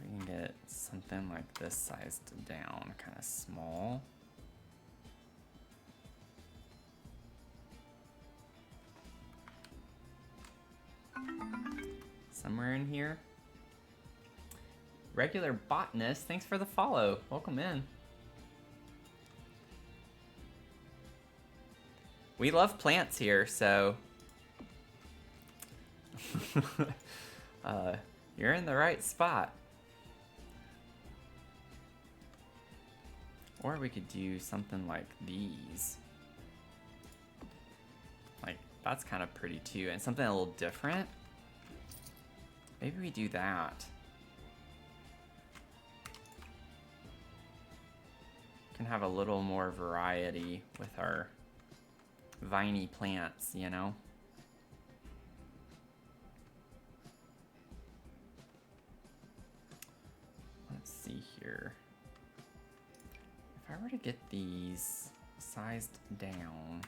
We can get something like this sized down, kind of small. somewhere in here. Regular botanist, thanks for the follow. Welcome in. We love plants here, so you're in the right spot. Or we could do something like these. Like, that's kind of pretty too, and something a little different. Maybe we do that. Can have a little more variety with our viney plants, you know? Let's see here. If I were to get these sized down,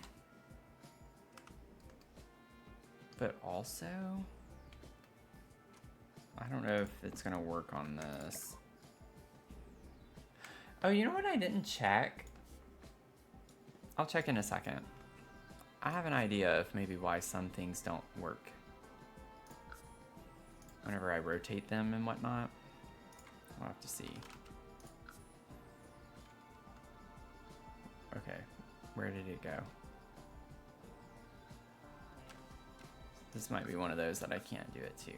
but also, I don't know if it's gonna work on this. Oh, you know what I didn't check? I'll check in a second. I have an idea of maybe why some things don't work whenever I rotate them and whatnot. We'll have to see. Okay, where did it go? This might be one of those that I can't do it to.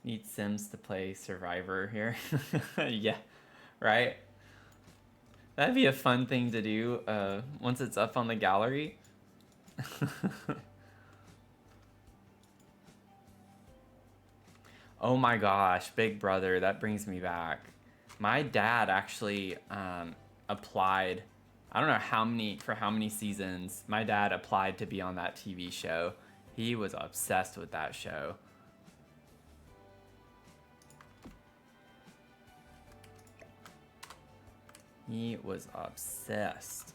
Need Sims to play Survivor here. Yeah, right? That'd be a fun thing to do once it's up on the gallery. Oh my gosh, Big Brother, that brings me back. My dad actually applied, I don't know for how many seasons, my dad applied to be on that TV show. He was obsessed with that show. He was obsessed.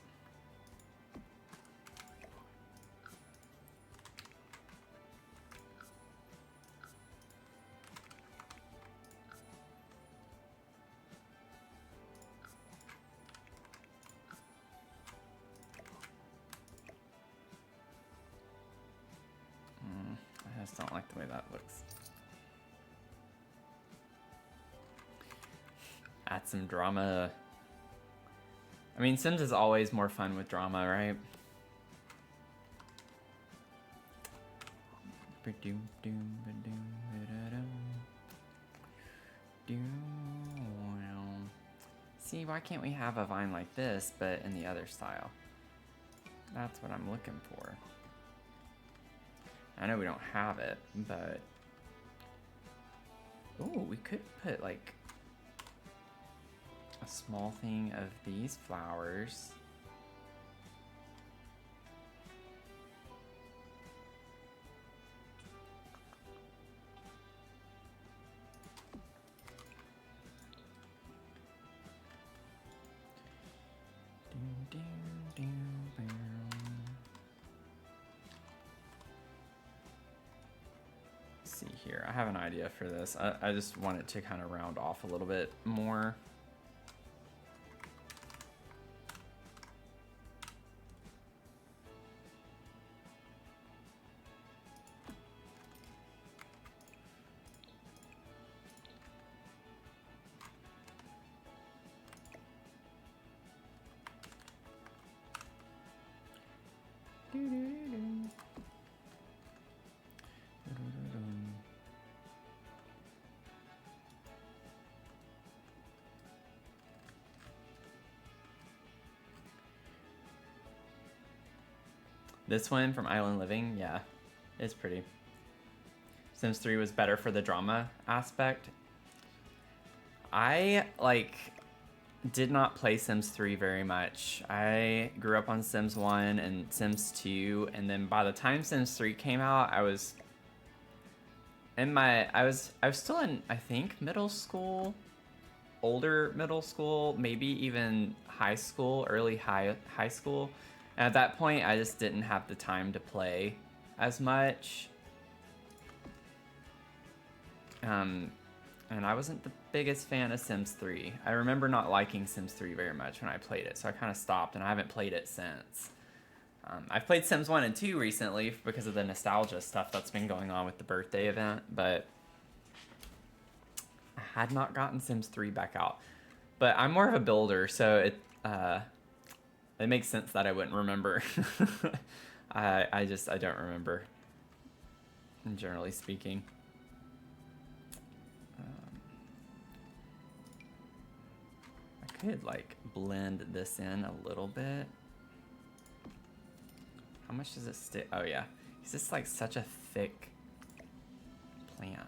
I just don't like the way that looks. Add some drama. I mean, Sims is always more fun with drama, right? See, why can't we have a vine like this, but in the other style? That's what I'm looking for. I know we don't have it, but... Ooh, we could put, like, a small thing of these flowers. Let's see here. I have an idea for this. I just want it to kind of round off a little bit more. This one from Island Living, yeah, it's pretty. Sims 3 was better for the drama aspect. I, did not play Sims 3 very much. I grew up on Sims 1 and Sims 2, and then by the time Sims 3 came out, I was still in, I think, middle school, older middle school, maybe even high school, early high school. And at that point, I just didn't have the time to play as much. And I wasn't the biggest fan of Sims 3. I remember not liking Sims 3 very much when I played it, so I kind of stopped, and I haven't played it since. I've played Sims 1 and 2 recently because of the nostalgia stuff that's been going on with the birthday event, but I had not gotten Sims 3 back out. But I'm more of a builder, so it makes sense that I wouldn't remember. I don't remember, generally speaking. I could like blend this in a little bit. How much does it stick? Oh yeah, is this like such a thick plant?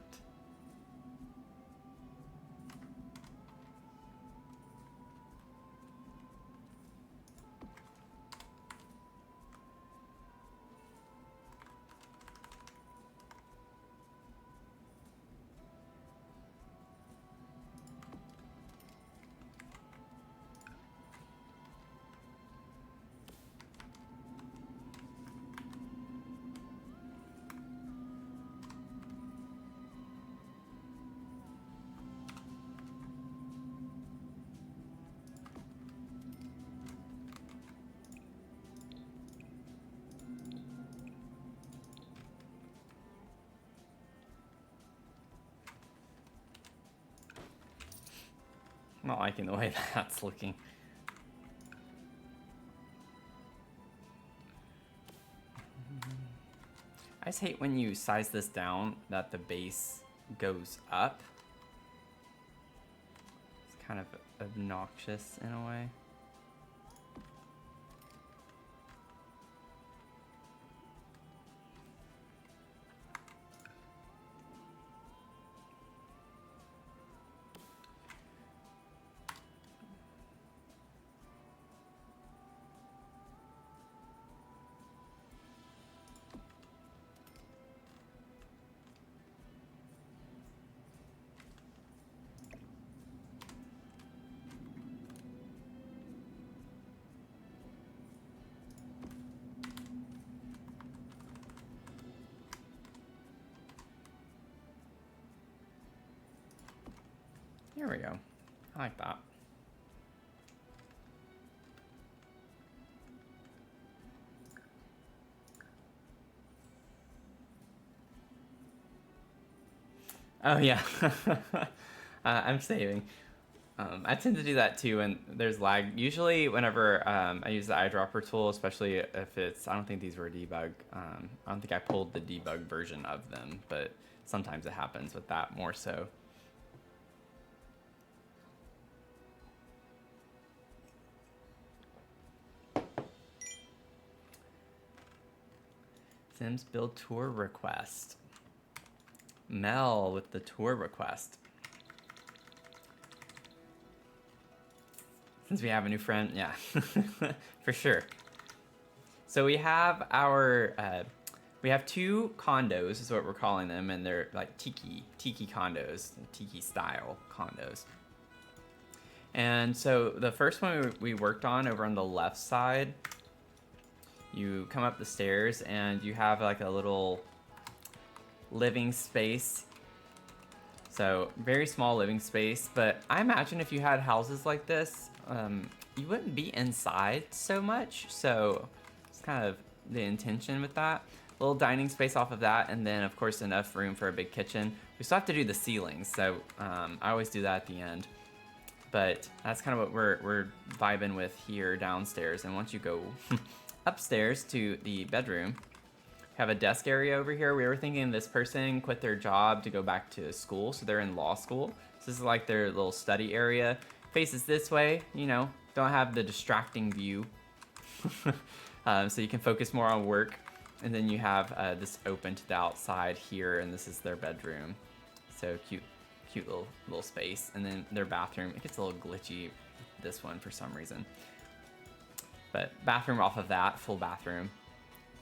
I'm not liking the way that's looking. I just hate when you size this down that the base goes up. It's kind of obnoxious in a way. Here we go. I like that. Oh yeah. I'm saving. I tend to do that too when there's lag. Usually whenever I use the eyedropper tool, especially if it's, I don't think these were debug. I don't think I pulled the debug version of them, but sometimes it happens with that more so. Sims build tour request. Mel with the tour request. Since we have a new friend, yeah, for sure. So we have our, we have 2 condos is what we're calling them, and they're like Tiki condos, Tiki style condos. And so the first one we worked on over on the left side, you come up the stairs and you have like a little living space. So very small living space, but I imagine if you had houses like this, you wouldn't be inside so much. So it's kind of the intention with that. Little dining space off of that, and then of course enough room for a big kitchen. We still have to do the ceilings, so I always do that at the end. But that's kind of what we're vibing with here downstairs. And once you go upstairs to the bedroom, have a desk area over here. We were thinking this person quit their job to go back to school, so they're in law school. So this is like their little study area. Faces this way, you know, don't have the distracting view. So you can focus more on work. And then you have this open to the outside here, and this is their bedroom. So cute little space. And then their bathroom, it gets a little glitchy, this one for some reason. But bathroom off of that, full bathroom.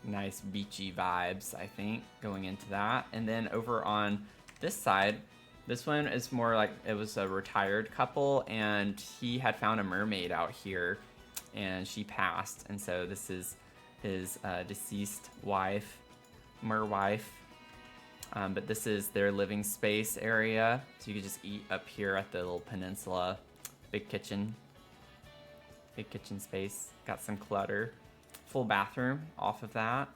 Nice beachy vibes, I think, going into that. And then over on this side, this one is more like it was a retired couple, and he had found a mermaid out here, and she passed. And so this is his deceased wife, merwife. But this is their living space area, so you could just eat up here at the little peninsula. Big kitchen space. Got some clutter. full bathroom off of that.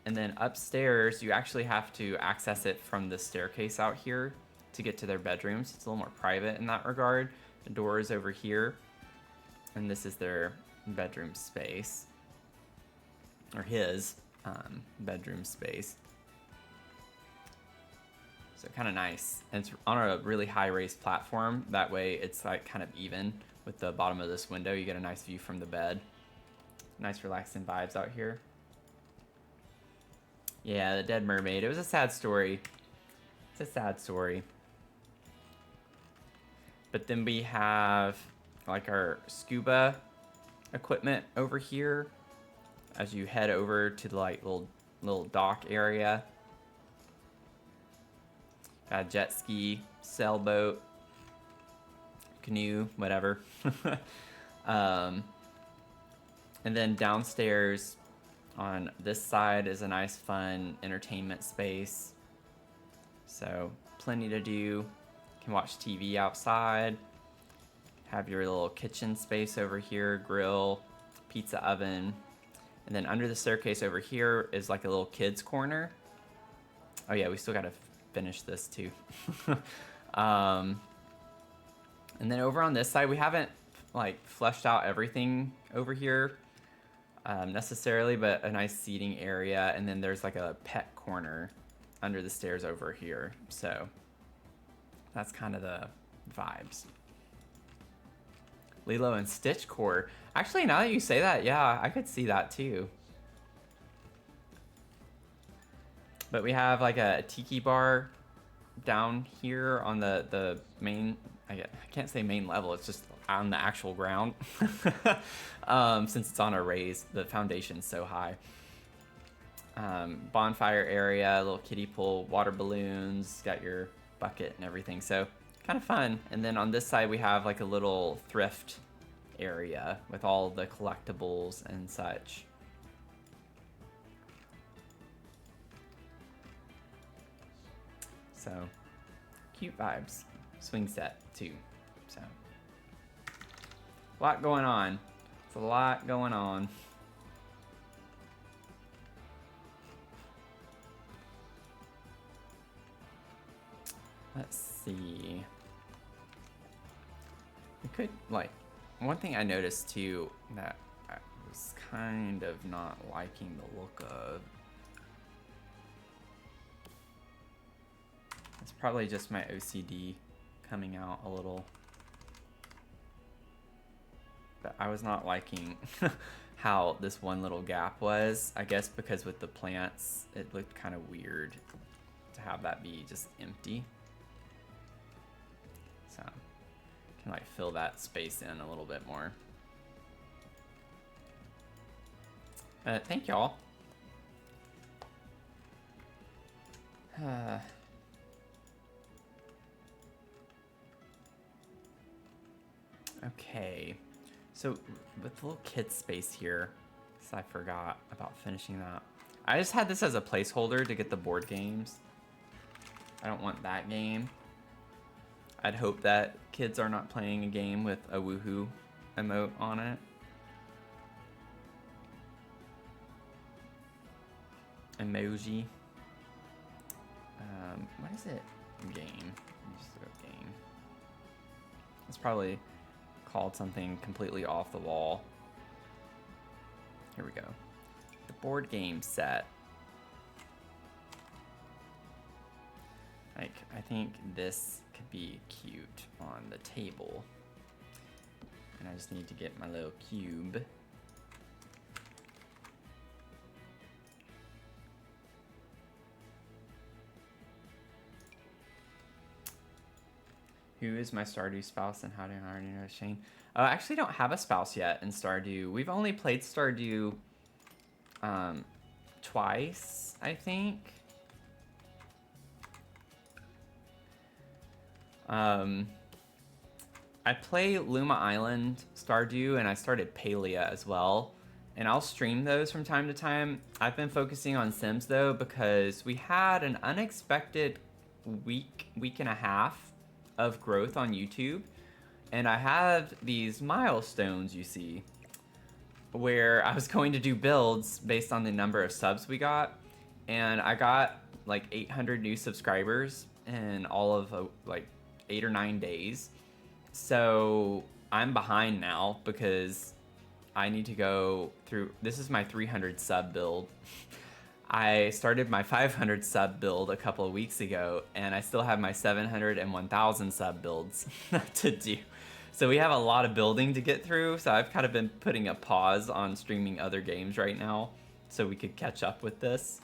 And then upstairs, you actually have to access it from the staircase out here to get to their bedrooms. It's a little more private in that regard. The door is over here, and this is their bedroom space, or his bedroom space. So kind of nice. And it's on a really high raised platform. That way it's like kind of even with the bottom of this window. You get a nice view from the bed. Nice relaxing vibes out here. Yeah, the dead mermaid. It was a sad story. It's a sad story. But then we have like our scuba equipment over here as you head over to the like little dock area. Got a jet ski, sailboat, canoe, whatever. And then downstairs on this side is a nice, fun entertainment space. So plenty to do. You can watch TV outside. Have your little kitchen space over here, grill, pizza oven. And then under the staircase over here is like a little kids corner. Oh yeah, we still gotta finish this too. And then over on this side, we haven't like fleshed out everything over here necessarily, but a nice seating area. And then there's like a pet corner under the stairs over here. So that's kind of the vibes. Lilo and Stitch core. Actually, now that you say that, yeah, I could see that too. But we have like a tiki bar down here on the main, I can't say main level, it's just on the actual ground. Since it's on a raise, the foundation's so high. Bonfire area, little kiddie pool, water balloons, got your bucket and everything, so kind of fun. And then on this side we have like a little thrift area with all the collectibles and such. So cute vibes. Swing set too. So a lot going on. It's a lot going on. Let's see. We could, like, one thing I noticed too that I was kind of not liking the look of. It's probably just my OCD coming out a little. But I was not liking how this one little gap was. I guess because with the plants, it looked kind of weird to have that be just empty. So, can like fill that space in a little bit more. Thank y'all. Okay, so with the little kid space here, so I forgot about finishing that. I just had this as a placeholder to get the board games. I don't want that game. I'd hope that kids are not playing a game with a woohoo emote on it. Emoji. What is it? Game. Just go game. It's probably called something completely off the wall. Here we go. The board game set. Like, I think this could be cute on the table. And I just need to get my little cube. Who is my Stardew spouse and how do I already know Shane? I actually don't have a spouse yet in Stardew. We've only played Stardew twice, I think. I play Luma Island Stardew and I started Palia as well. And I'll stream those from time to time. I've been focusing on Sims though because we had an unexpected week and a half of growth on YouTube. And I have these milestones, you see. where I was going to do builds based on the number of subs we got, and I got like 800 new subscribers in all of like 8 or 9 days. So I'm behind now because I need to go through. This is my 300 sub build. I started my 500 sub build a couple of weeks ago, and I still have my 700 and 1000 sub builds to do. So we have a lot of building to get through, so I've kind of been putting a pause on streaming other games right now so we could catch up with this.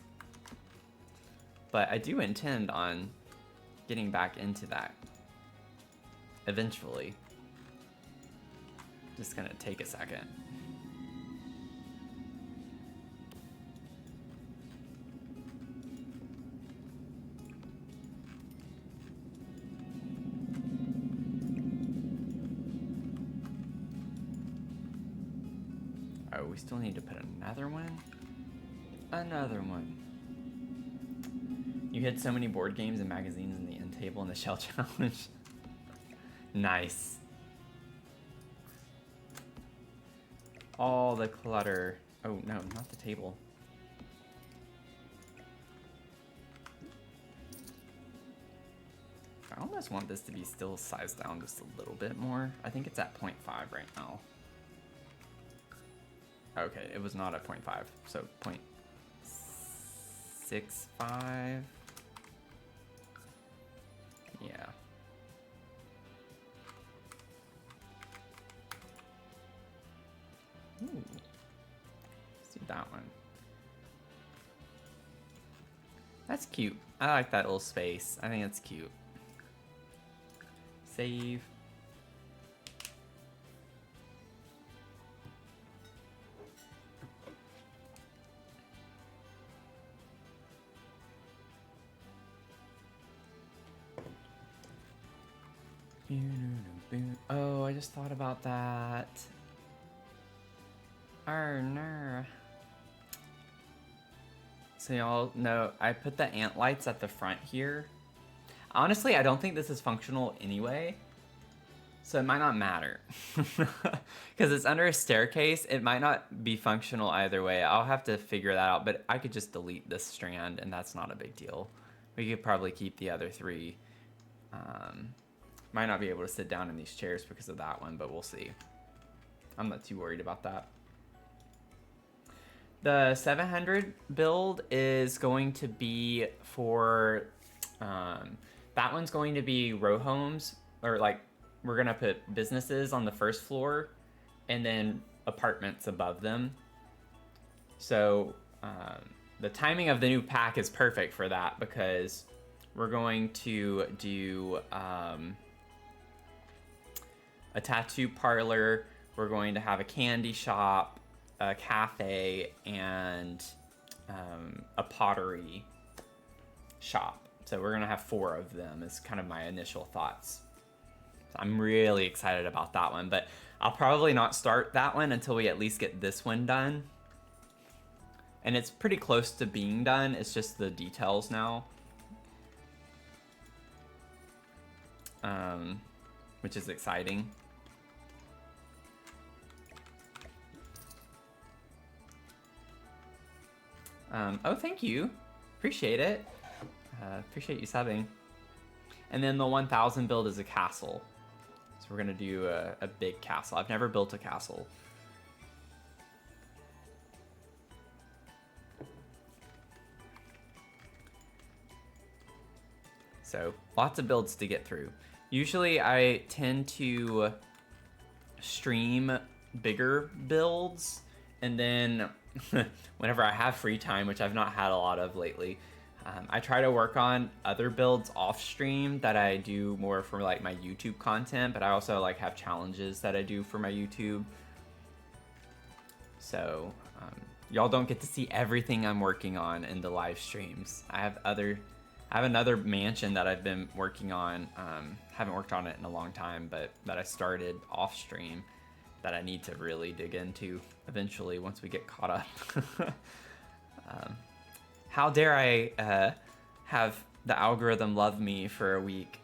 But I do intend on getting back into that eventually. Just gonna take a second. Oh, we still need to put another one? Another one. You hid so many board games and magazines in the end table in the shell challenge. Nice. All the clutter. Oh no, not the table. I almost want this to be still sized down just a little bit more. I think it's at 0.5 right now. Okay, it was not at 0.5, so 0.65. Yeah. Ooh. Let's do that one. That's cute. I like that little space. I think it's cute. Save. Oh, I just thought about that. Oh no. So y'all know, I put the ant lights at the front here. Honestly, I don't think this is functional anyway, so it might not matter. Because it's under a staircase, it might not be functional either way. I'll have to figure that out, but I could just delete this strand and that's not a big deal. We could probably keep the other three. Might not be able to sit down in these chairs because of that one, but we'll see. I'm not too worried about that. The 700 build is going to be for, that one's going to be row homes, or like, we're gonna put businesses on the first floor and then apartments above them. So the timing of the new pack is perfect for that because we're going to do a tattoo parlor, we're going to have a candy shop, a cafe, and a pottery shop. So we're gonna have 4 of them is kind of my initial thoughts. So I'm really excited about that one, but I'll probably not start that one until we at least get this one done. And it's pretty close to being done, it's just the details now. Which is exciting. Oh, thank you. Appreciate it. Appreciate you subbing. And then the 1000 build is a castle. So we're gonna do a big castle. I've never built a castle. So lots of builds to get through. Usually I tend to stream bigger builds, and then whenever I have free time, which I've not had a lot of lately, I try to work on other builds off stream that I do more for like my YouTube content, but I also like have challenges that I do for my YouTube. So y'all don't get to see everything I'm working on in the live streams. I have another mansion that I've been working on. Haven't worked on it in a long time, but that I started off stream that I need to really dig into eventually once we get caught up. How dare I have the algorithm love me for a week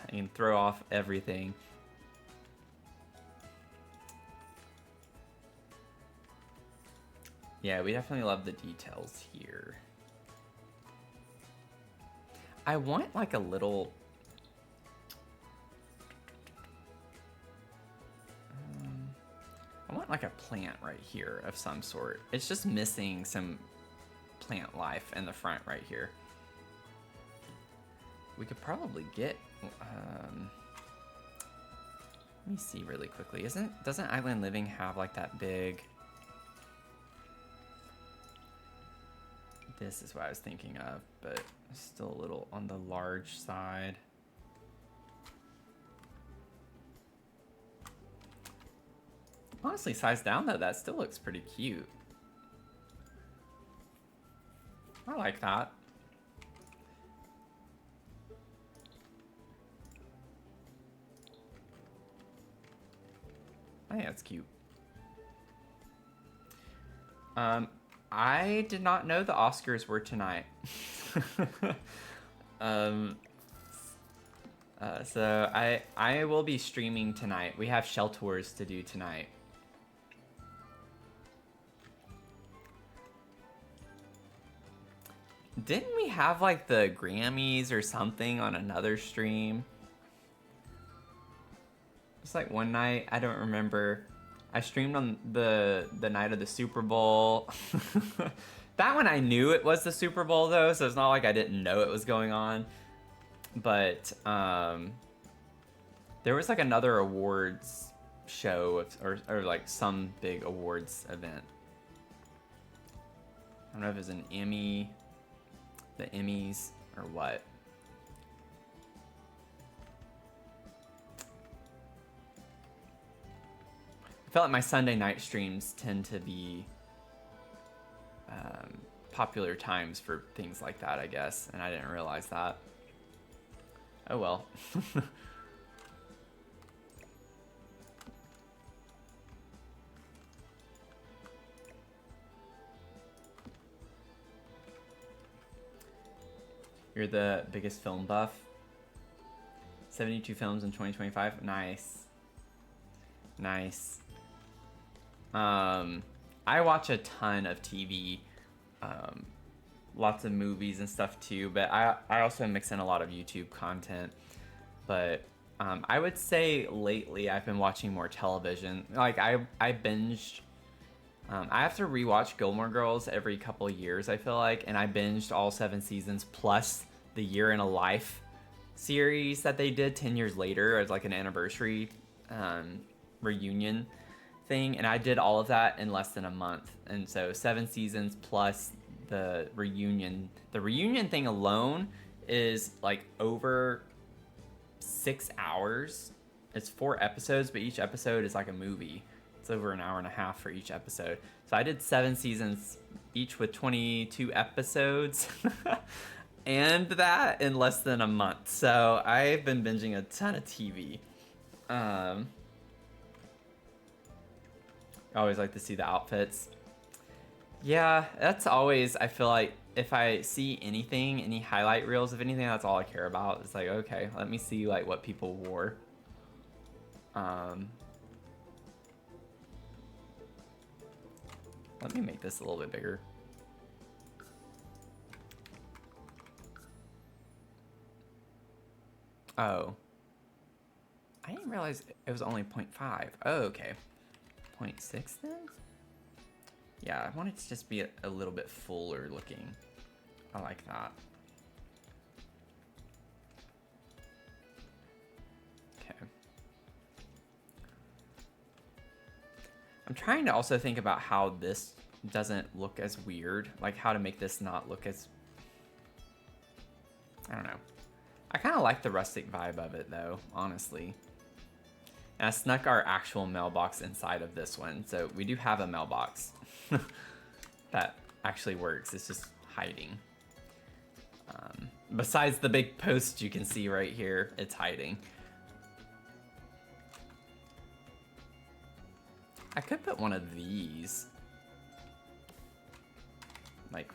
and throw off everything. Yeah, we definitely love the details here. I want like a little... I want like a plant right here of some sort. It's just missing some plant life in the front right here. We could probably get... let me see really quickly. Doesn't Island Living have like that big... This is what I was thinking of, but still a little on the large side. Honestly, size down though, that still looks pretty cute. I like that. I think that's cute. I did not know the Oscars were tonight. So I will be streaming tonight. We have shell tours to do tonight. Didn't we have like the Grammys or something on another stream? It's like one night, I don't remember. I streamed on the night of the Super Bowl. That one I knew it was the Super Bowl though, so it's not like I didn't know it was going on. But there was like another awards show or like some big awards event. I don't know if it was an Emmy, the Emmys, or what. I feel like my Sunday night streams tend to be popular times for things like that, I guess, and I didn't realize that. Oh well. You're the biggest film buff. 72 films in 2025. Nice. Nice. I watch a ton of TV, lots of movies and stuff too, but I also mix in a lot of YouTube content. But I would say lately I've been watching more television. Like I binged. I have to rewatch Gilmore Girls every couple of years, I feel like, and I binged all 7 seasons plus the Year in a Life series that they did 10 years later as like an anniversary reunion thing, and I did all of that in less than a month. And so 7 seasons plus the reunion thing alone is like over 6 hours. It's 4 episodes, but each episode is like a movie. It's over an hour and a half for each episode. So I did 7 seasons, each with 22 episodes, and that in less than a month. So I've been binging a ton of TV. I always like to see the outfits. Yeah, that's always, I feel like, if I see anything, any highlight reels of anything, that's all I care about. It's like, okay, let me see like what people wore. Let me make this a little bit bigger. Oh. I didn't realize it was only 0.5. Oh, okay. 0.6 then? Yeah, I want it to just be a little bit fuller looking. I like that. Okay. I'm trying to also think about how this doesn't look as weird. Like how to make this not look as... I don't know. I kind of like the rustic vibe of it though, honestly. And I snuck our actual mailbox inside of this one. So we do have a mailbox that actually works. It's just hiding. Besides the big post you can see right here, it's hiding. I could put one of these. Like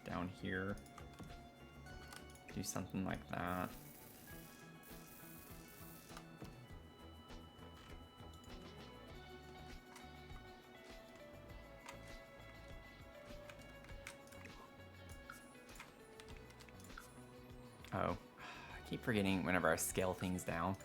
down here. Do something like that. Oh, I keep forgetting whenever I scale things down.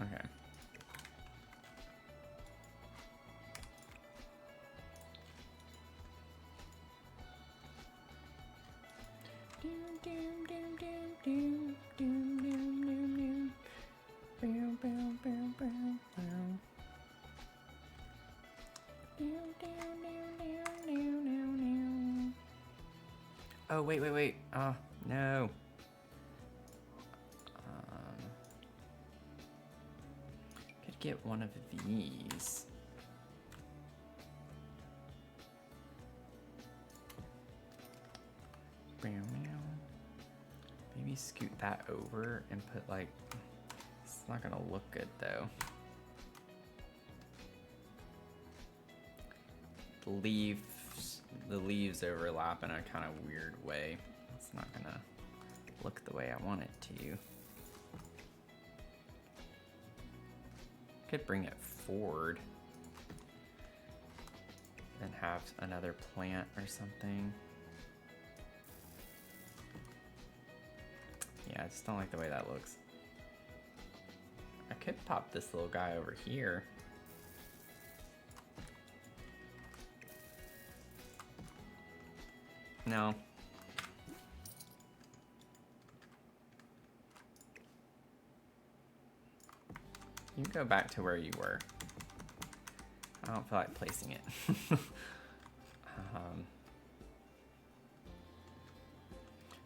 Okay. Oh, wait, wait, wait. Oh, no. Could get one of these. Maybe scoot that over and put like, it's not gonna look good though. The leaves overlap in a kind of weird way. It's not gonna look the way I want it to. Could bring it forward and have another plant or something. Yeah, I just don't like the way that looks. I could pop this little guy over here. No. You go back to where you were. I don't feel like placing it.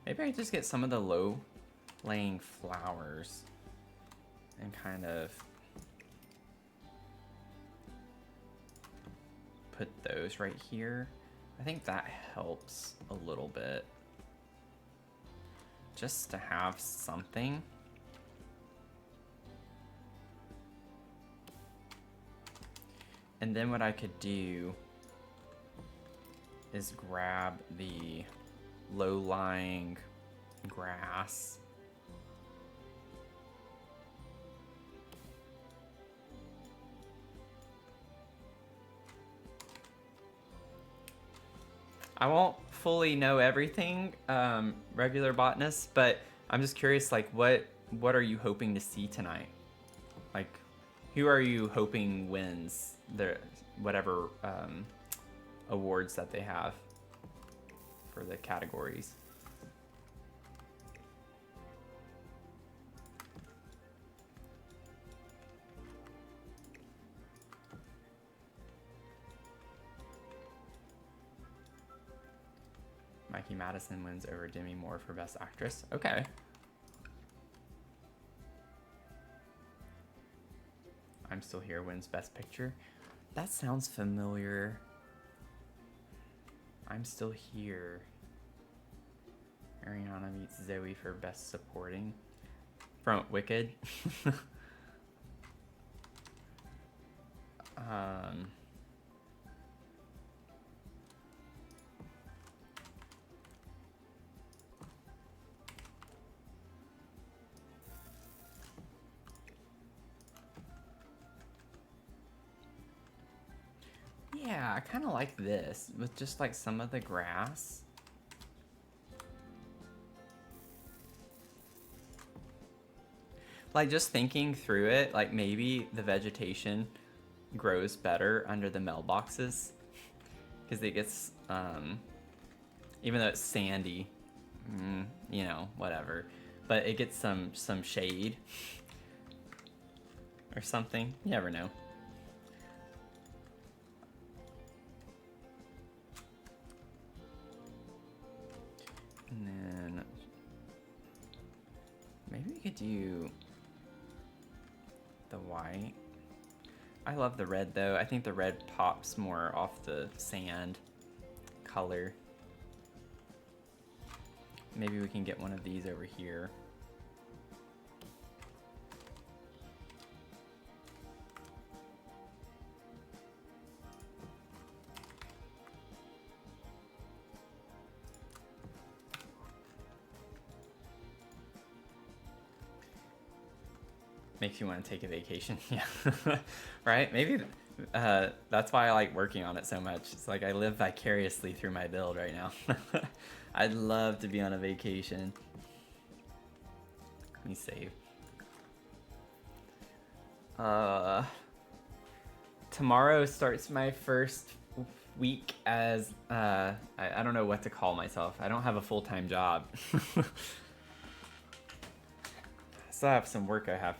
Maybe I just get some of the low-laying flowers and kind of put those right here. I think that helps a little bit. Just to have something. And then what I could do is grab the low-lying grass. I won't fully know everything, regular botanist, but I'm just curious, like, what are you hoping to see tonight? Like, who are you hoping wins the whatever awards that they have for the categories? Mikey Madison wins over Demi Moore for Best Actress. Okay. I'm Still Here wins Best Picture. That sounds familiar. I'm Still Here. Ariana meets Zoe for Best Supporting. From Wicked. Yeah, I kind of like this with just like some of the grass. Like just thinking through it, like maybe the vegetation grows better under the mailboxes because it gets, even though it's sandy, you know, whatever, but it gets some shade or something. You never know. And then maybe we could do the white. I love the red though. I think the red pops more off the sand color. Maybe we can get one of these over here. Makes you want to take a vacation. Yeah. Right? Maybe that's why I like working on it so much. It's like I live vicariously through my build right now. I'd love to be on a vacation. Let me save. Tomorrow starts my first week as I don't know what to call myself. I don't have a full-time job. I still have some work I have,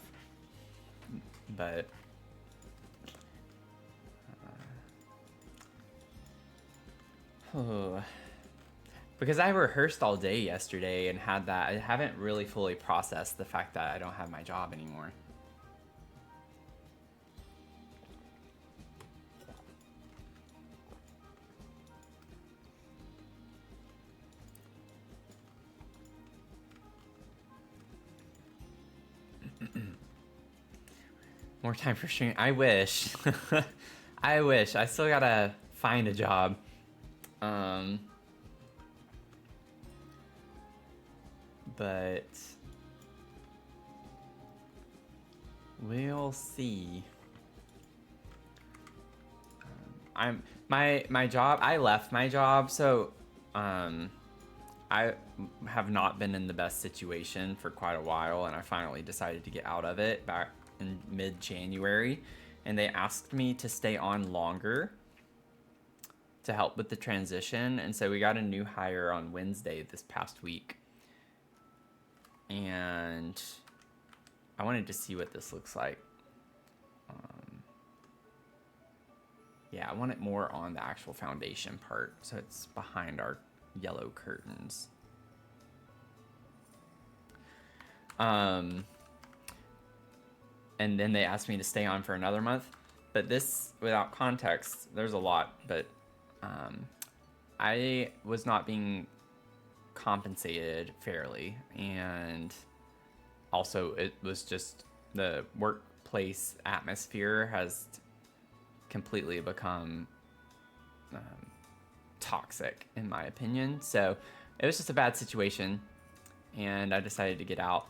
but because I rehearsed all day yesterday and had that, I haven't really fully processed the fact that I don't have my job anymore. More time for streaming. I wish. I wish. I still gotta find a job. But we'll see. My job. I left my job, so I have not been in the best situation for quite a while, and I finally decided to get out of it back in mid-January, and they asked me to stay on longer to help with the transition, and so we got a new hire on Wednesday this past week, and I wanted to see what this looks like. Yeah, I want it more on the actual foundation part, so it's behind our yellow curtains. And then they asked me to stay on for another month, but this, without context, there's a lot, but I was not being compensated fairly, and also it was just the workplace atmosphere has completely become toxic, in my opinion. So it was just a bad situation, and I decided to get out.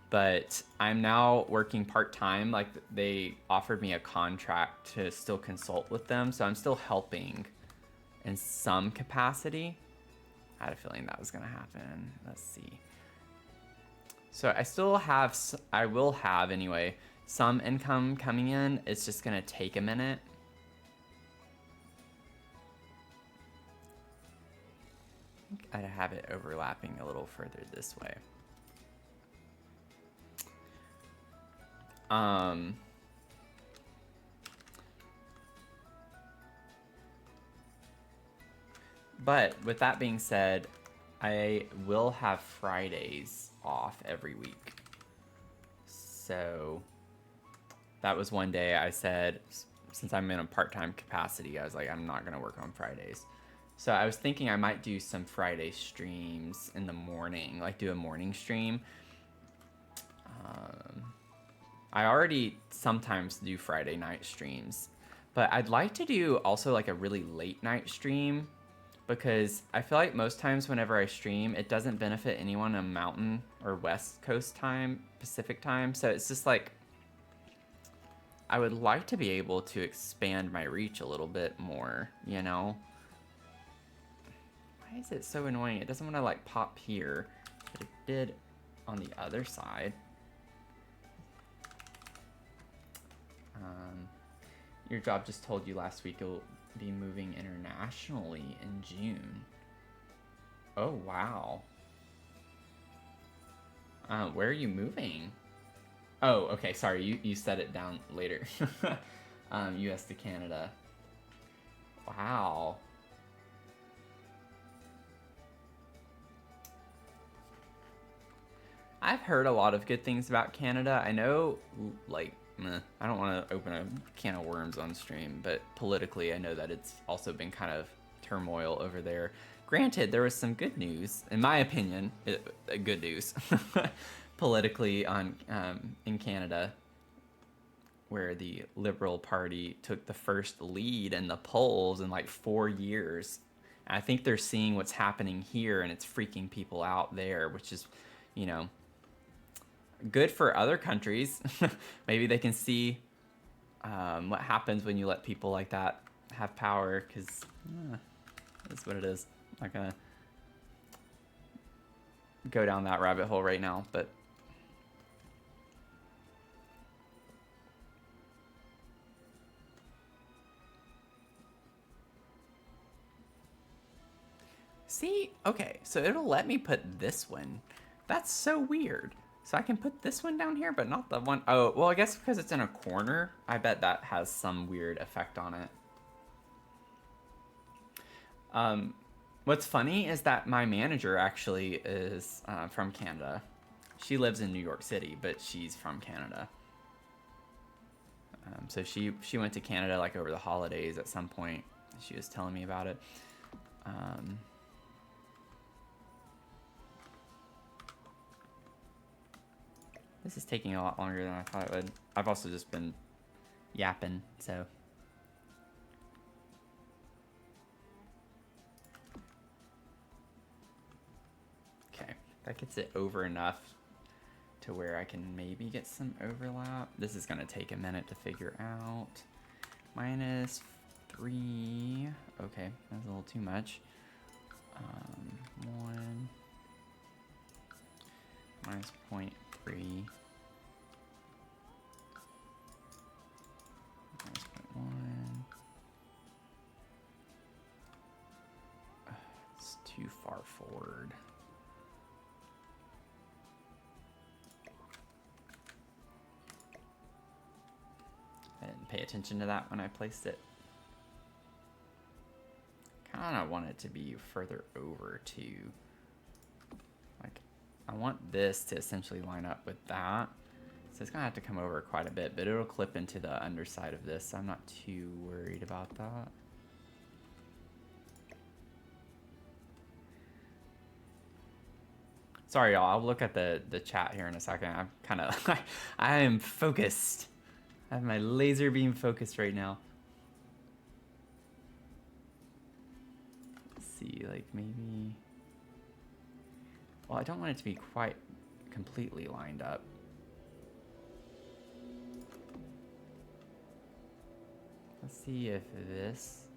But I'm now working part-time. Like, they offered me a contract to still consult with them, so I'm still helping in some capacity. I had a feeling that was gonna happen. Let's see. So I will have anyway, some income coming in. It's just gonna take a minute. I think I'd have it overlapping a little further this way. But with that being said, I will have Fridays off every week. So that was one day I said, since I'm in a part-time capacity, I was like, I'm not going to work on Fridays. So I was thinking I might do some Friday streams in the morning, like do a morning stream. I already sometimes do Friday night streams, but I'd like to do also like a really late night stream, because I feel like most times whenever I stream, it doesn't benefit anyone in Mountain or West Coast time, Pacific time. So it's just like, I would like to be able to expand my reach a little bit more, you know? Why is it so annoying? It doesn't want to like pop here, but it did on the other side. Your job just told you last week you'll be moving internationally in June. Oh, wow. Where are you moving? Oh, okay, sorry, you set it down later. US to Canada. Wow. I've heard a lot of good things about Canada. I know, like, I don't want to open a can of worms on stream, but politically, I know that it's also been kind of turmoil over there. Granted, there was some good news, in my opinion, good news, politically in Canada, where the Liberal Party took the first lead in the polls in like 4 years. And I think they're seeing what's happening here, and it's freaking people out there, which is, you know, good for other countries. Maybe they can see what happens when you let people like that have power, because that's what it is. I'm not gonna go down that rabbit hole right now, but see, okay, so it'll let me put this one. That's so weird. So I can put this one down here, but not the one. Oh, well, I guess because it's in a corner, I bet that has some weird effect on it. What's funny is that my manager actually is from Canada. She lives in New York City, but she's from Canada. So she went to Canada like over the holidays at some point. She was telling me about it. This is taking a lot longer than I thought it would. I've also just been yapping, so. Okay, that gets it over enough to where I can maybe get some overlap. This is gonna take a minute to figure out. -3, okay, that's a little too much. 1 -0.3. -0.1. It's too far forward. I didn't pay attention to that when I placed it. Kind of want it to be further over too. Like, I want this to essentially line up with that. So it's gonna have to come over quite a bit, but it'll clip into the underside of this, so I'm not too worried about that. Sorry, y'all. I'll look at the chat here in a second. I'm kind of, I am focused. I have my laser beam focused right now. Let's see, like maybe. Well, I don't want it to be quite completely lined up. Let's see if this.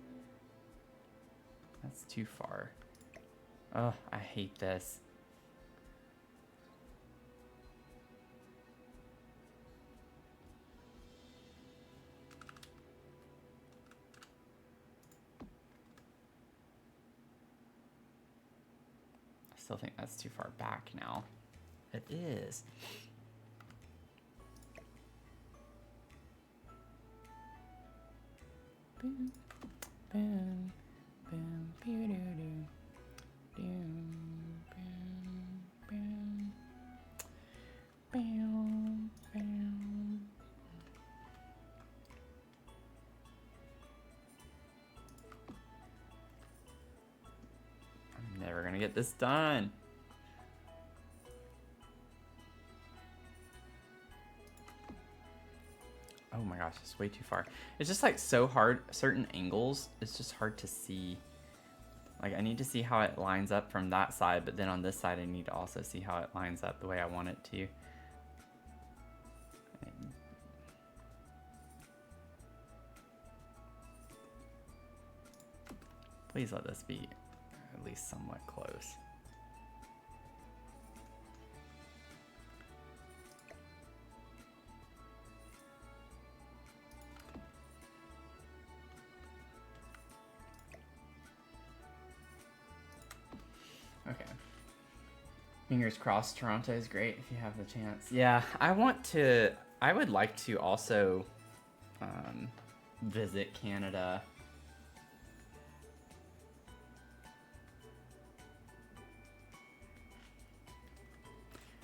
That's too far. Oh, I hate this. I still think that's too far back now. It is. Boom, boom, boom, doo doo doo, boom, boom, boom, boom. I'm never gonna get this done. Oh my gosh, it's way too far. It's just like so hard, certain angles, it's just hard to see. Like I need to see how it lines up from that side, but then on this side I need to also see how it lines up the way I want it to. Please let this be at least somewhat close. Okay. Fingers crossed, Toronto is great if you have the chance. Yeah, I would like to also visit Canada.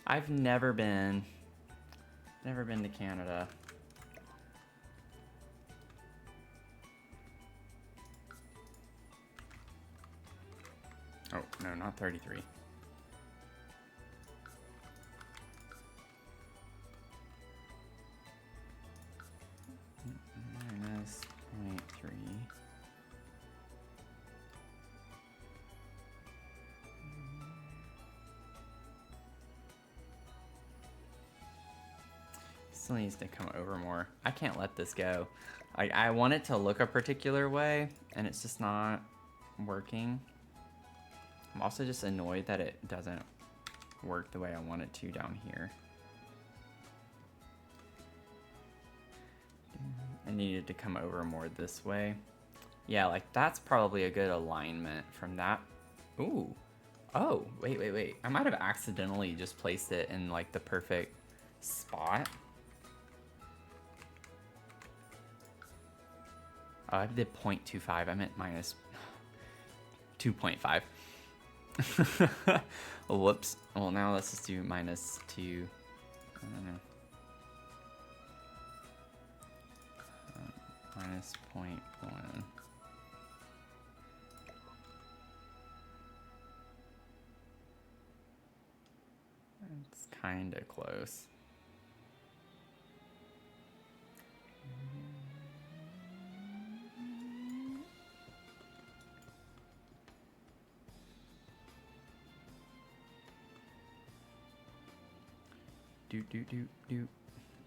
I've never been to Canada. Oh, no, not 33. -0.3. Still needs to come over more. I can't let this go. I want it to look a particular way, and it's just not working. I'm also just annoyed that it doesn't work the way I want it to down here. I needed to come over more this way. Yeah, like that's probably a good alignment from that. Ooh. Oh, wait. I might have accidentally just placed it in like the perfect spot. Oh, I did 0.25. I meant minus 2.5. Whoops. Well, now let's just do minus 2. I don't know. Minus 0.1. It's kind of close. Do. Boom,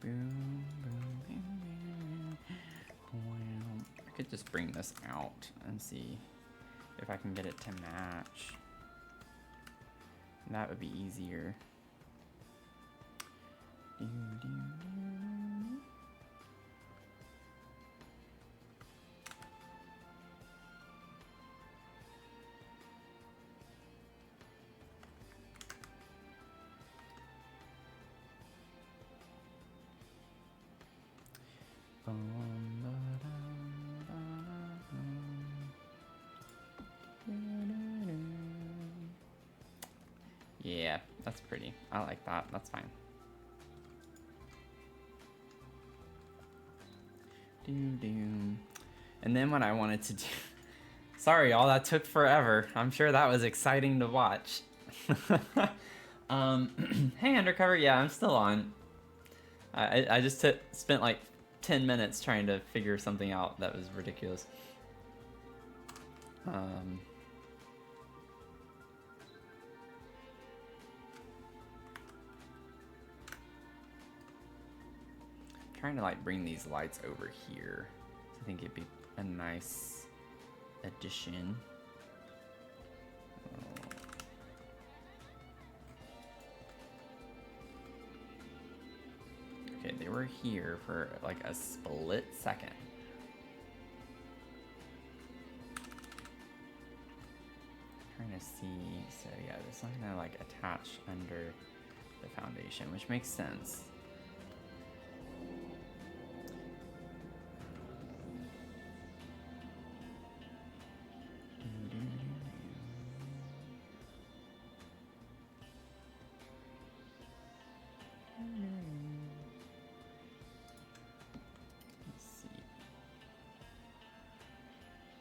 boom, boom, boom. Well, I could just bring this out and see if I can get it to match. That would be easier. Yeah, that's pretty. I like that. That's fine. And then what I wanted to do... Sorry, y'all, that took forever. I'm sure that was exciting to watch. Hey, Undercover. Yeah, I'm still on. I just spent like 10 minutes trying to figure something out that was ridiculous. Trying to like bring these lights over here. I think it'd be a nice addition. Okay, they were here for like a split second. Trying to see, so yeah, this one's gonna like attach under the foundation, which makes sense.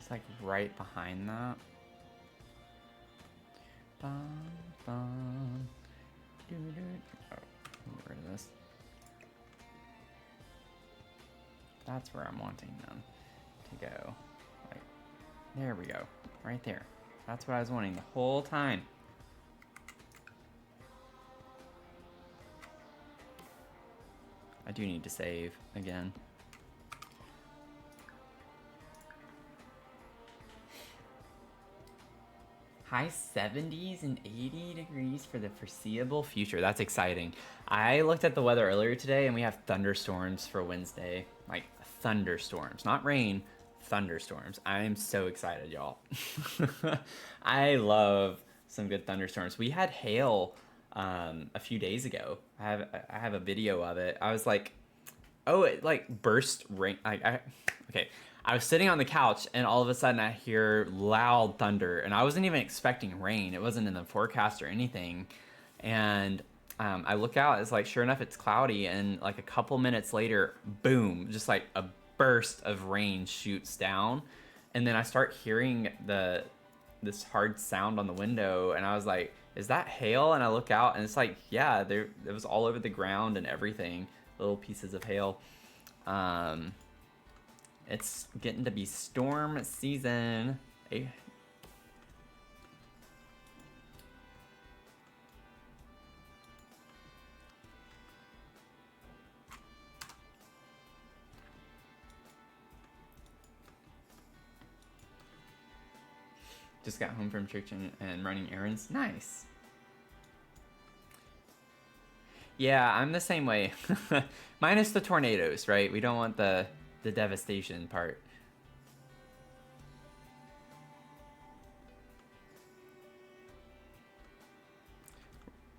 Like right behind that. Oh, get rid of this. That's where I'm wanting them to go. Like, there we go. Right there. That's what I was wanting the whole time. I do need to save again. High 70s and 80 degrees for the foreseeable future. That's exciting. I looked at the weather earlier today and we have thunderstorms for Wednesday. Like thunderstorms, not rain, thunderstorms. I am so excited, y'all. I love some good thunderstorms. We had hail a few days ago. I have a video of it. I was like, oh, it like burst rain. Okay. I was sitting on the couch and all of a sudden I hear loud thunder and I wasn't even expecting rain. It wasn't in the forecast or anything. And I look out, it's like, sure enough, it's cloudy. And like a couple minutes later, boom, just like a burst of rain shoots down. And then I start hearing this hard sound on the window. And I was like, is that hail? And I look out and it's like, yeah, it was all over the ground and everything. Little pieces of hail. It's getting to be storm season. Just got home from church and running errands. Nice. Yeah, I'm the same way. Minus the tornadoes, right? We don't want the devastation part.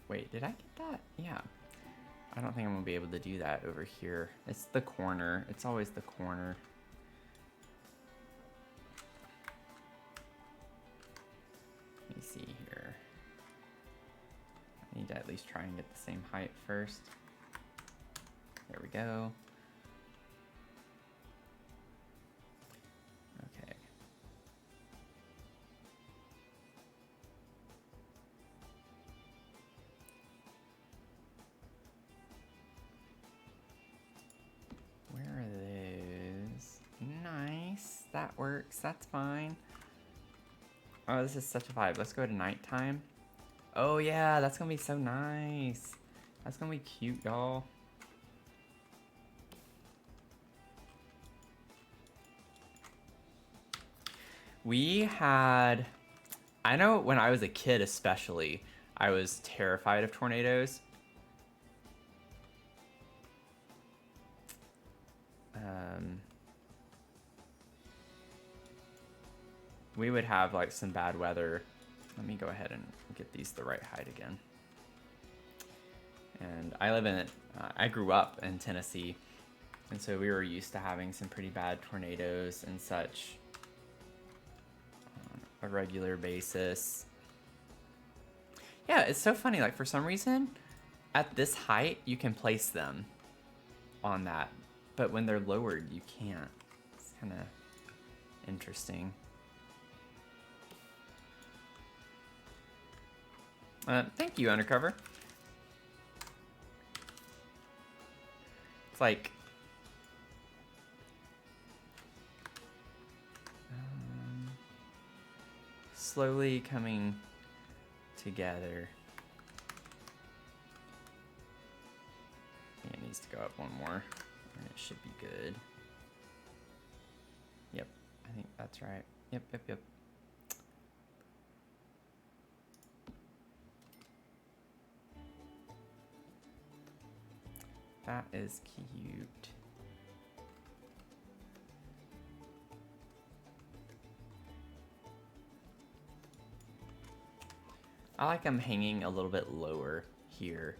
Wait, did I get that? Yeah. I don't think I'm gonna be able to do that over here. It's the corner. It's always the corner. Let me see here. I need to at least try and get the same height first. There we go. Okay. Where are those? Nice. That works. That's fine. Oh, this is such a vibe. Let's go to nighttime. Oh yeah, that's gonna be so nice. That's gonna be cute, y'all. We had, I know when I was a kid especially, I was terrified of tornadoes. We would have like some bad weather. Let me go ahead and get these the right height again. And I live in, I grew up in Tennessee, and so we were used to having some pretty bad tornadoes and such on a regular basis. Yeah, it's so funny, like for some reason, at this height, you can place them on that, but when they're lowered, you can't. It's kind of interesting. Thank you, Undercover. It's like... slowly coming together. It needs to go up one more, and it should be good. Yep, I think that's right. Yep, yep, yep. That is cute. I like them hanging a little bit lower here.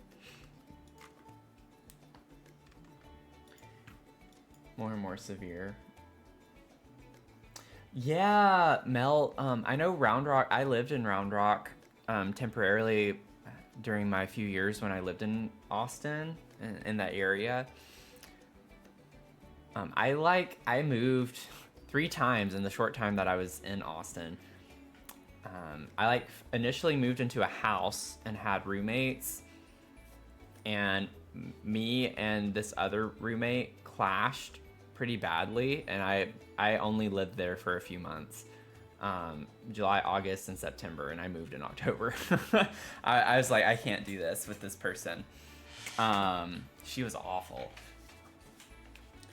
More and more severe. Yeah, Mel, I know Round Rock, I lived in Round Rock temporarily during my few years when I lived in Austin, in that area. I moved 3 times in the short time that I was in Austin. I initially moved into a house and had roommates, and me and this other roommate clashed pretty badly, and I only lived there for a few months. July, August, and September, and I moved in October. I was like, I can't do this with this person. She was awful.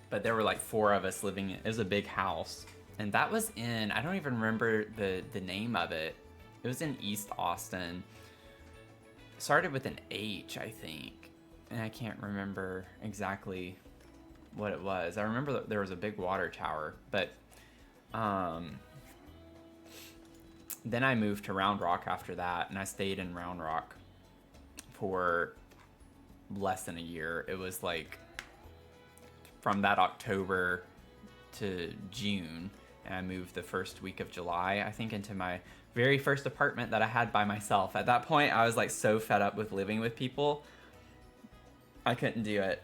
But there were like 4 of us living in, it was a big house. And that was in, I don't even remember the name of it. It was in East Austin. It started with an H, I think. And I can't remember exactly what it was. I remember that there was a big water tower, but then I moved to Round Rock after that, and I stayed in Round Rock for less than a year. It was like from that October to June, and I moved the first week of July, I think, into my very first apartment that I had by myself. At that point, I was like so fed up with living with people. I couldn't do it.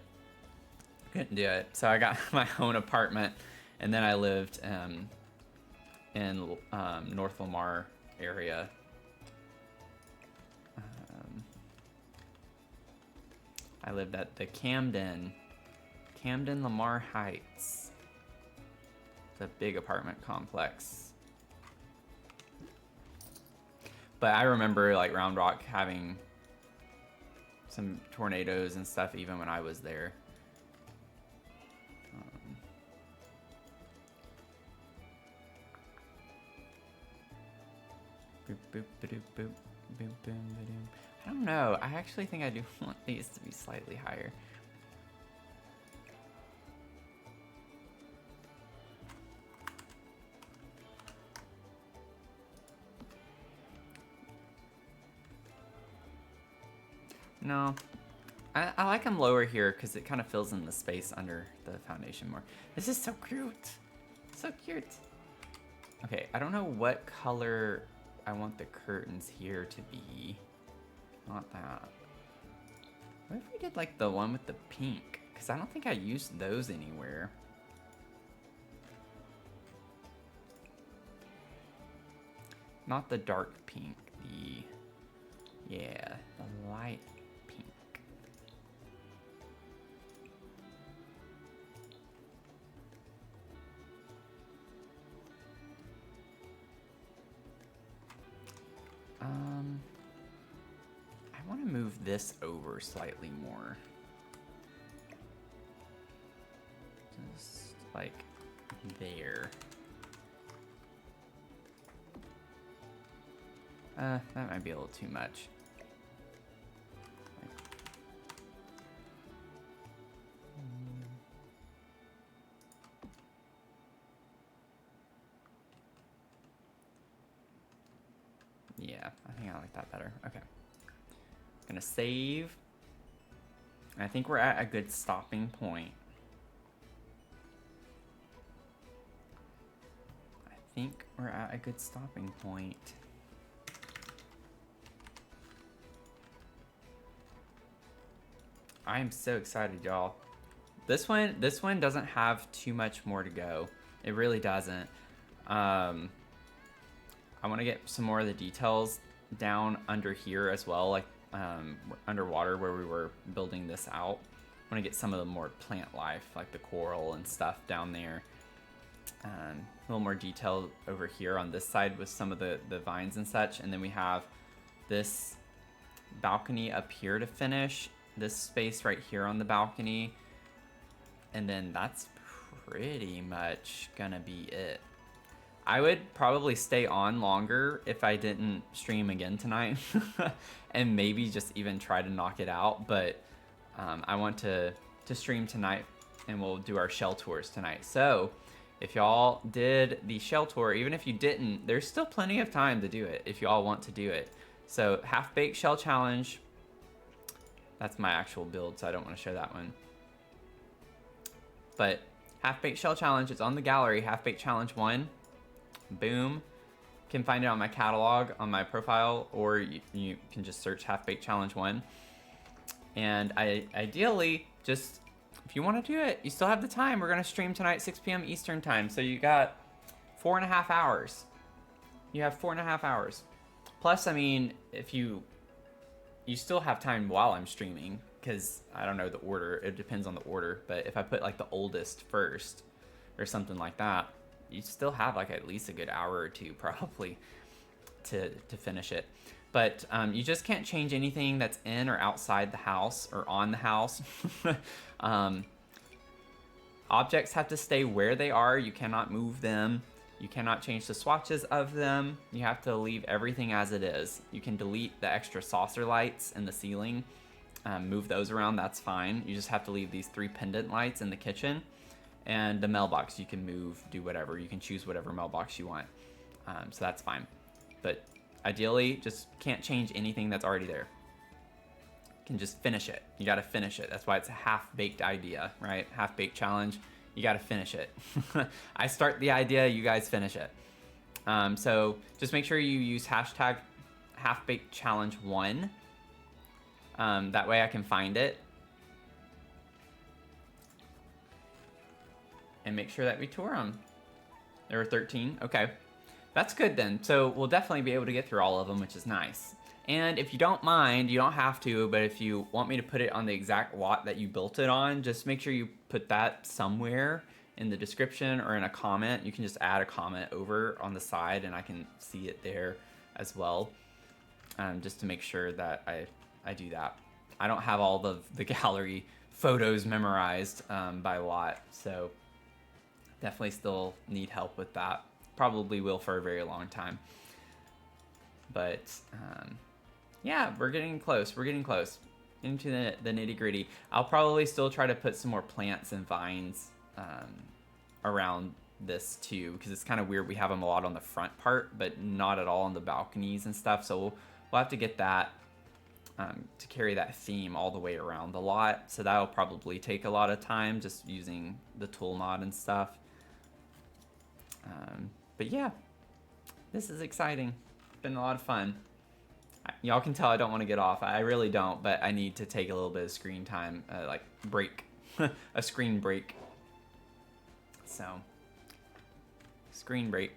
So I got my own apartment, and then I lived in North Lamar area. I lived at the Camden Lamar Heights. It's a big apartment complex. But I remember like Round Rock having some tornadoes and stuff even when I was there. Boop, boop, ba-doop, boop, boom, boom, ba-doom. I don't know. I actually think I do want these to be slightly higher. No, I like them lower here because it kind of fills in the space under the foundation more. This is so cute. So cute. Okay, I don't know what color I want the curtains here to be. Not that. What if we did like the one with the pink? Because I don't think I used those anywhere. Not the dark pink, the light pink. I want to move this over slightly more. Just like there. That might be a little too much. Yeah, I think I like that better. Okay. Gonna save. I think we're at a good stopping point. I think we're at a good stopping point. I am so excited, y'all. This one doesn't have too much more to go. It really doesn't. I want to get some more of the details down under here as well, like underwater where we were building this out. I want to get some of the more plant life, like the coral and stuff down there. A little more detail over here on this side with some of the vines and such. And then we have this balcony up here to finish. This space right here on the balcony. And then that's pretty much gonna be it. I would probably stay on longer if I didn't stream again tonight. And maybe just even try to knock it out. But I want to stream tonight and we'll do our shell tours tonight. So if y'all did the shell tour, even if you didn't, there's still plenty of time to do it if y'all want to do it. So half-baked shell challenge. That's my actual build, so I don't want to show that one. But half-baked shell challenge is on the gallery. Half-baked challenge 1. Boom. You can find it on my catalog on my profile, or you can just search half-baked challenge 1. And ideally, just if you want to do it, you still have the time. We're gonna stream tonight 6 p.m. Eastern time, so you got 4.5 hours. You have 4.5 hours. Plus, I mean, if you still have time while I'm streaming, because I don't know the order. It depends on the order. But if I put like the oldest first or something like that, you still have like at least a good hour or two probably to finish it. But you just can't change anything that's in or outside the house or on the house. Objects have to stay where they are. You cannot move them. You cannot change the swatches of them. You have to leave everything as it is. You can delete the extra saucer lights in the ceiling, move those around, that's fine. You just have to leave these 3 pendant lights in the kitchen. And the mailbox you can move, do whatever. You can choose whatever mailbox you want. So that's fine. But ideally, just can't change anything that's already there. You can just finish it. You gotta finish it. That's why it's a half-baked idea, right? Half-baked challenge. You gotta finish it. I start the idea, you guys finish it. So just make sure you use hashtag halfbakedchallenge1. That way I can find it. And make sure that we tour them. There were 13, okay. That's good then. So we'll definitely be able to get through all of them, which is nice. And if you don't mind, you don't have to, but if you want me to put it on the exact lot that you built it on, just make sure you put that somewhere in the description or in a comment. You can just add a comment over on the side and I can see it there as well. Just to make sure that I do that. I don't have all the gallery photos memorized by lot, so definitely still need help with that. Probably will for a very long time. But yeah, we're getting close. We're getting close into the nitty gritty. I'll probably still try to put some more plants and vines around this too, because it's kind of weird. We have them a lot on the front part, but not at all on the balconies and stuff. So we'll have to get that to carry that theme all the way around the lot. So that'll probably take a lot of time just using the tool mod and stuff. But yeah, this is exciting. It's been a lot of fun. Y'all can tell I don't want to get off. I really don't, but I need to take a little bit of screen time, like break, a screen break. So, screen break.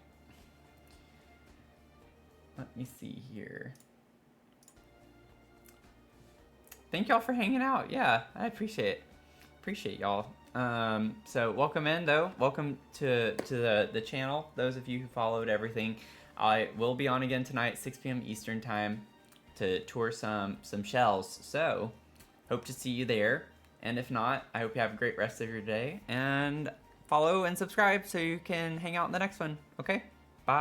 Let me see here. Thank y'all for hanging out. Yeah, I appreciate y'all. So welcome in though. Welcome to the channel. Those of you who followed everything. I will be on again tonight, 6 p.m. Eastern time, to tour some shells. So hope to see you there. And if not, I hope you have a great rest of your day. And follow and subscribe so you can hang out in the next one. Okay? Bye.